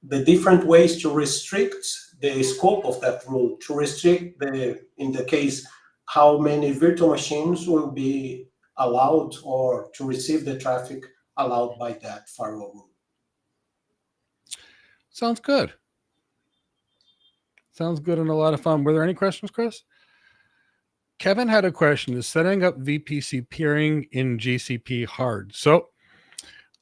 the different ways to restrict the scope of that rule, to restrict in the case, how many virtual machines will be allowed or to receive the traffic allowed by that firewall rule. Sounds good. Sounds good and a lot of fun. Were there any questions, Chris? Kevin had a question. Is setting up VPC peering in GCP hard? So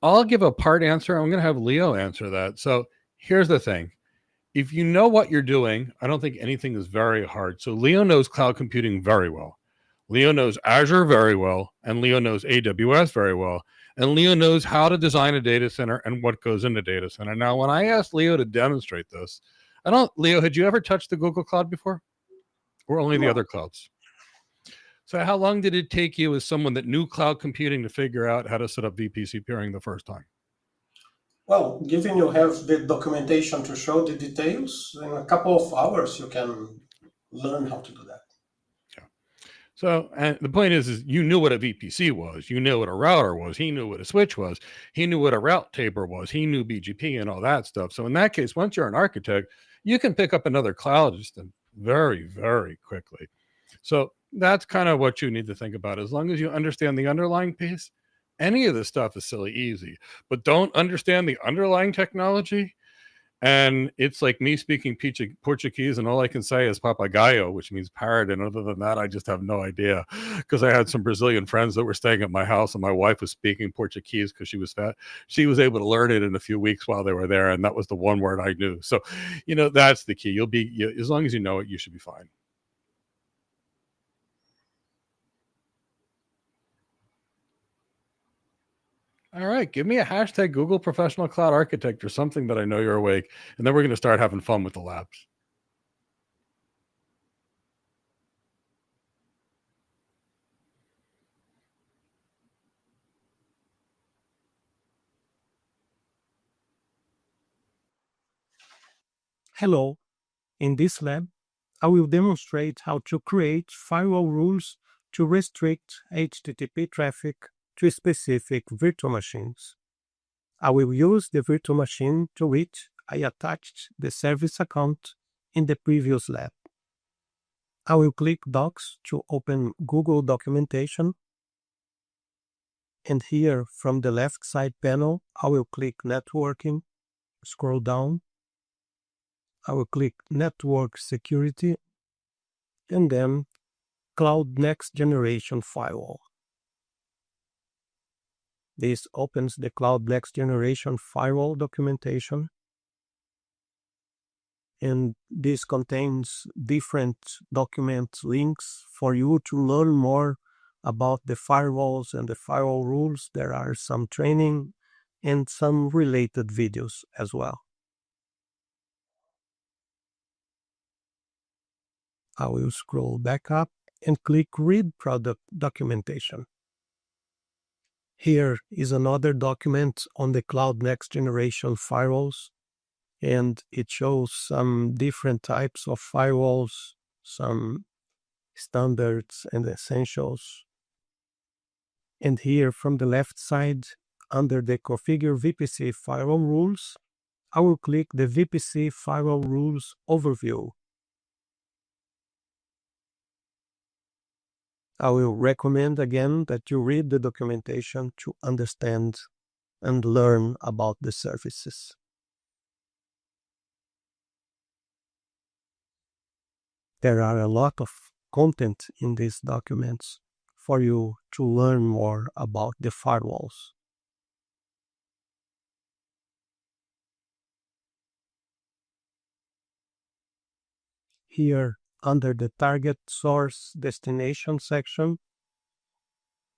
I'll give a part answer. I'm going to have Leo answer that. So here's the thing. If you know what you're doing, I don't think anything is very hard. So Leo knows cloud computing very well. Leo knows Azure very well, and Leo knows AWS very well. And Leo knows how to design a data center and what goes in the data center. Now, when I asked Leo to demonstrate this, Leo, had you ever touched the Google Cloud before? Or only the other clouds? So how long did it take you as someone that knew cloud computing to figure out how to set up VPC peering the first time? Well, given you have the documentation to show the details, in a couple of hours you can learn how to do that. Yeah. So, and the point is you knew what a VPC was. You knew what a router was. He knew what a switch was. He knew what a route table was. He knew BGP and all that stuff. So in that case, once you're an architect, you can pick up another cloud just very, very quickly. So that's kind of what you need to think about. As long as you understand the underlying piece, any of this stuff is silly easy, but don't understand the underlying technology. And it's like me speaking Portuguese, and all I can say is papagayo, which means parrot. And other than that, I just have no idea, because I had some Brazilian friends that were staying at my house, and my wife was speaking Portuguese because she was fat. She was able to learn it in a few weeks while they were there, and that was the one word I knew. So, that's the key. As long as you know it, you should be fine. All right, give me a hashtag Google Professional Cloud Architect or something that I know you're awake, and then we're going to start having fun with the labs. Hello. In this lab, I will demonstrate how to create firewall rules to restrict HTTP traffic to specific virtual machines. I will use the virtual machine to which I attached the service account in the previous lab. I will click Docs to open Google documentation. And here from the left side panel, I will click Networking, scroll down. I will click Network Security, and then Cloud Next Generation Firewall. This opens the Cloud Next Generation Firewall documentation. And this contains different document links for you to learn more about the firewalls and the firewall rules. There are some training and some related videos as well. I will scroll back up and click Read Product Documentation. Here is another document on the Cloud Next Generation Firewalls, and it shows some different types of firewalls, some standards and essentials. And here from the left side, under the Configure VPC Firewall Rules, I will click the VPC Firewall Rules Overview. I will recommend again that you read the documentation to understand and learn about the services. There are a lot of content in these documents for you to learn more about the firewalls. Here, under the target source destination section,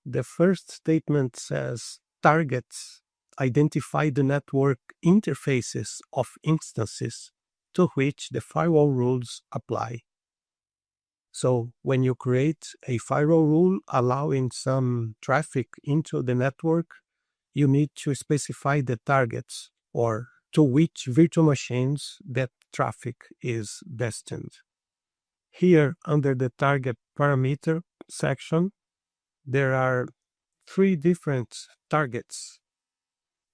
the first statement says targets identify the network interfaces of instances to which the firewall rules apply. So when you create a firewall rule allowing some traffic into the network, you need to specify the targets or to which virtual machines that traffic is destined. Here, under the target parameter section, there are 3 different targets.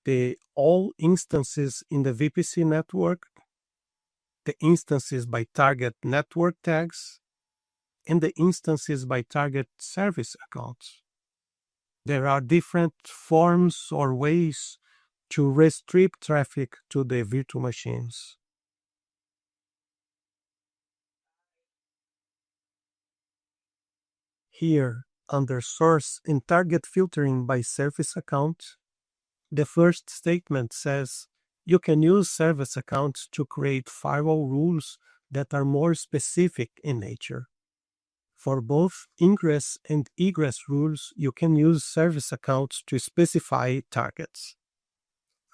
The all instances in the VPC network, the instances by target network tags, and the instances by target service accounts. There are different forms or ways to restrict traffic to the virtual machines. Here, under source and target filtering by service account, the first statement says you can use service accounts to create firewall rules that are more specific in nature. For both ingress and egress rules, you can use service accounts to specify targets.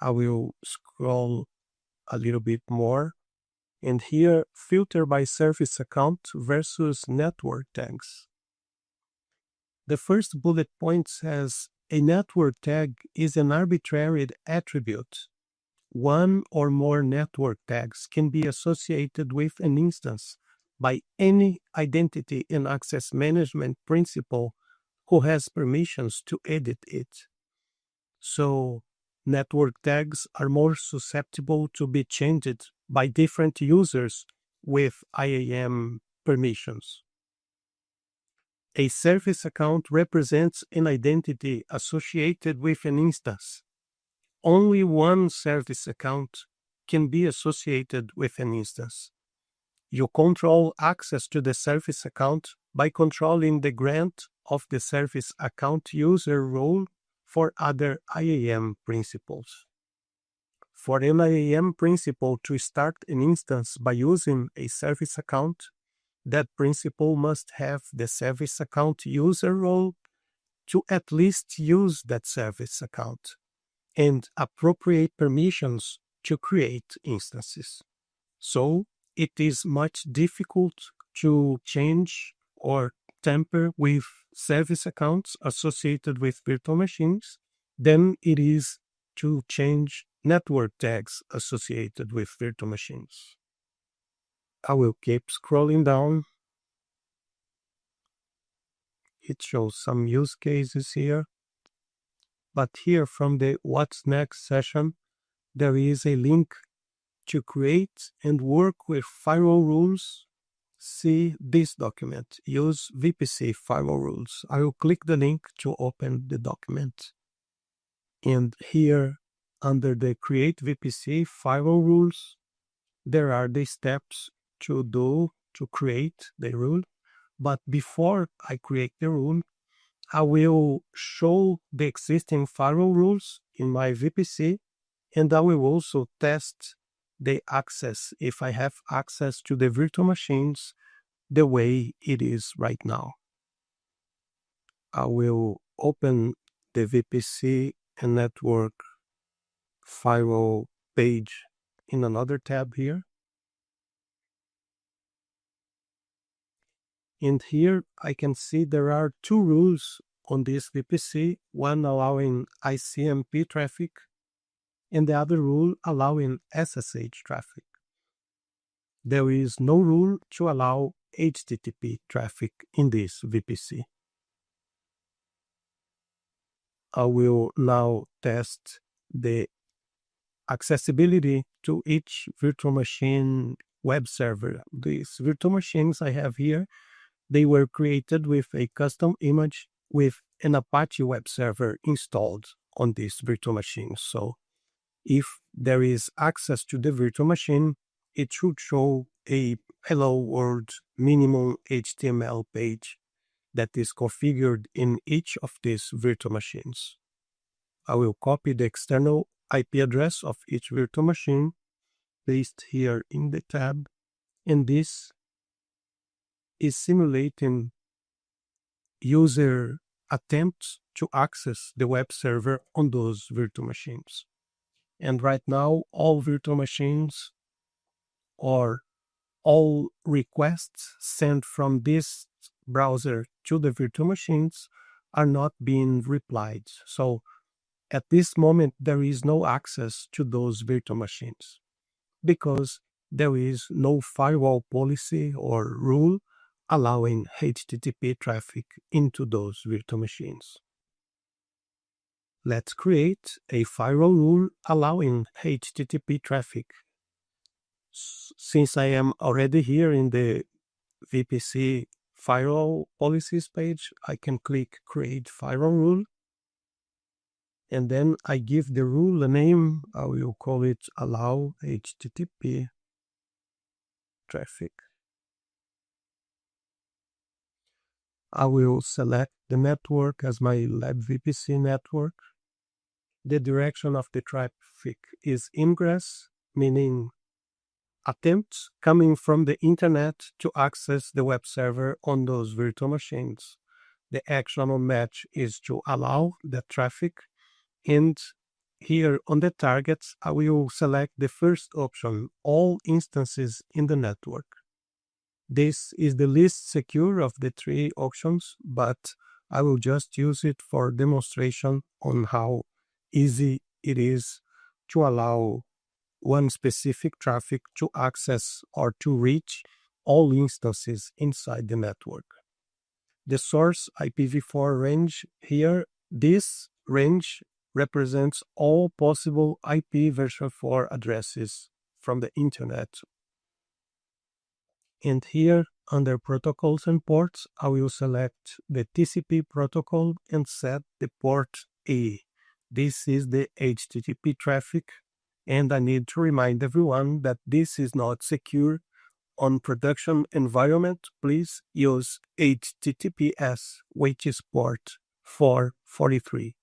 I will scroll a little bit more, and here, filter by service account versus network tags. The first bullet point says a network tag is an arbitrary attribute. One or more network tags can be associated with an instance by any identity and access management principal who has permissions to edit it. So, network tags are more susceptible to be changed by different users with IAM permissions. A service account represents an identity associated with an instance. Only one service account can be associated with an instance. You control access to the service account by controlling the grant of the service account user role for other IAM principles. For an IAM principle to start an instance by using a service account, that principal must have the service account user role to at least use that service account and appropriate permissions to create instances. So, it is much difficult to change or tamper with service accounts associated with virtual machines than it is to change network tags associated with virtual machines. I will keep scrolling down. It shows some use cases here. But here from the What's Next session, there is a link to create and work with firewall rules. See this document, use VPC firewall rules. I will click the link to open the document. And here under the create VPC firewall rules, there are the steps to do to create the rule. But before I create the rule, I will show the existing firewall rules in my VPC, and I will also test the access, if I have access to the virtual machines the way it is right now. I will open the VPC and network firewall page in another tab here. And here I can see there are 2 rules on this VPC, one allowing ICMP traffic and the other rule allowing SSH traffic. There is no rule to allow HTTP traffic in this VPC. I will now test the accessibility to each virtual machine web server. These virtual machines I have here, they were created with a custom image with an Apache web server installed on this virtual machine. So if there is access to the virtual machine, it should show a hello world minimum HTML page that is configured in each of these virtual machines. I will copy the external IP address of each virtual machine, paste here in the tab, and this is simulating user attempts to access the web server on those virtual machines. And right now, all virtual machines or all requests sent from this browser to the virtual machines are not being replied. So at this moment, there is no access to those virtual machines because there is no firewall policy or rule allowing HTTP traffic into those virtual machines. Let's create a firewall rule allowing HTTP traffic. Since I am already here in the VPC firewall policies page, I can click Create Firewall Rule. And then I give the rule a name. I will call it Allow HTTP Traffic. I will select the network as my lab VPC network. The direction of the traffic is ingress, meaning attempts coming from the internet to access the web server on those virtual machines. The actionable match is to allow the traffic, and here on the targets, I will select the first option, all instances in the network. This is the least secure of the three options, but I will just use it for demonstration on how easy it is to allow one specific traffic to access or to reach all instances inside the network. The source IPv4 range here, this range represents all possible IP version 4 addresses from the internet. And here under protocols and ports, I will select the TCP protocol and set the port A. This is the HTTP traffic, and I need to remind everyone that this is not secure. On production environment, please use HTTPS, which is port 443.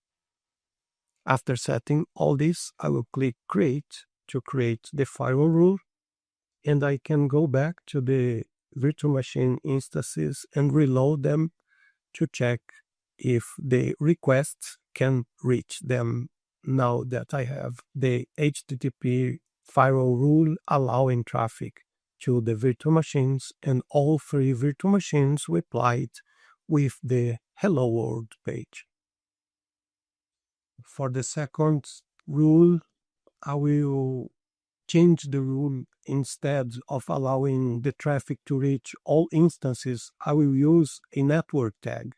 After setting all this, I will click Create to create the firewall rule, and I can go back to the virtual machine instances and reload them to check if the requests can reach them now that I have the HTTP firewall rule allowing traffic to the virtual machines, and all three virtual machines replied with the Hello World page. For the second rule, I will change the rule. Instead of allowing the traffic to reach all instances, I will use a network tag.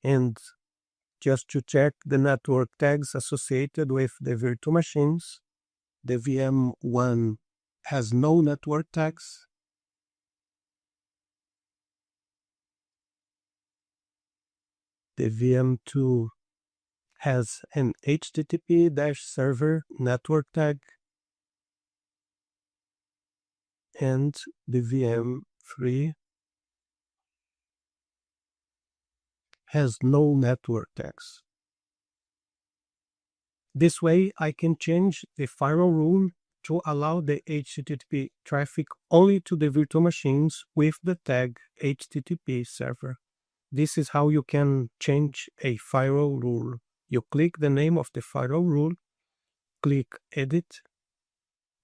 And just to check the network tags associated with the virtual machines, the VM1 has no network tags. The VM2 has an HTTP-server network tag. And the VM3 has no network tags. This way, I can change the firewall rule to allow the HTTP traffic only to the virtual machines with the tag HTTP server. This is how you can change a firewall rule. You click the name of the firewall rule, click Edit,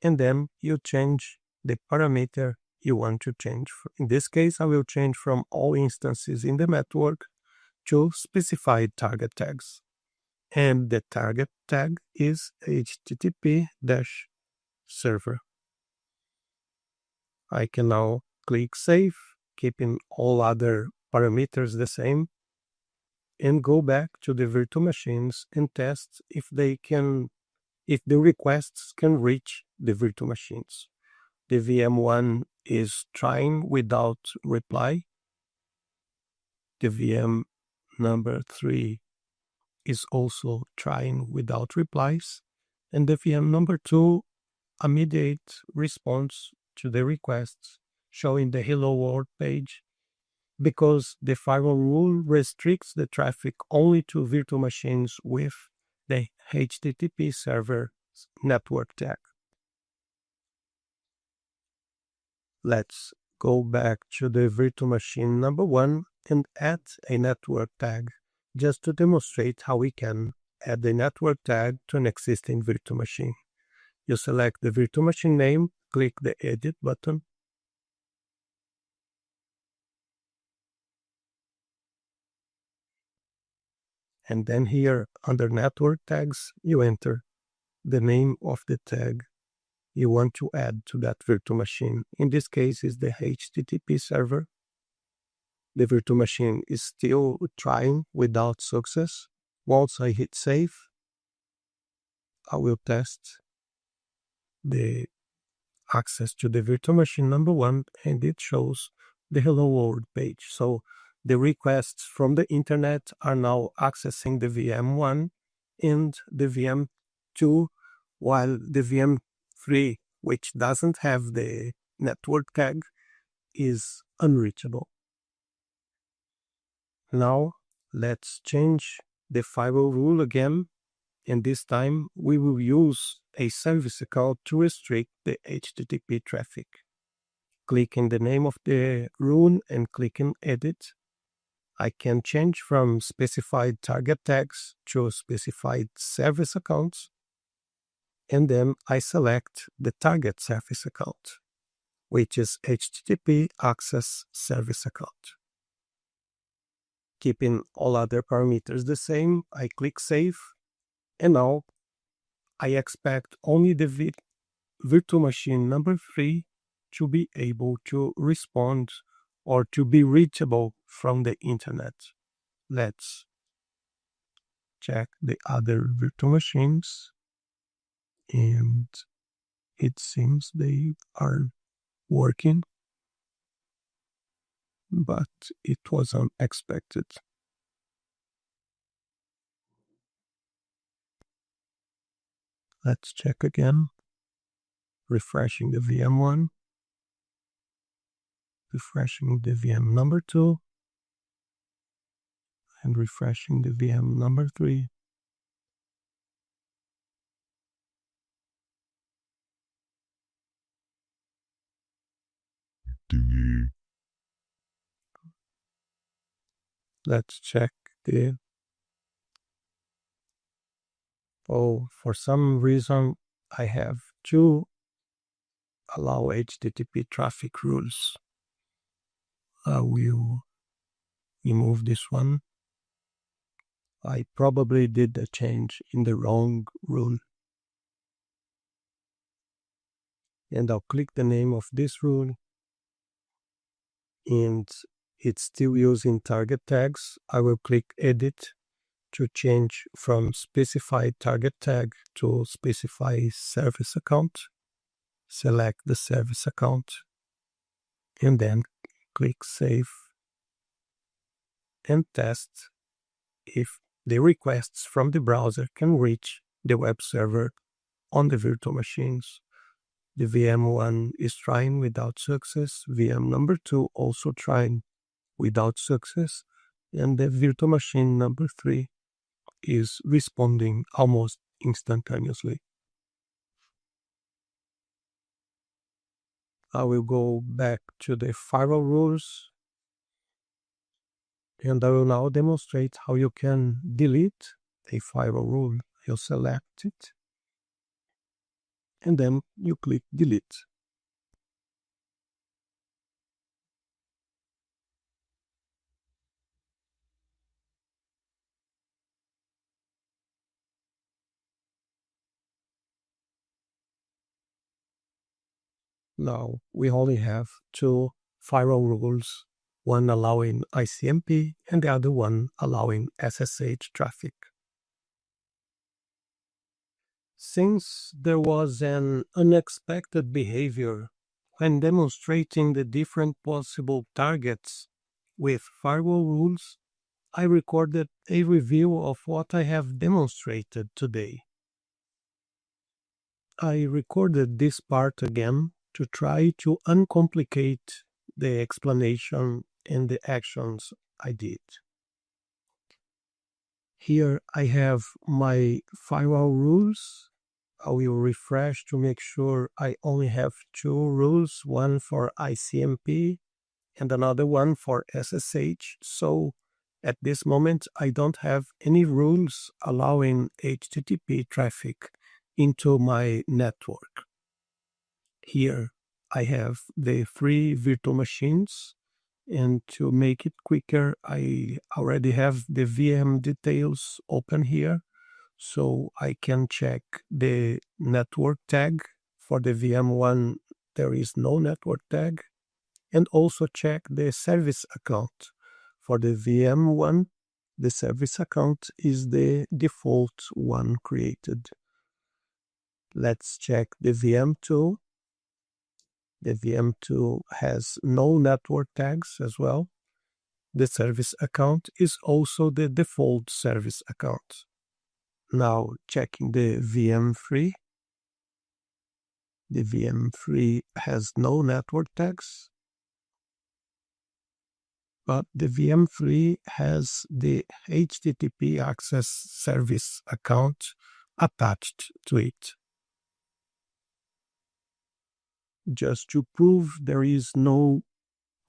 and then you change the parameter you want to change. In this case, I will change from all instances in the network to specified target tags. And the target tag is HTTP-server. I can now click Save, keeping all other parameters the same, and go back to the virtual machines and test if the requests can reach the virtual machines. The VM1 is trying without reply. The VM number 3 is also trying without replies. And the VM number 2 immediate response to the requests, showing the Hello World page, because the firewall rule restricts the traffic only to virtual machines with the HTTP server network tag. Let's go back to the virtual machine number 1 and add a network tag, just to demonstrate how we can add a network tag to an existing virtual machine. You select the virtual machine name, click the Edit button, and then here under Network Tags, you enter the name of the tag you want to add to that virtual machine. In this case, is the HTTP server. The virtual machine is still trying without success. Once I hit save, I will test the access to the virtual machine number 1, and it shows the hello world page. So the requests from the internet are now accessing the VM1 and the VM2, while the VM3, which doesn't have the network tag, is unreachable. Now let's change the firewall rule again, and this time we will use a service account to restrict the HTTP traffic. Click in the name of the rule and click in Edit. I can change from specified target tags to specified service accounts, and then I select the target service account, which is HTTP Access Service Account. Keeping all other parameters the same, I click Save, and now I expect only the virtual machine number 3 to be able to respond or to be reachable from the internet. Let's check the other virtual machines, and it seems they are working, but it was unexpected. Let's check again. Refreshing the VM1, refreshing the VM number 2, and refreshing the VM number 3. Let's check the... Oh, for some reason I have two allow HTTP traffic rules. I will remove this one. I probably did a change in the wrong rule. And I'll click the name of this rule, and it's still using target tags. I will click Edit to change from specified target tag to specify service account. Select the service account, and then click Save, and test if the requests from the browser can reach the web server on the virtual machines. The VM1 is trying without success, VM number 2 also trying without success, and the virtual machine number 3 is responding almost instantaneously. I will go back to the firewall rules, and I will now demonstrate how you can delete a firewall rule. You select it, and then you click Delete. Now we only have two firewall rules, one allowing ICMP and the other one allowing SSH traffic. Since there was an unexpected behavior when demonstrating the different possible targets with firewall rules, I recorded a review of what I have demonstrated today. I recorded this part again to try to uncomplicate the explanation and the actions I did. Here I have my firewall rules I will refresh to make sure I only have two rules, one for ICMP and another one for SSH. So at this moment, I don't have any rules allowing HTTP traffic into my network. Here I have the 3 virtual machines, and to make it quicker, I already have the VM details open here, so I can check the network tag. For the VM1, there is no network tag, and also check the service account. For the VM1, the service account is the default one created. Let's check the VM2. The VM2 has no network tags as well. The service account is also the default service account. Now checking the VM3. The VM3 has no network tags, but the VM3 has the HTTP access service account attached to it. Just to prove there is no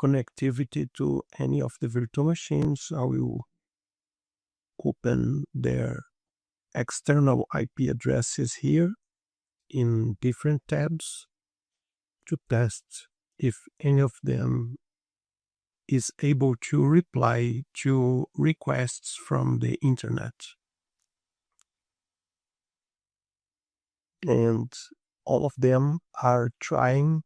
connectivity to any of the virtual machines, I will open their external IP addresses here in different tabs to test if any of them is able to reply to requests from the internet. And all of them are trying,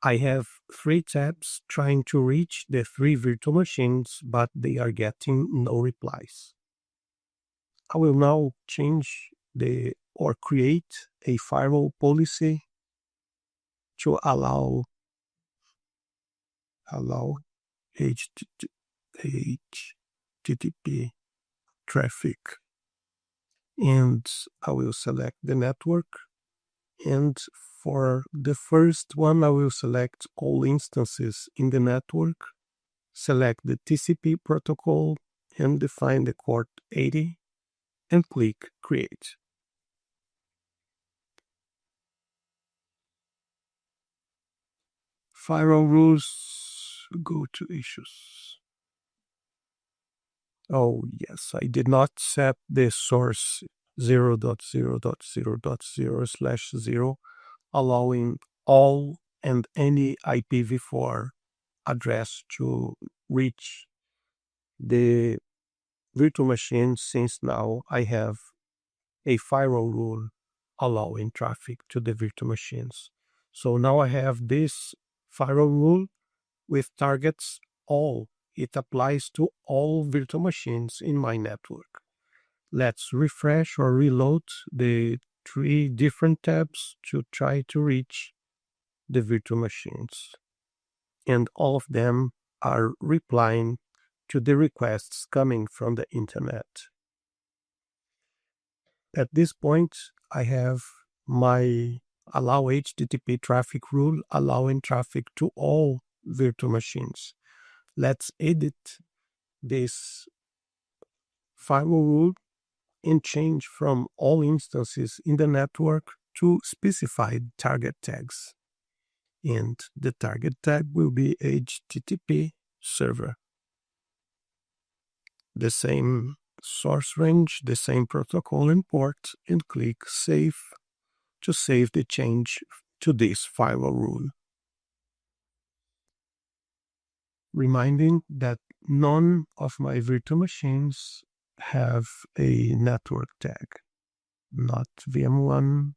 I have 3 tabs trying to reach the 3 virtual machines, but they are getting no replies. I will now create a firewall policy to allow HTTP traffic. And I will select the network. And for the first one, I will select all instances in the network, select the TCP protocol, and define the port 80, and click Create. Firewall rules, go to issues. Oh yes, I did not set the source 0.0.0.0/0, allowing all and any IPv4 address to reach the virtual machine, since now I have a firewall rule allowing traffic to the virtual machines. So now I have this firewall rule with targets all. It applies to all virtual machines in my network. Let's refresh or reload the 3 different tabs to try to reach the virtual machines. And all of them are replying to the requests coming from the internet. At this point, I have my allow HTTP traffic rule allowing traffic to all virtual machines. Let's edit this firewall rule and change from all instances in the network to specified target tags. And the target tag will be HTTP server. The same source range, the same protocol and port, and click Save to save the change to this firewall rule. Reminding that none of my virtual machines have a network tag. Not VM1,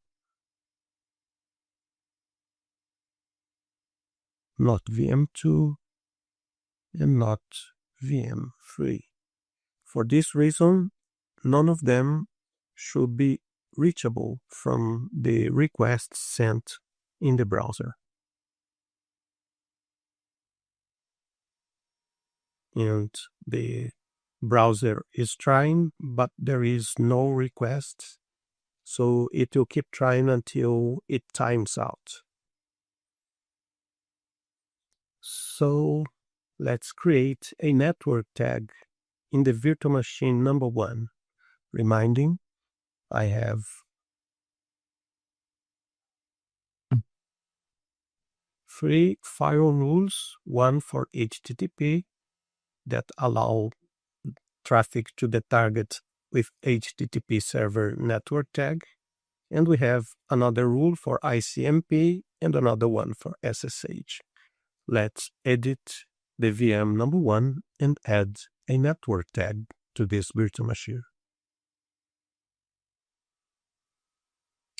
not VM2, and not VM3. For this reason, none of them should be reachable from the requests sent in the browser. And the browser is trying, but there is no request, so it will keep trying until it times out. So let's create a network tag in the virtual machine number 1. reminding, I have three firewall rules, one for HTTP that allow traffic to the target with HTTP server network tag, and we have another rule for ICMP and another one for SSH. Let's edit the VM number 1 and add a network tag to this virtual machine.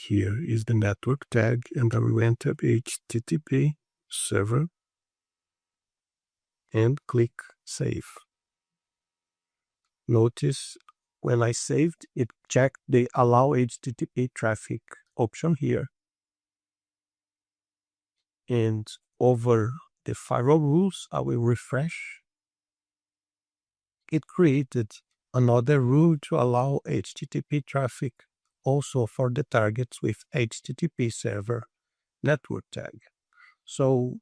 Here is the network tag, and I will enter HTTP server and click Save. Notice when I saved, it checked the Allow HTTP Traffic option here. And over the firewall rules, I will refresh. It created another rule to allow HTTP traffic also for the targets with HTTP server network tag. So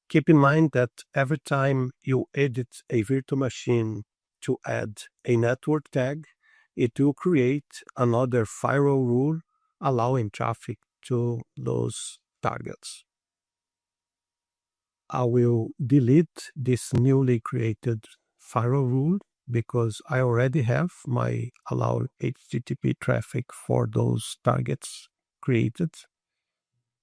keep in mind that every time you edit a virtual machine to add a network tag, it will create another firewall rule allowing traffic to those targets. I will delete this newly created firewall rule because I already have my allow HTTP traffic for those targets created.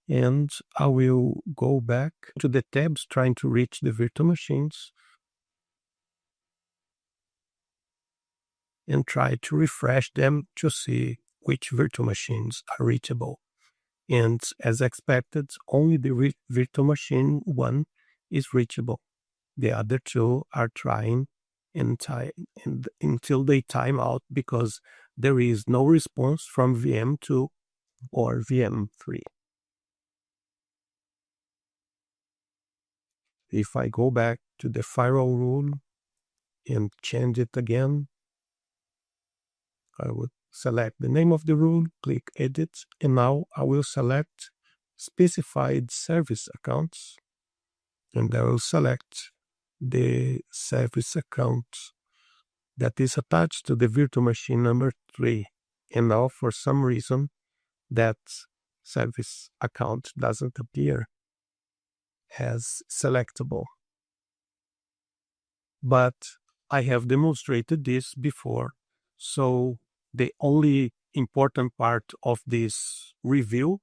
And I will go back to the tabs trying to reach the virtual machines and try to refresh them to see which virtual machines are reachable. And as expected, only the virtual machine 1 is reachable. The other two are trying until they time out because there is no response from VM2 or VM3. If I go back to the firewall rule and change it again, I would select the name of the rule, click Edit, and now I will select Specified Service Accounts, and I will select the service account that is attached to the virtual machine number 3. And now, for some reason, that service account doesn't appear as selectable. But I have demonstrated this before, so the only important part of this review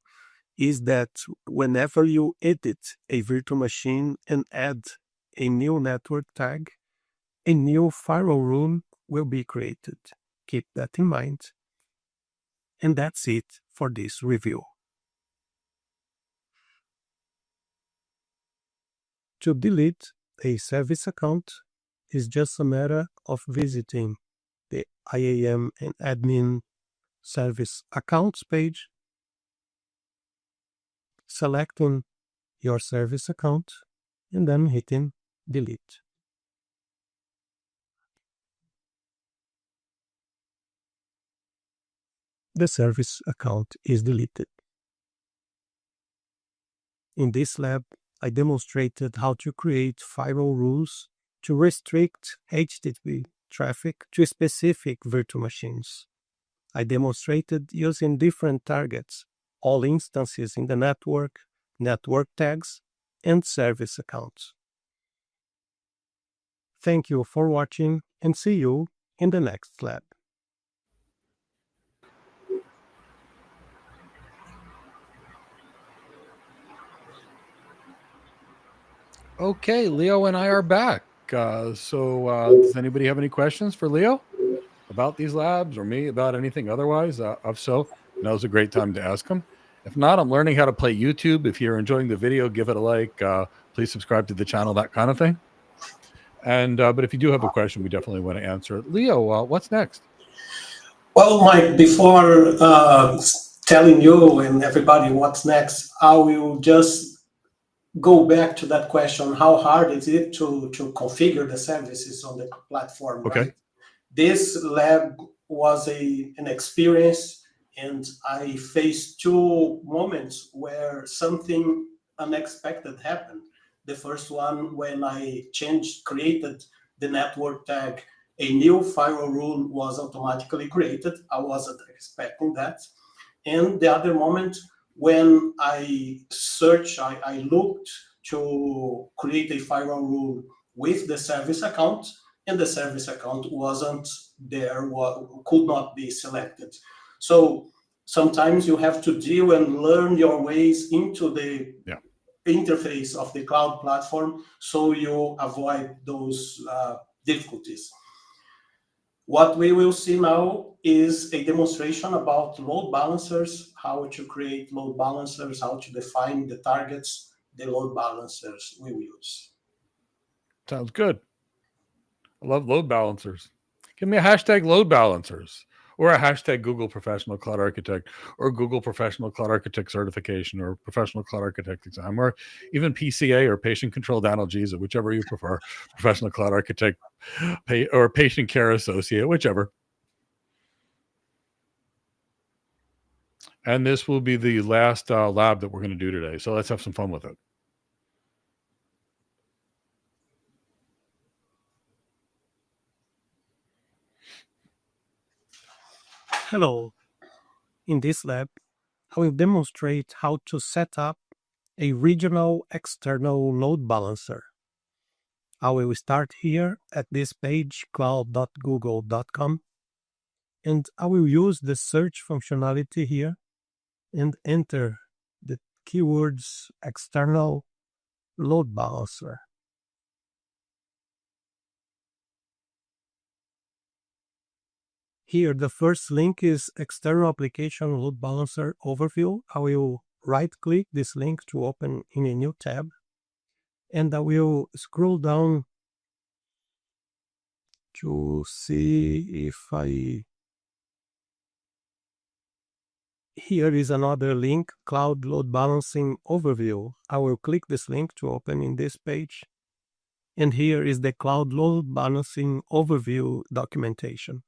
is that whenever you edit a virtual machine and add a new network tag, a new firewall rule will be created. Keep that in mind. And that's it for this review. To delete a service account is just a matter of visiting the IAM and admin service accounts page, selecting your service account, and then hitting delete. The service account is deleted. In this lab, I demonstrated how to create firewall rules to restrict HTTP traffic to specific virtual machines. I demonstrated using different targets, all instances in the network, network tags, and service accounts. Thank you for watching and see you in the next lab. Okay, Leo and I are back. Does anybody have any questions for Leo about these labs or me about anything otherwise? If so, now's a great time to ask them. If not, I'm learning how to play YouTube. If you're enjoying the video, give it a like. Please subscribe to the channel, that kind of thing. And but if you do have a question, we definitely want to answer it. Leo, what's next? Well, Mike, before telling you and everybody what's next, I will just go back to that question: how hard is it to configure the services on the platform? Okay. Right? This lab was an experience, and I faced two moments where something unexpected happened. The first one when I created the network tag a new firewall rule was automatically created. I wasn't expecting that. And the other moment, when I looked to create a firewall rule with the service account, and the service account wasn't there, could not be selected. So sometimes you have to deal and learn your ways into the interface of the cloud platform, so you avoid those difficulties. What we will see now is a demonstration about load balancers, how to create load balancers, how to define the targets, the load balancers we will use. Sounds good. I love load balancers. Give me a hashtag load balancers, or a hashtag Google Professional Cloud Architect, or Google Professional Cloud Architect Certification, or Professional Cloud Architect Exam, or even PCA or Patient Controlled Analgesia, whichever you prefer. Professional Cloud Architect or Patient Care Associate, whichever. And this will be the last lab that we're going to do today. So let's have some fun with it. Hello. In this lab, I will demonstrate how to set up a regional external load balancer. I will start here at this page, cloud.google.com, and I will use the search functionality here and enter the keywords external load balancer. Here, the first link is External Application Load Balancer Overview. I will right-click this link to open in a new tab, and I will scroll down to see if Here is another link, Cloud Load Balancing Overview. I will click this link to open in this page, and here is the Cloud Load Balancing Overview documentation.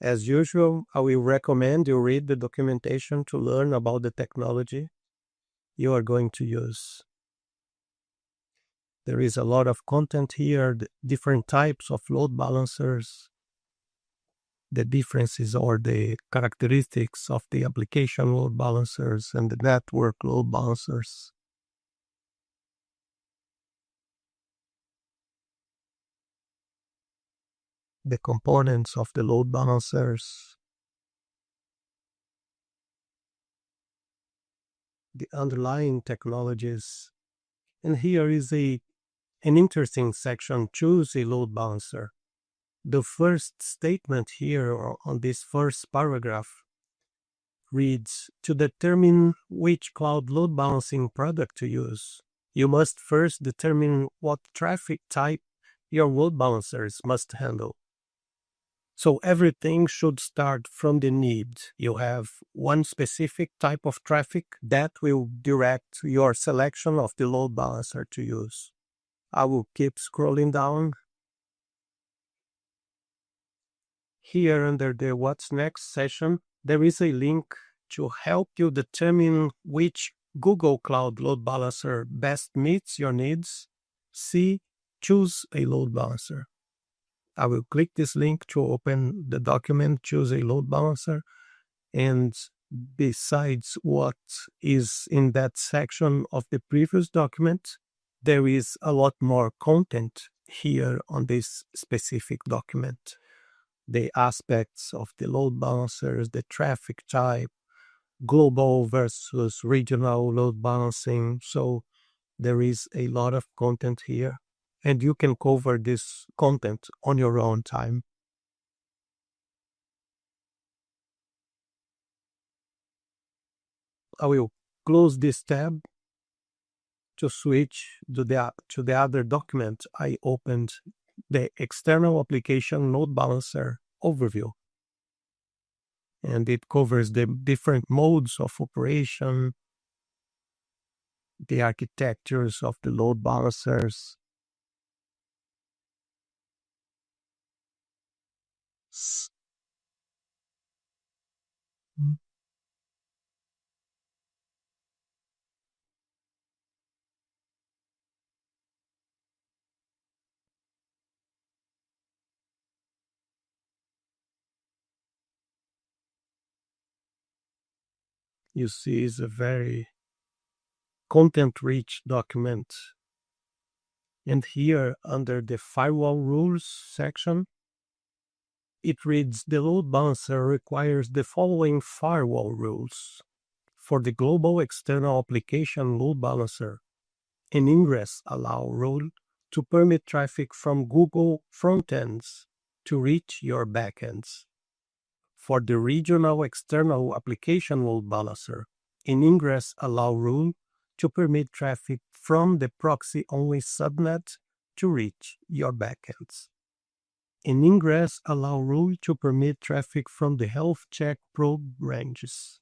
As usual, I will recommend you read the documentation to learn about the technology you are going to use. There is a lot of content here, the different types of load balancers, the differences or the characteristics of the application load balancers and the network load balancers. The components of the load balancers, the underlying technologies. And here is an interesting section, choose a load balancer. The first statement here on this first paragraph reads, to determine which cloud load balancing product to use, you must first determine what traffic type your load balancers must handle. So everything should start from the need. You have one specific type of traffic that will direct your selection of the load balancer to use. I will keep scrolling down. Here under the What's Next session, there is a link to help you determine which Google Cloud Load Balancer best meets your needs. See, choose a load balancer. I will click this link to open the document, choose a load balancer, and besides what is in that section of the previous document, there is a lot more content here on this specific document. The aspects of the load balancers, the traffic type, global versus regional load balancing. So there is a lot of content here, and you can cover this content on your own time. I will close this tab to switch to the other document. I opened the External Application Load Balancer Overview, and it covers the different modes of operation, the architectures of the load balancers, you see is a very content-rich document. And here under the Firewall Rules section, it reads, the load balancer requires the following firewall rules. For the global external application load balancer, an ingress allow rule to permit traffic from Google frontends to reach your backends. For the regional external application load balancer, an ingress allow rule to permit traffic from the proxy-only subnet to reach your backends. An ingress allow rule to permit traffic from the health check probe ranges.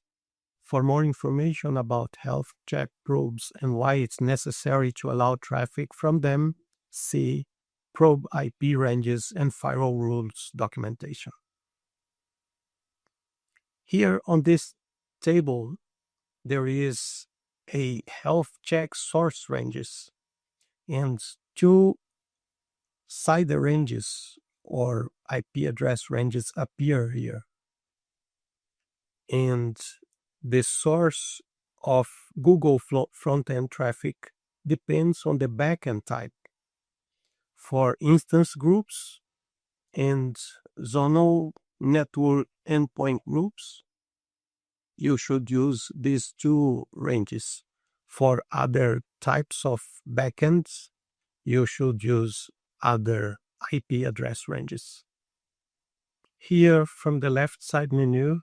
For more information about health check probes and why it's necessary to allow traffic from them, see probe IP ranges and firewall rules documentation. Here on this table, there is a health check source ranges and two side ranges or IP address ranges appear here. And the source of Google front-end traffic depends on the backend type. For instance groups and zonal network endpoint groups, you should use these two ranges. For other types of backends, you should use other IP address ranges. Here from the left side menu,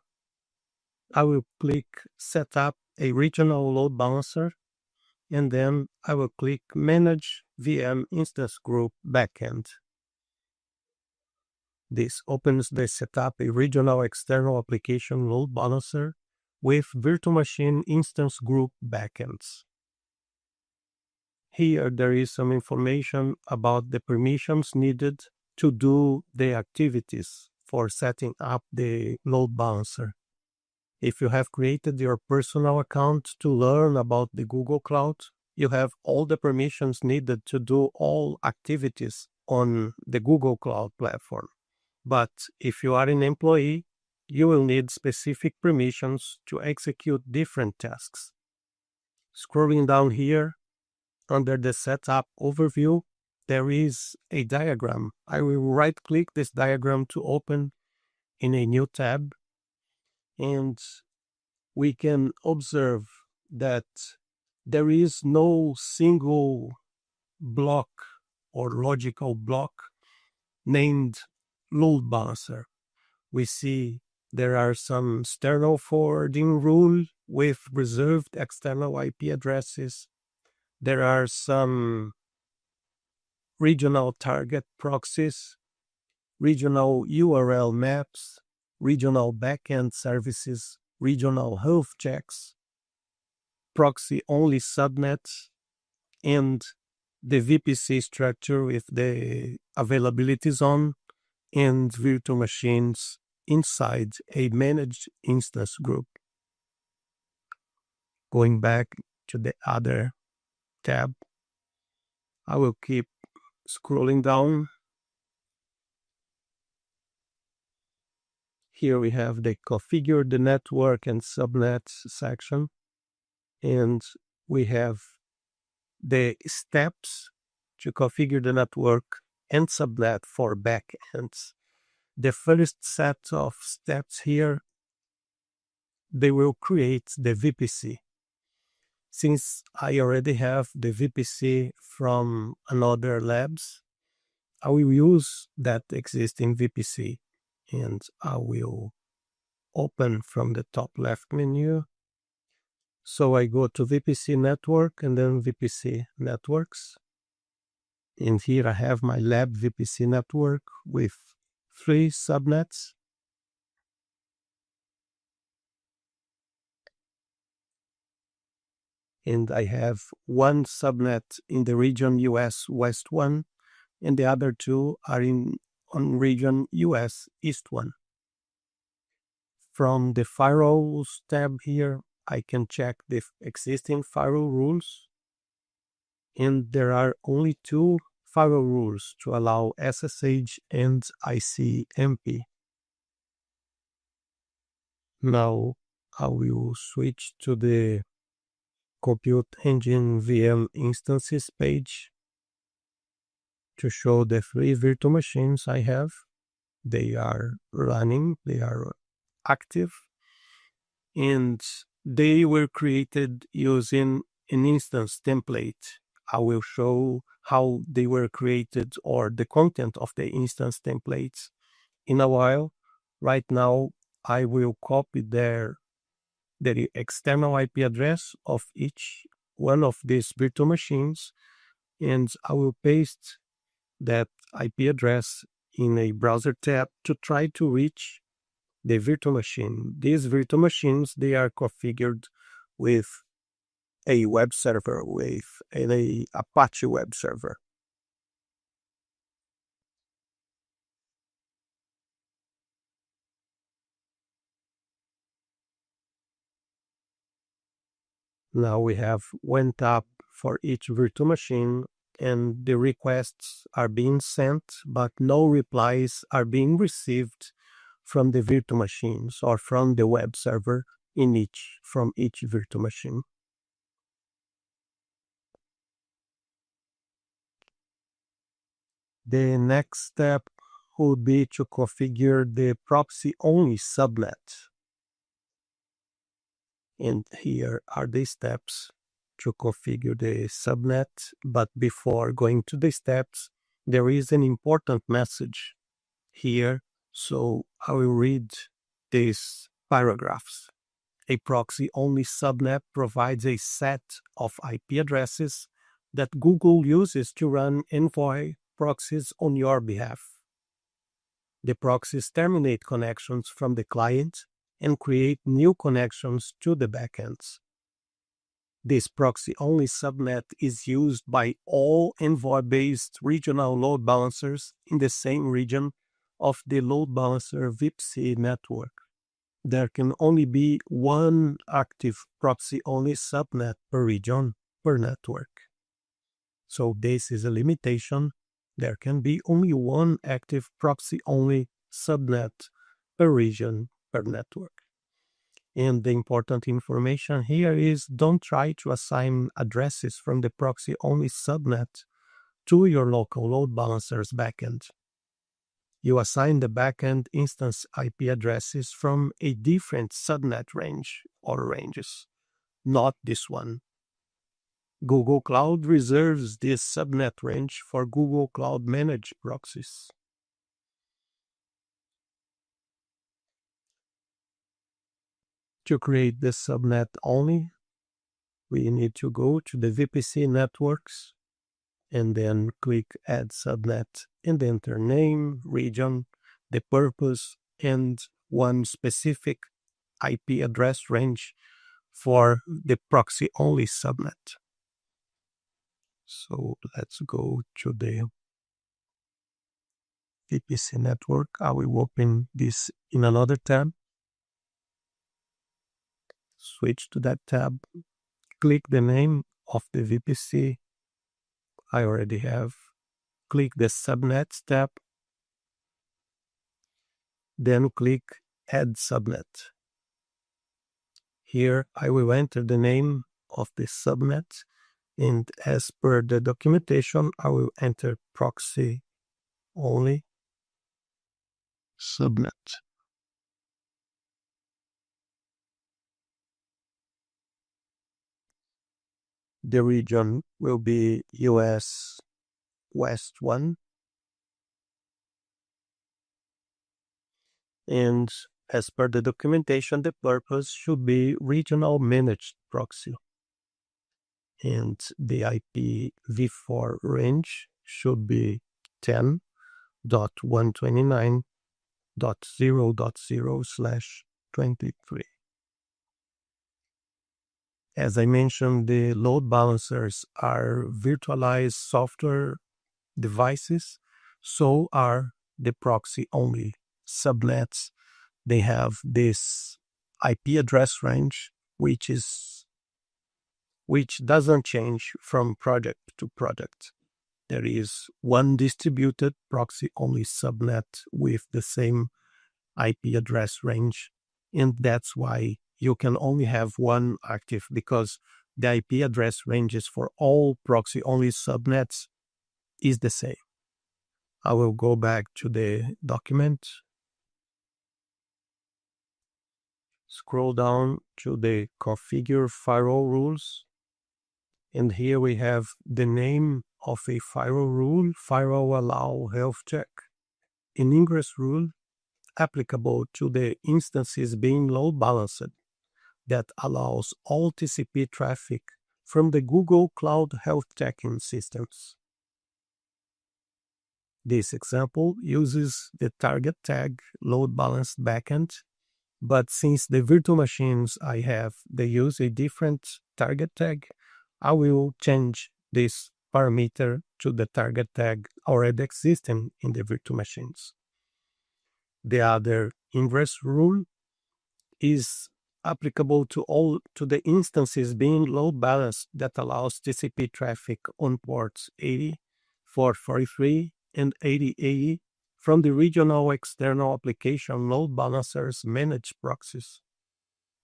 I will click Set up a regional load balancer, and then I will click Manage VM Instance Group Backend. This opens the Setup a regional external application load balancer with virtual machine instance group backends. Here there is some information about the permissions needed to do the activities for setting up the load balancer. If you have created your personal account to learn about the Google Cloud, you have all the permissions needed to do all activities on the Google Cloud platform. But if you are an employee, you will need specific permissions to execute different tasks. Scrolling down here, under the Setup Overview, there is a diagram. I will right-click this diagram to open in a new tab, and we can observe that there is no single block or logical block named load balancer. We see there are some external forwarding rule with reserved external IP addresses. There are some regional target proxies, regional URL maps, regional backend services, regional health checks, proxy-only subnets, and the VPC structure with the availability zone and virtual machines inside a managed instance group. Going back to the other tab, I will keep scrolling down. Here we have the configure the network and subnets section, and we have the steps to configure the network and subnet for backends. The first set of steps here, they will create the VPC. Since I already have the VPC from another labs, I will use that existing VPC, and I will open from the top left menu. So I go to VPC network and then VPC networks. And here I have my lab VPC network with 3 subnets. And I have one subnet in the region US West 1, and the other 2 are on region US East 1. From the firewalls tab here, I can check the existing firewall rules. And there are only 2 firewall rules to allow SSH and ICMP. Now I will switch to the Compute Engine VM instances page to show the 3 virtual machines I have. They are running, they are active, and they were created using an instance template. I will show how they were created or the content of the instance templates in a while. Right now, I will copy the external IP address of each one of these virtual machines, and I will paste that IP address in a browser tab to try to reach the virtual machine. These virtual machines, they are configured with a web server, with an Apache web server. Now we have one tab for each virtual machine, and the requests are being sent, but no replies are being received from the virtual machines or from the web server from each virtual machine. The next step would be to configure the proxy-only subnet. And here are the steps to configure the subnet. But before going to the steps, there is an important message here. So I will read these paragraphs. A proxy-only subnet provides a set of IP addresses that Google uses to run envoy proxies on your behalf. The proxies terminate connections from the client and create new connections to the backends. This proxy-only subnet is used by all envoy-based regional load balancers in the same region of the load balancer VPC network. There can only be one active proxy-only subnet per region, per network. So this is a limitation. There can be only one active proxy-only subnet per region, per network. And the important information here is don't try to assign addresses from the proxy-only subnet to your local load balancer's backend. You assign the backend instance IP addresses from a different subnet range or ranges, not this one. Google Cloud reserves this subnet range for Google Cloud Managed proxies. To create this subnet only, we need to go to the VPC networks and then click Add Subnet and enter name, region, the purpose, and one specific IP address range for the proxy-only subnet. So let's go to the VPC network. I will open this in another tab. Switch to that tab. Click the name of the VPC. I already have. Click the subnets tab. Then click Add Subnet. Here I will enter the name of the subnet, and as per the documentation, I will enter proxy only subnet. The region will be US West 1. And as per the documentation, the purpose should be regional managed proxy. And the IPv4 range should be 10.129.0.0/23. As I mentioned, the load balancers are virtualized software devices, so are the proxy-only subnets. They have this IP address range, which doesn't change from project to project. There is one distributed proxy-only subnet with the same IP address range, and that's why you can only have one active because the IP address ranges for all proxy-only subnets is the same. I will go back to the document, scroll down to the configure firewall rules, and here we have the name of a firewall rule, firewall allow health check, an ingress rule applicable to the instances being load balanced that allows all TCP traffic from the Google Cloud health checking systems. This example uses the target tag load balanced backend, but since the virtual machines I have, they use a different target tag, I will change this parameter to the target tag already existing in the virtual machines. The other ingress rule is applicable to the instances being load balanced that allows TCP traffic on ports 80, 443, and 8080 from the regional external application load balancers managed proxies.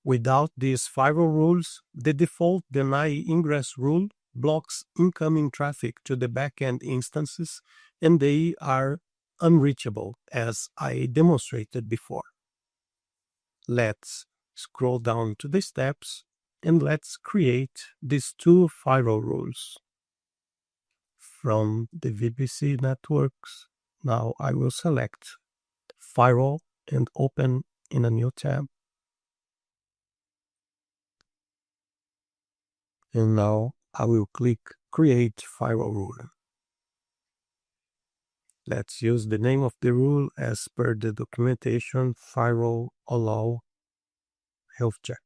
Without these firewall rules, the default deny ingress rule blocks incoming traffic to the backend instances, and they are unreachable, as I demonstrated before. Let's scroll down to the steps and let's create these two firewall rules. From the VPC networks, now I will select firewall and open in a new tab. And now I will click create firewall rule. Let's use the name of the rule as per the documentation, firewall allow health check.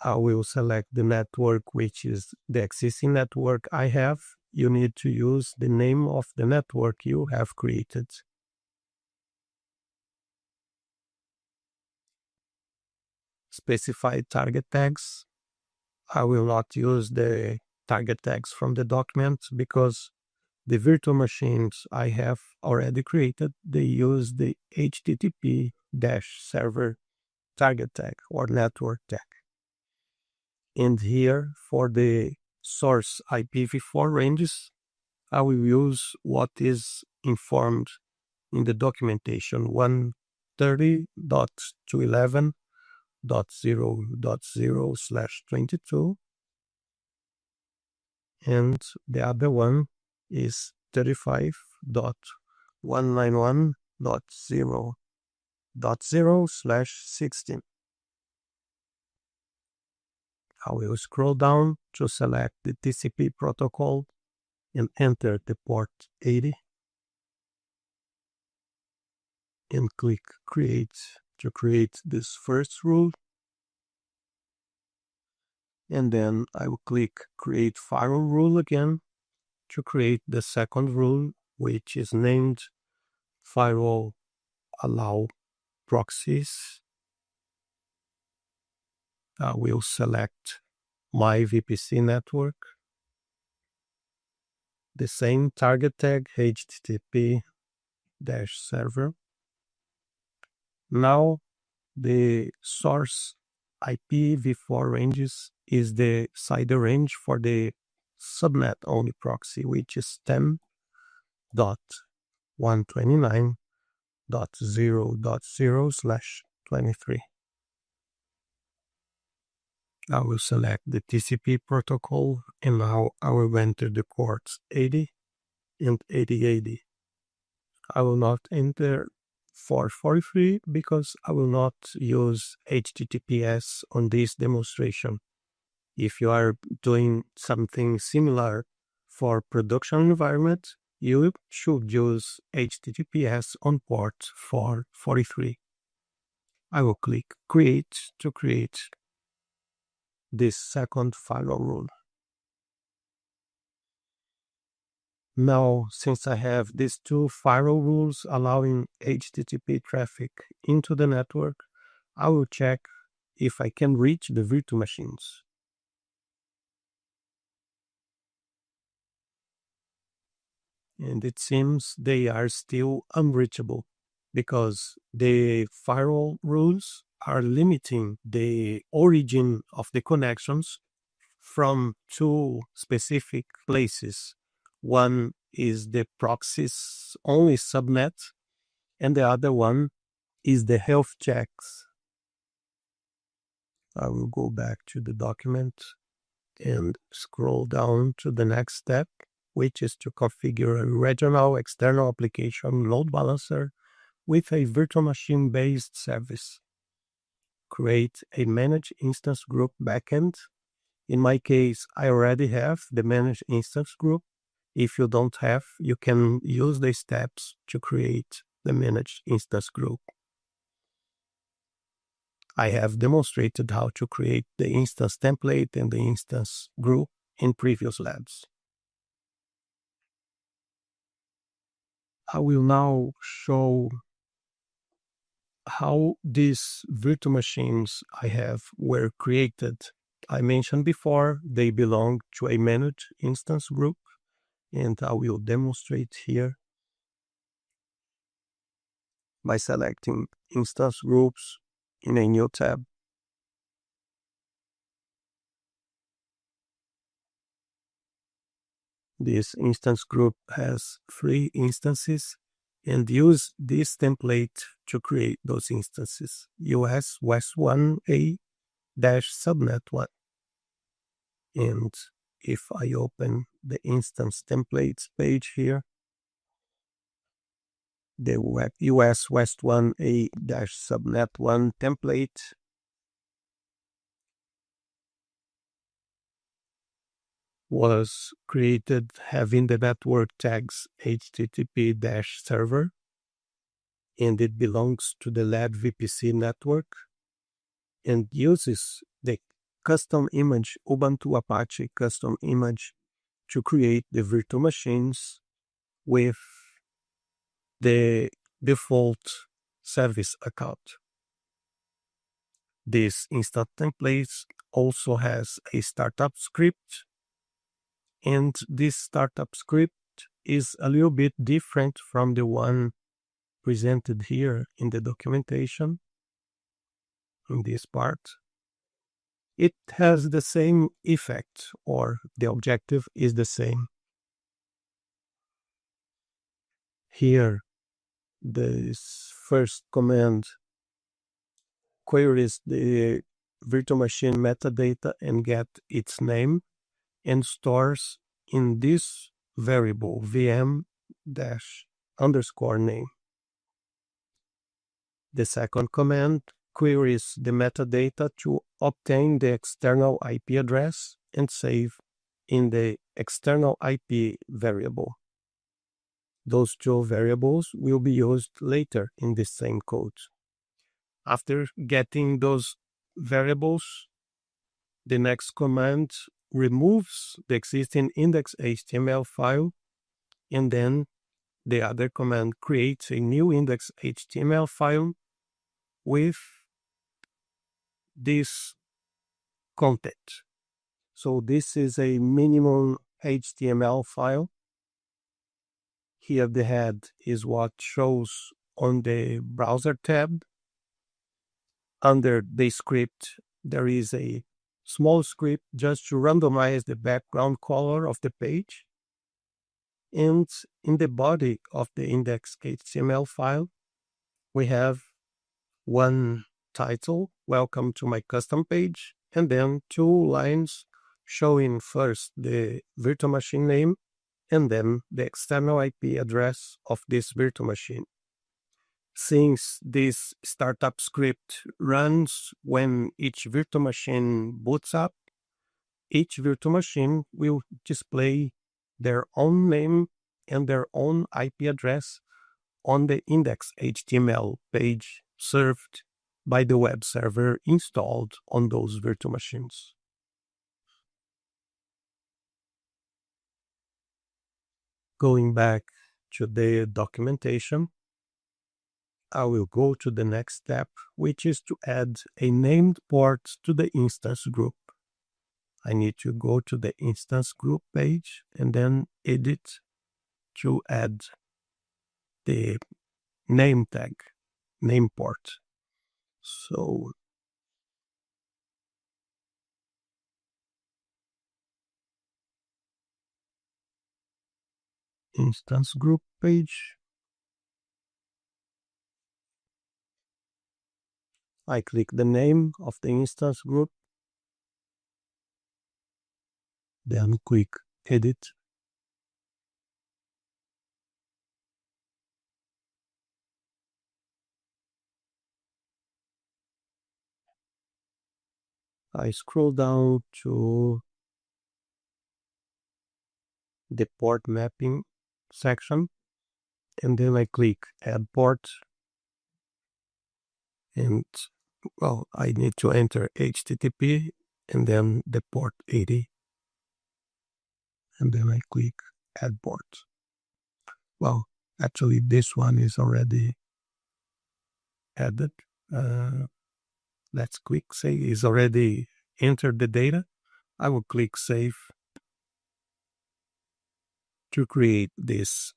I will select the network, which is the existing network I have. You need to use the name of the network you have created. Specify target tags. I will not use the target tags from the document because the virtual machines I have already created, they use the HTTP-server target tag or network tag. And here for the source IPv4 ranges, I will use what is informed in the documentation 130.211.0.0/22, and the other one is 35.191.0.0/16. I will scroll down to select the TCP protocol and enter the port 80 and click create to create this first rule. And then I will click create firewall rule again to create the second rule, which is named firewall allow proxies. I will select my VPC network, the same target tag HTTP-server. Now the source IPv4 ranges is the CIDR range for the subnet only proxy, which is 10.129.0.0/23. I will select the TCP protocol, and now I will enter the ports 80 and 8080. I will not enter 443 because I will not use HTTPS on this demonstration. If you are doing something similar for production environment, you should use HTTPS on port 443. I will click create to create this second firewall rule. Now, since I have these two firewall rules allowing HTTP traffic into the network, I will check if I can reach the virtual machines. And it seems they are still unreachable because the firewall rules are limiting the origin of the connections from two specific places. One is the proxies only subnet, and the other one is the health checks. I will go back to the document and scroll down to the next step, which is to configure a regional external application load balancer with a virtual machine-based service. Create a managed instance group backend. In my case, I already have the managed instance group. If you don't have, you can use the steps to create the managed instance group. I have demonstrated how to create the instance template and the instance group in previous labs. I will now show how these virtual machines I have were created. I mentioned before they belong to a managed instance group, and I will demonstrate here by selecting instance groups in a new tab. This instance group has 3 instances, and use this template to create those instances. US West 1A -subnet 1. And if I open the instance templates page here, the US West 1A -subnet 1 template was created having the network tags HTTP-server, and it belongs to the lab VPC network and uses the custom image, Ubuntu Apache custom image, to create the virtual machines with the default service account. This instance template also has a startup script, and this startup script is a little bit different from the one presented here in the documentation. In this part, it has the same effect, or the objective is the same. Here, this first command queries the virtual machine metadata and get its name, and stores in this variable VM-_name. The second command queries the metadata to obtain the external IP address and save in the external IP variable. Those two variables will be used later in the same code. After getting those variables, the next command removes the existing index.html file, and then the other command creates a new index.html file with this content. So this is a minimum HTML file. Here the head is what shows on the browser tab. Under the script, there is a small script just to randomize the background color of the page. And in the body of the index.html file, we have one title, welcome to my custom page, and then 2 lines showing first the virtual machine name and then the external IP address of this virtual machine. Since this startup script runs when each virtual machine boots up, each virtual machine will display their own name and their own IP address on the index.html page served by the web server installed on those virtual machines. Going back to the documentation, I will go to the next step, which is to add a named port to the instance group. I need to go to the instance group page and then edit to add the name tag, name port. So instance group page. I click the name of the instance group, then click edit. I scroll down to the port mapping section, and then I click add port. And well, I need to enter HTTP and then the port 80. And then I click add port. Well, actually this one is already added. Let's click save. Is already entered the data. I will click save to create this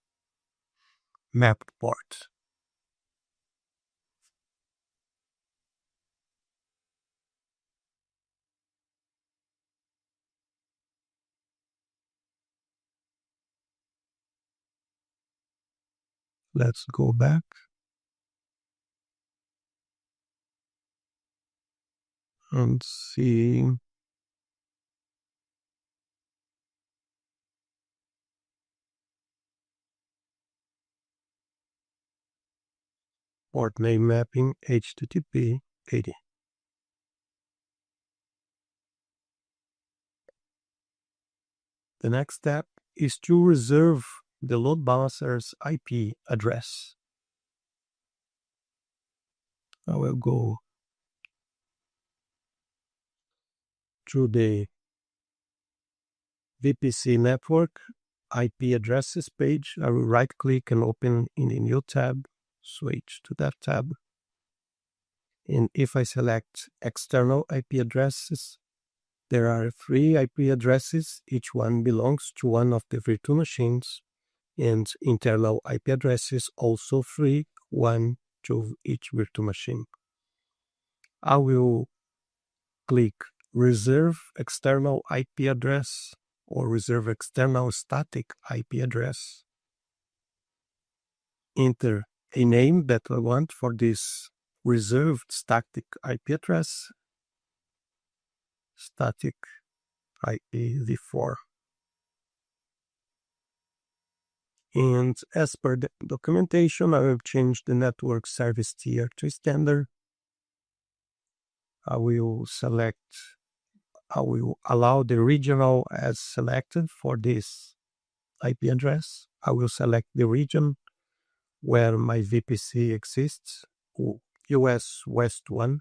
mapped port. Let's go back. And see. Port name mapping HTTP 80. The next step is to reserve the load balancer's IP address. I will go to the VPC network IP addresses page. I will right click and open in a new tab, switch to that tab. And if I select external IP addresses, there are 3 IP addresses. Each one belongs to one of the virtual machines, and internal IP addresses also 3, one to each virtual machine. I will click reserve external IP address or reserve external static IP address. Enter a name that I want for this reserved static IP address. Static IPv4. And as per the documentation, I will change the network service tier to standard. I will allow the regional as selected for this IP address. I will select the region where my VPC exists, US West 1.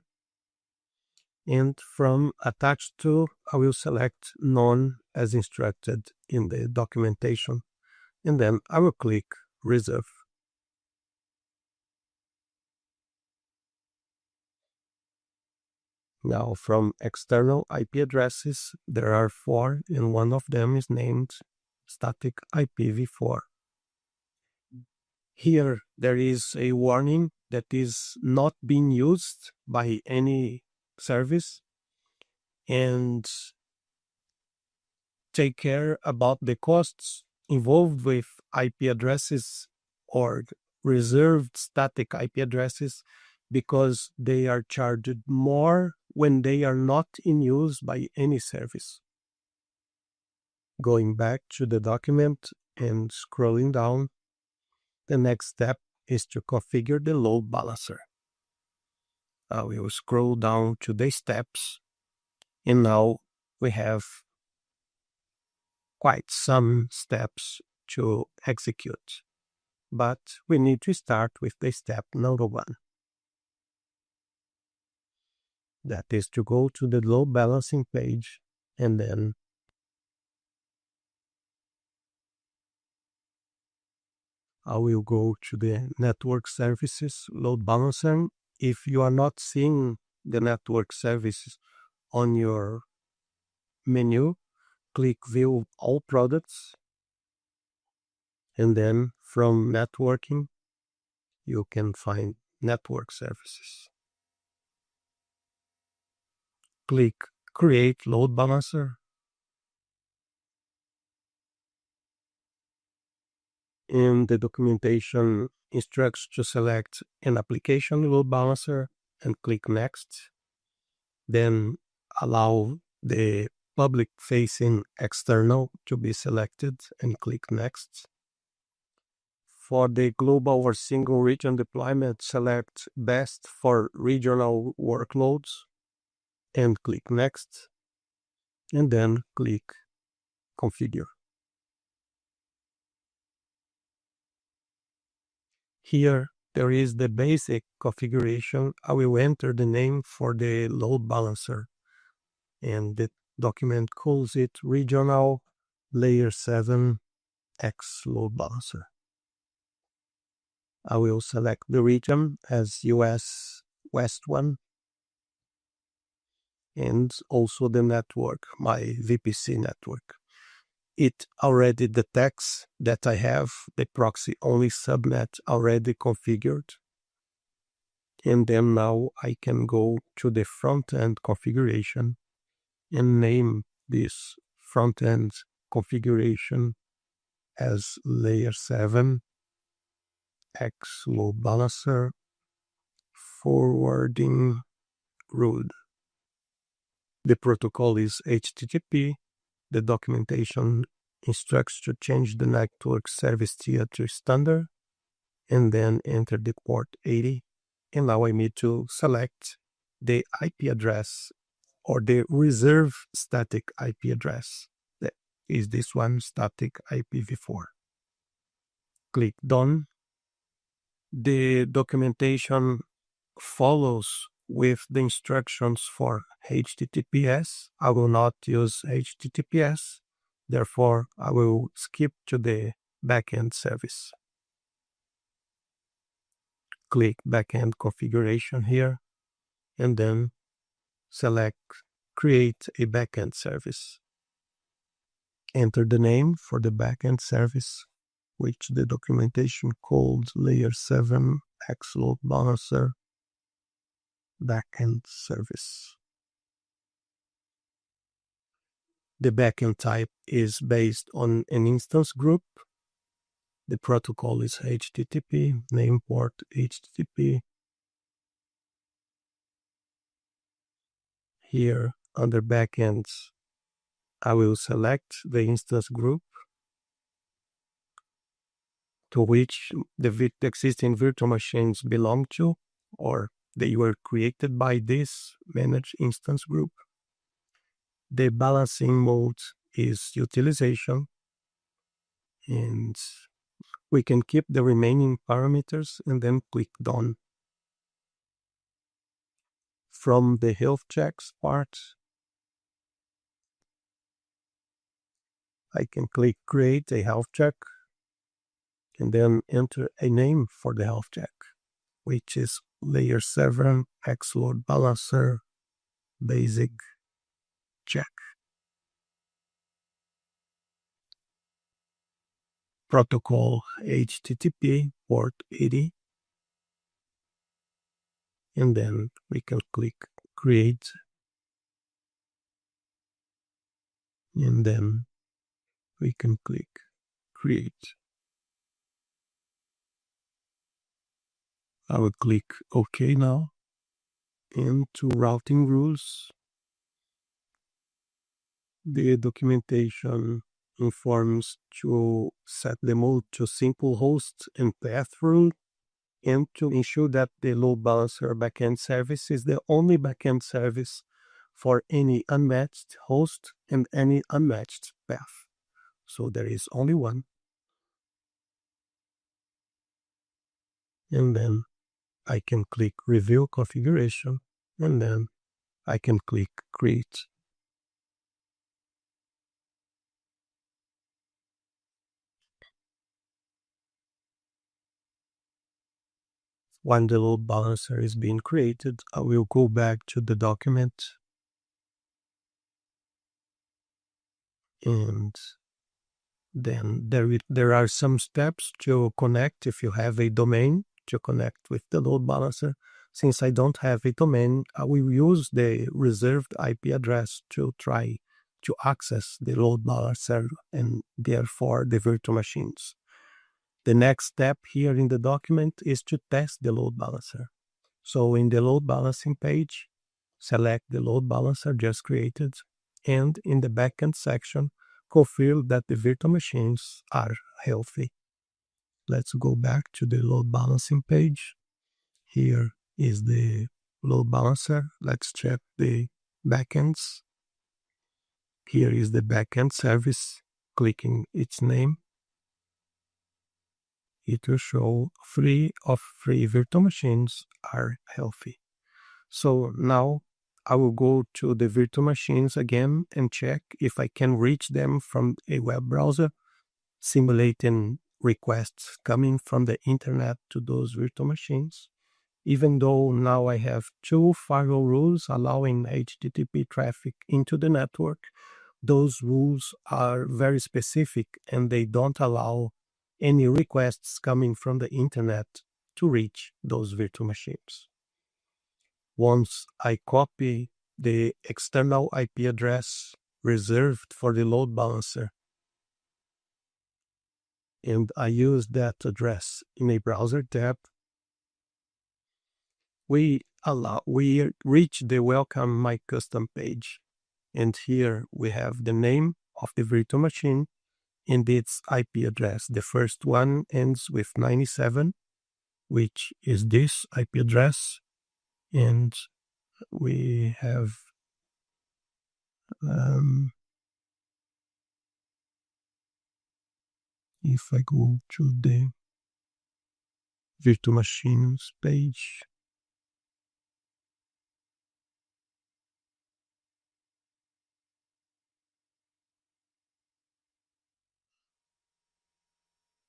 And from attached to, I will select none as instructed in the documentation. And then I will click reserve. Now from external IP addresses, there are 4, and one of them is named static IPv4. Here there is a warning that is not being used by any service, and take care about the costs involved with IP addresses or reserved static IP addresses, because they are charged more when they are not in use by any service. Going back to the document and scrolling down, the next step is to configure the load balancer. I will scroll down to the steps, and now we have quite some steps to execute. But we need to start with the step number 1. That is to go to the load balancing page, and then I will go to the network services load balancer. If you are not seeing the network services on your menu, click view all products, and then from networking, you can find network services. Click Create Load Balancer. And the documentation instructs to select an application load balancer and click Next. Then allow the public-facing external to be selected and click Next. For the global or single region deployment, select Best for regional workloads and click Next. And then click Configure. Here, there is the basic configuration. I will enter the name for the load balancer, and the document calls it Regional Layer 7 X Load Balancer. I will select the region as US West 1, and also the network, my VPC network. It already detects that I have the proxy-only subnet already configured. And then now I can go to the front-end configuration and name this front-end configuration as Layer 7 X Load Balancer Forwarding Route. The protocol is HTTP. The documentation instructs to change the network service tier to standard and then enter the port 80. And now I need to select the IP address or the reserve static IP address. That is this one, static IPv4. Click Done. The documentation follows with the instructions for HTTPS. I will not use HTTPS, therefore I will skip to the backend service. Click Backend Configuration here, and then select Create a Backend Service. Enter the name for the backend service, which the documentation called Layer 7 X Load Balancer Backend Service. The backend type is based on an instance group. The protocol is HTTP, name port HTTP. Here under backends, I will select the instance group to which the existing virtual machines belong to, or they were created by this managed instance group. The balancing mode is utilization, and we can keep the remaining parameters and then click Done. From the health checks part, I can click Create a health check and then enter a name for the health check, which is Layer 7 X Load Balancer Basic Check. Protocol HTTP port 80. And then we can click Create. And then we can click Create. I will click OK now. Into routing rules. The documentation informs to set the mode to simple host and path rule, and to ensure that the load balancer backend service is the only backend service for any unmatched host and any unmatched path. So there is only one. And then I can click Review Configuration, and then I can click Create. When the load balancer is being created, I will go back to the document, and then there are some steps to connect if you have a domain to connect with the load balancer. Since I don't have a domain, I will use the reserved IP address to try to access the load balancer and therefore the virtual machines. The next step here in the document is to test the load balancer. So in the load balancing page, select the load balancer just created, and in the backend section, confirm that the virtual machines are healthy. Let's go back to the load balancing page. Here is the load balancer. Let's check the backends. Here is the backend service. Clicking its name, it will show 3 of 3 virtual machines are healthy. So now I will go to the virtual machines again and check if I can reach them from a web browser, simulating requests coming from the internet to those virtual machines. Even though now I have 2 firewall rules allowing HTTP traffic into the network, those rules are very specific and they don't allow any requests coming from the internet to reach those virtual machines. Once I copy the external IP address reserved for the load balancer and I use that address in a browser tab, we reach the Welcome My Custom page. And here we have the name of the virtual machine and its IP address. The first one ends with 97, which is this IP address. And we have if I go to the virtual machines page,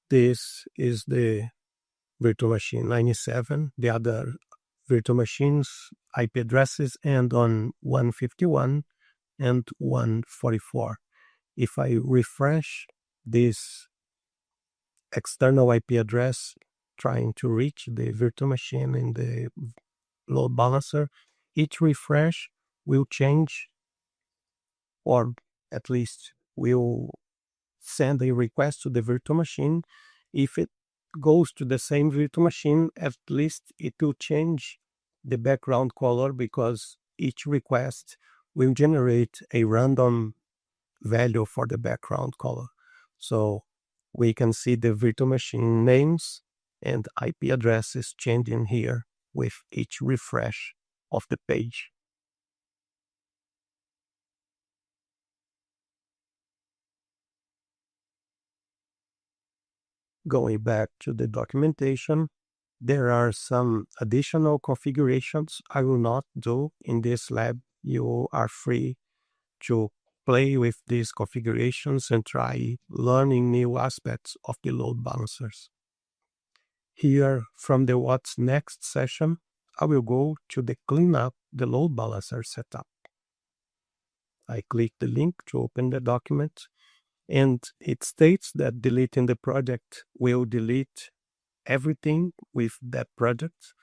this is the virtual machine 97. The other virtual machines IP addresses end on 151 and 144. If I refresh this external IP address trying to reach the virtual machine in the load balancer, each refresh will change, or at least will send a request to the virtual machine. If it goes to the same virtual machine, at least it will change the background color, because each request will generate a random value for the background color. So we can see the virtual machine names and IP addresses changing here with each refresh of the page. Going back to the documentation, there are some additional configurations I will not do in this lab. You are free to play with these configurations and try learning new aspects of the load balancers. Here, from the What's Next session, I will go to the Clean Up the Load Balancer setup. I click the link to open the document, and it states that deleting the project will delete everything with that project.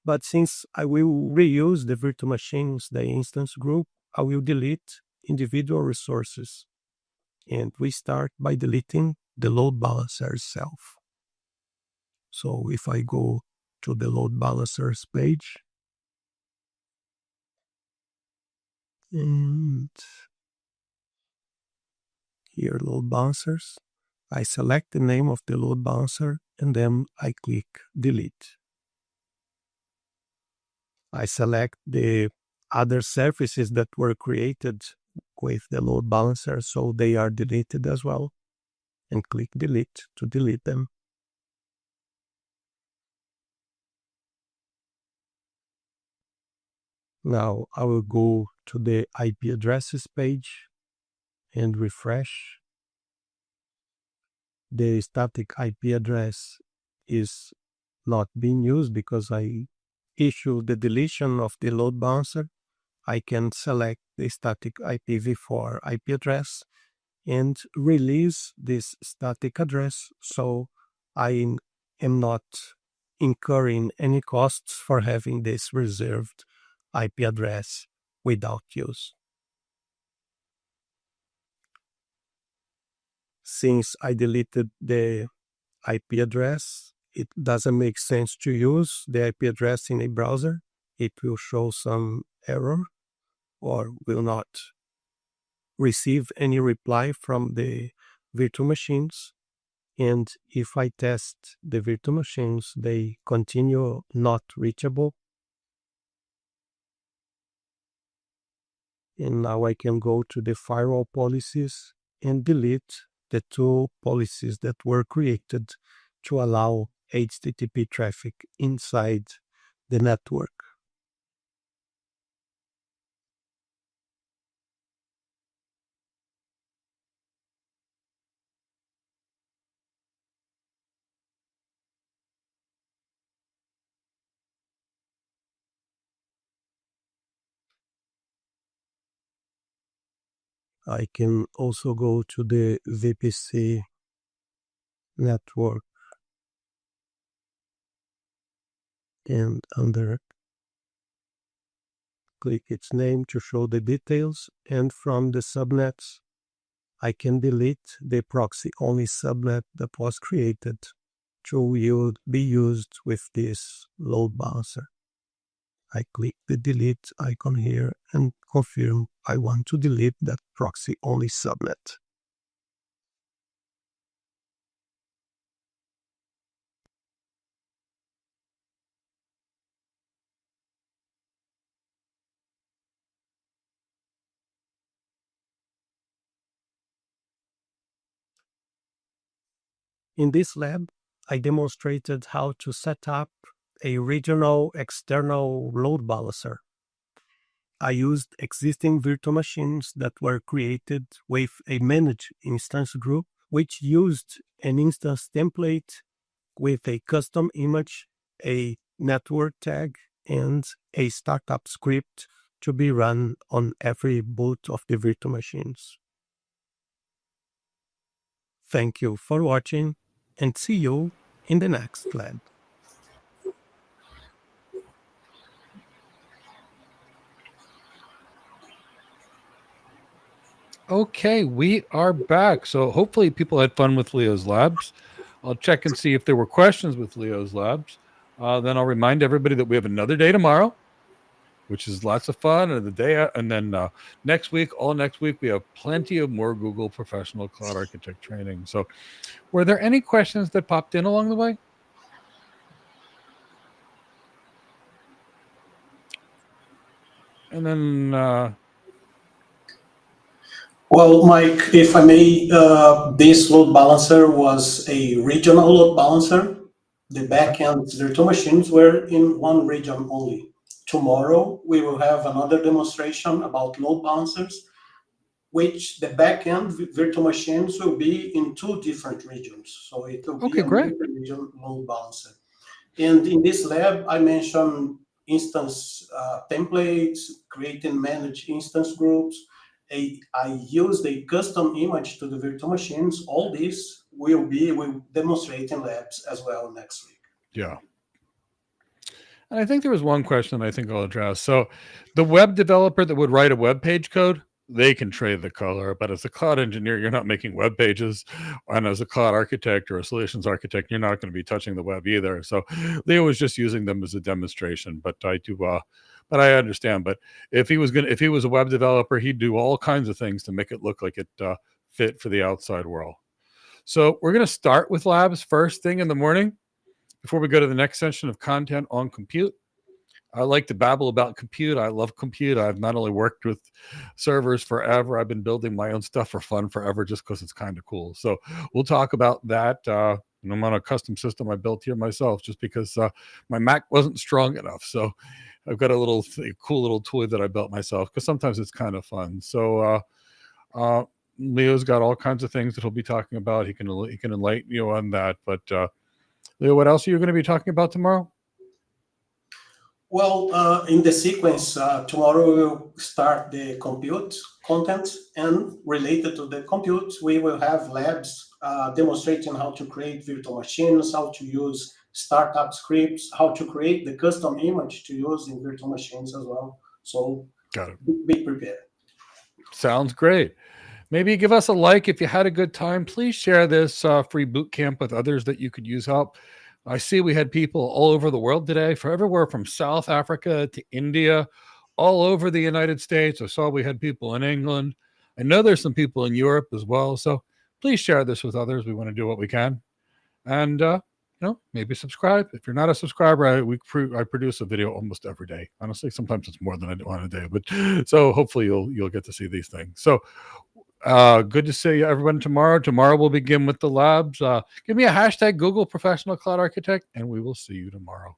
But since I will reuse the virtual machines, the instance group, I will delete individual resources. And we start by deleting the load balancer itself. So if I go to the load balancers page, and here load balancers, I select the name of the load balancer and then I click delete. I select the other services that were created with the load balancer, so they are deleted as well, and click delete to delete them. Now I will go to the IP addresses page and refresh. The static IP address is not being used because I issue the deletion of the load balancer. I can select the static IPv4 IP address and release this static address, so I am not incurring any costs for having this reserved IP address without use. Since I deleted the IP address, it doesn't make sense to use the IP address in a browser. It will show some error or will not receive any reply from the virtual machines. And if I test the virtual machines, they continue not reachable. And now I can go to the firewall policies and delete the two policies that were created to allow HTTP traffic inside the network. I can also go to the VPC network and under click its name to show the details, and from the subnets I can delete the proxy only subnet that was created to be used with this load balancer. I click the delete icon here and confirm I want to delete that proxy only subnet. In this lab, I demonstrated how to set up a regional external load balancer. I used existing virtual machines that were created with a managed instance group, which used an instance template with a custom image, a network tag, and a startup script to be run on every boot of the virtual machines. Thank you for watching, and see you in the next lab. Okay, we are back. So hopefully people had fun with Leo's labs. I'll check and see if there were questions with Leo's labs. Then I'll remind everybody that we have another day tomorrow, which is lots of fun. And the day, and then next week, all next week, we have plenty of more Google Professional Cloud Architect training. So were there any questions that popped in along the way? And then... Well, Mike, if I may, this load balancer was a regional load balancer. The backend virtual machines were in one region only. Tomorrow, we will have another demonstration about load balancers, which the backend virtual machines will be in two different regions. So it will be a multi-region load balancer. And in this lab, I mentioned instance templates, creating managed instance groups. I used a custom image to the virtual machines. All this we'll demonstrate in labs as well next week. Yeah. And I think there was one question I think I'll address. So the web developer that would write a web page code, they can trade the color, but as a cloud engineer, you're not making web pages. And as a cloud architect or a solutions architect, you're not going to be touching the web either. So Leo was just using them as a demonstration, but but I understand. But if he was a web developer, he'd do all kinds of things to make it look like it fit for the outside world. So we're going to start with labs first thing in the morning before we go to the next session of content on compute. I like to babble about compute. I love compute. I've not only worked with servers forever, I've been building my own stuff for fun forever just because it's kind of cool. So we'll talk about that. I'm on a custom system I built here myself just because my Mac wasn't strong enough. So I've got a cool little toy that I built myself because sometimes it's kind of fun. So Leo's got all kinds of things that he'll be talking about. He can enlighten you on that. But Leo, what else are you going to be talking about tomorrow? Well, in the sequence, tomorrow we'll start the compute content, and related to the compute, we will have labs demonstrating how to create virtual machines, how to use startup scripts, how to create the custom image to use in virtual machines as well. So got it. Be prepared. Sounds great. Maybe give us a like if you had a good time. Please share this free boot camp with others that you could use help. I see we had people all over the world today, for everywhere from South Africa to India, all over the United States. I saw we had people in England. I know there's some people in Europe as well. So please share this with others. We want to do what we can. And, maybe subscribe. If you're not a subscriber, I produce a video almost every day. Honestly, sometimes it's more than I do on a day, but so hopefully you'll get to see these things. So good to see everyone tomorrow. Tomorrow we'll begin with the labs. Give me a hashtag Google Professional Cloud Architect, and we will see you tomorrow.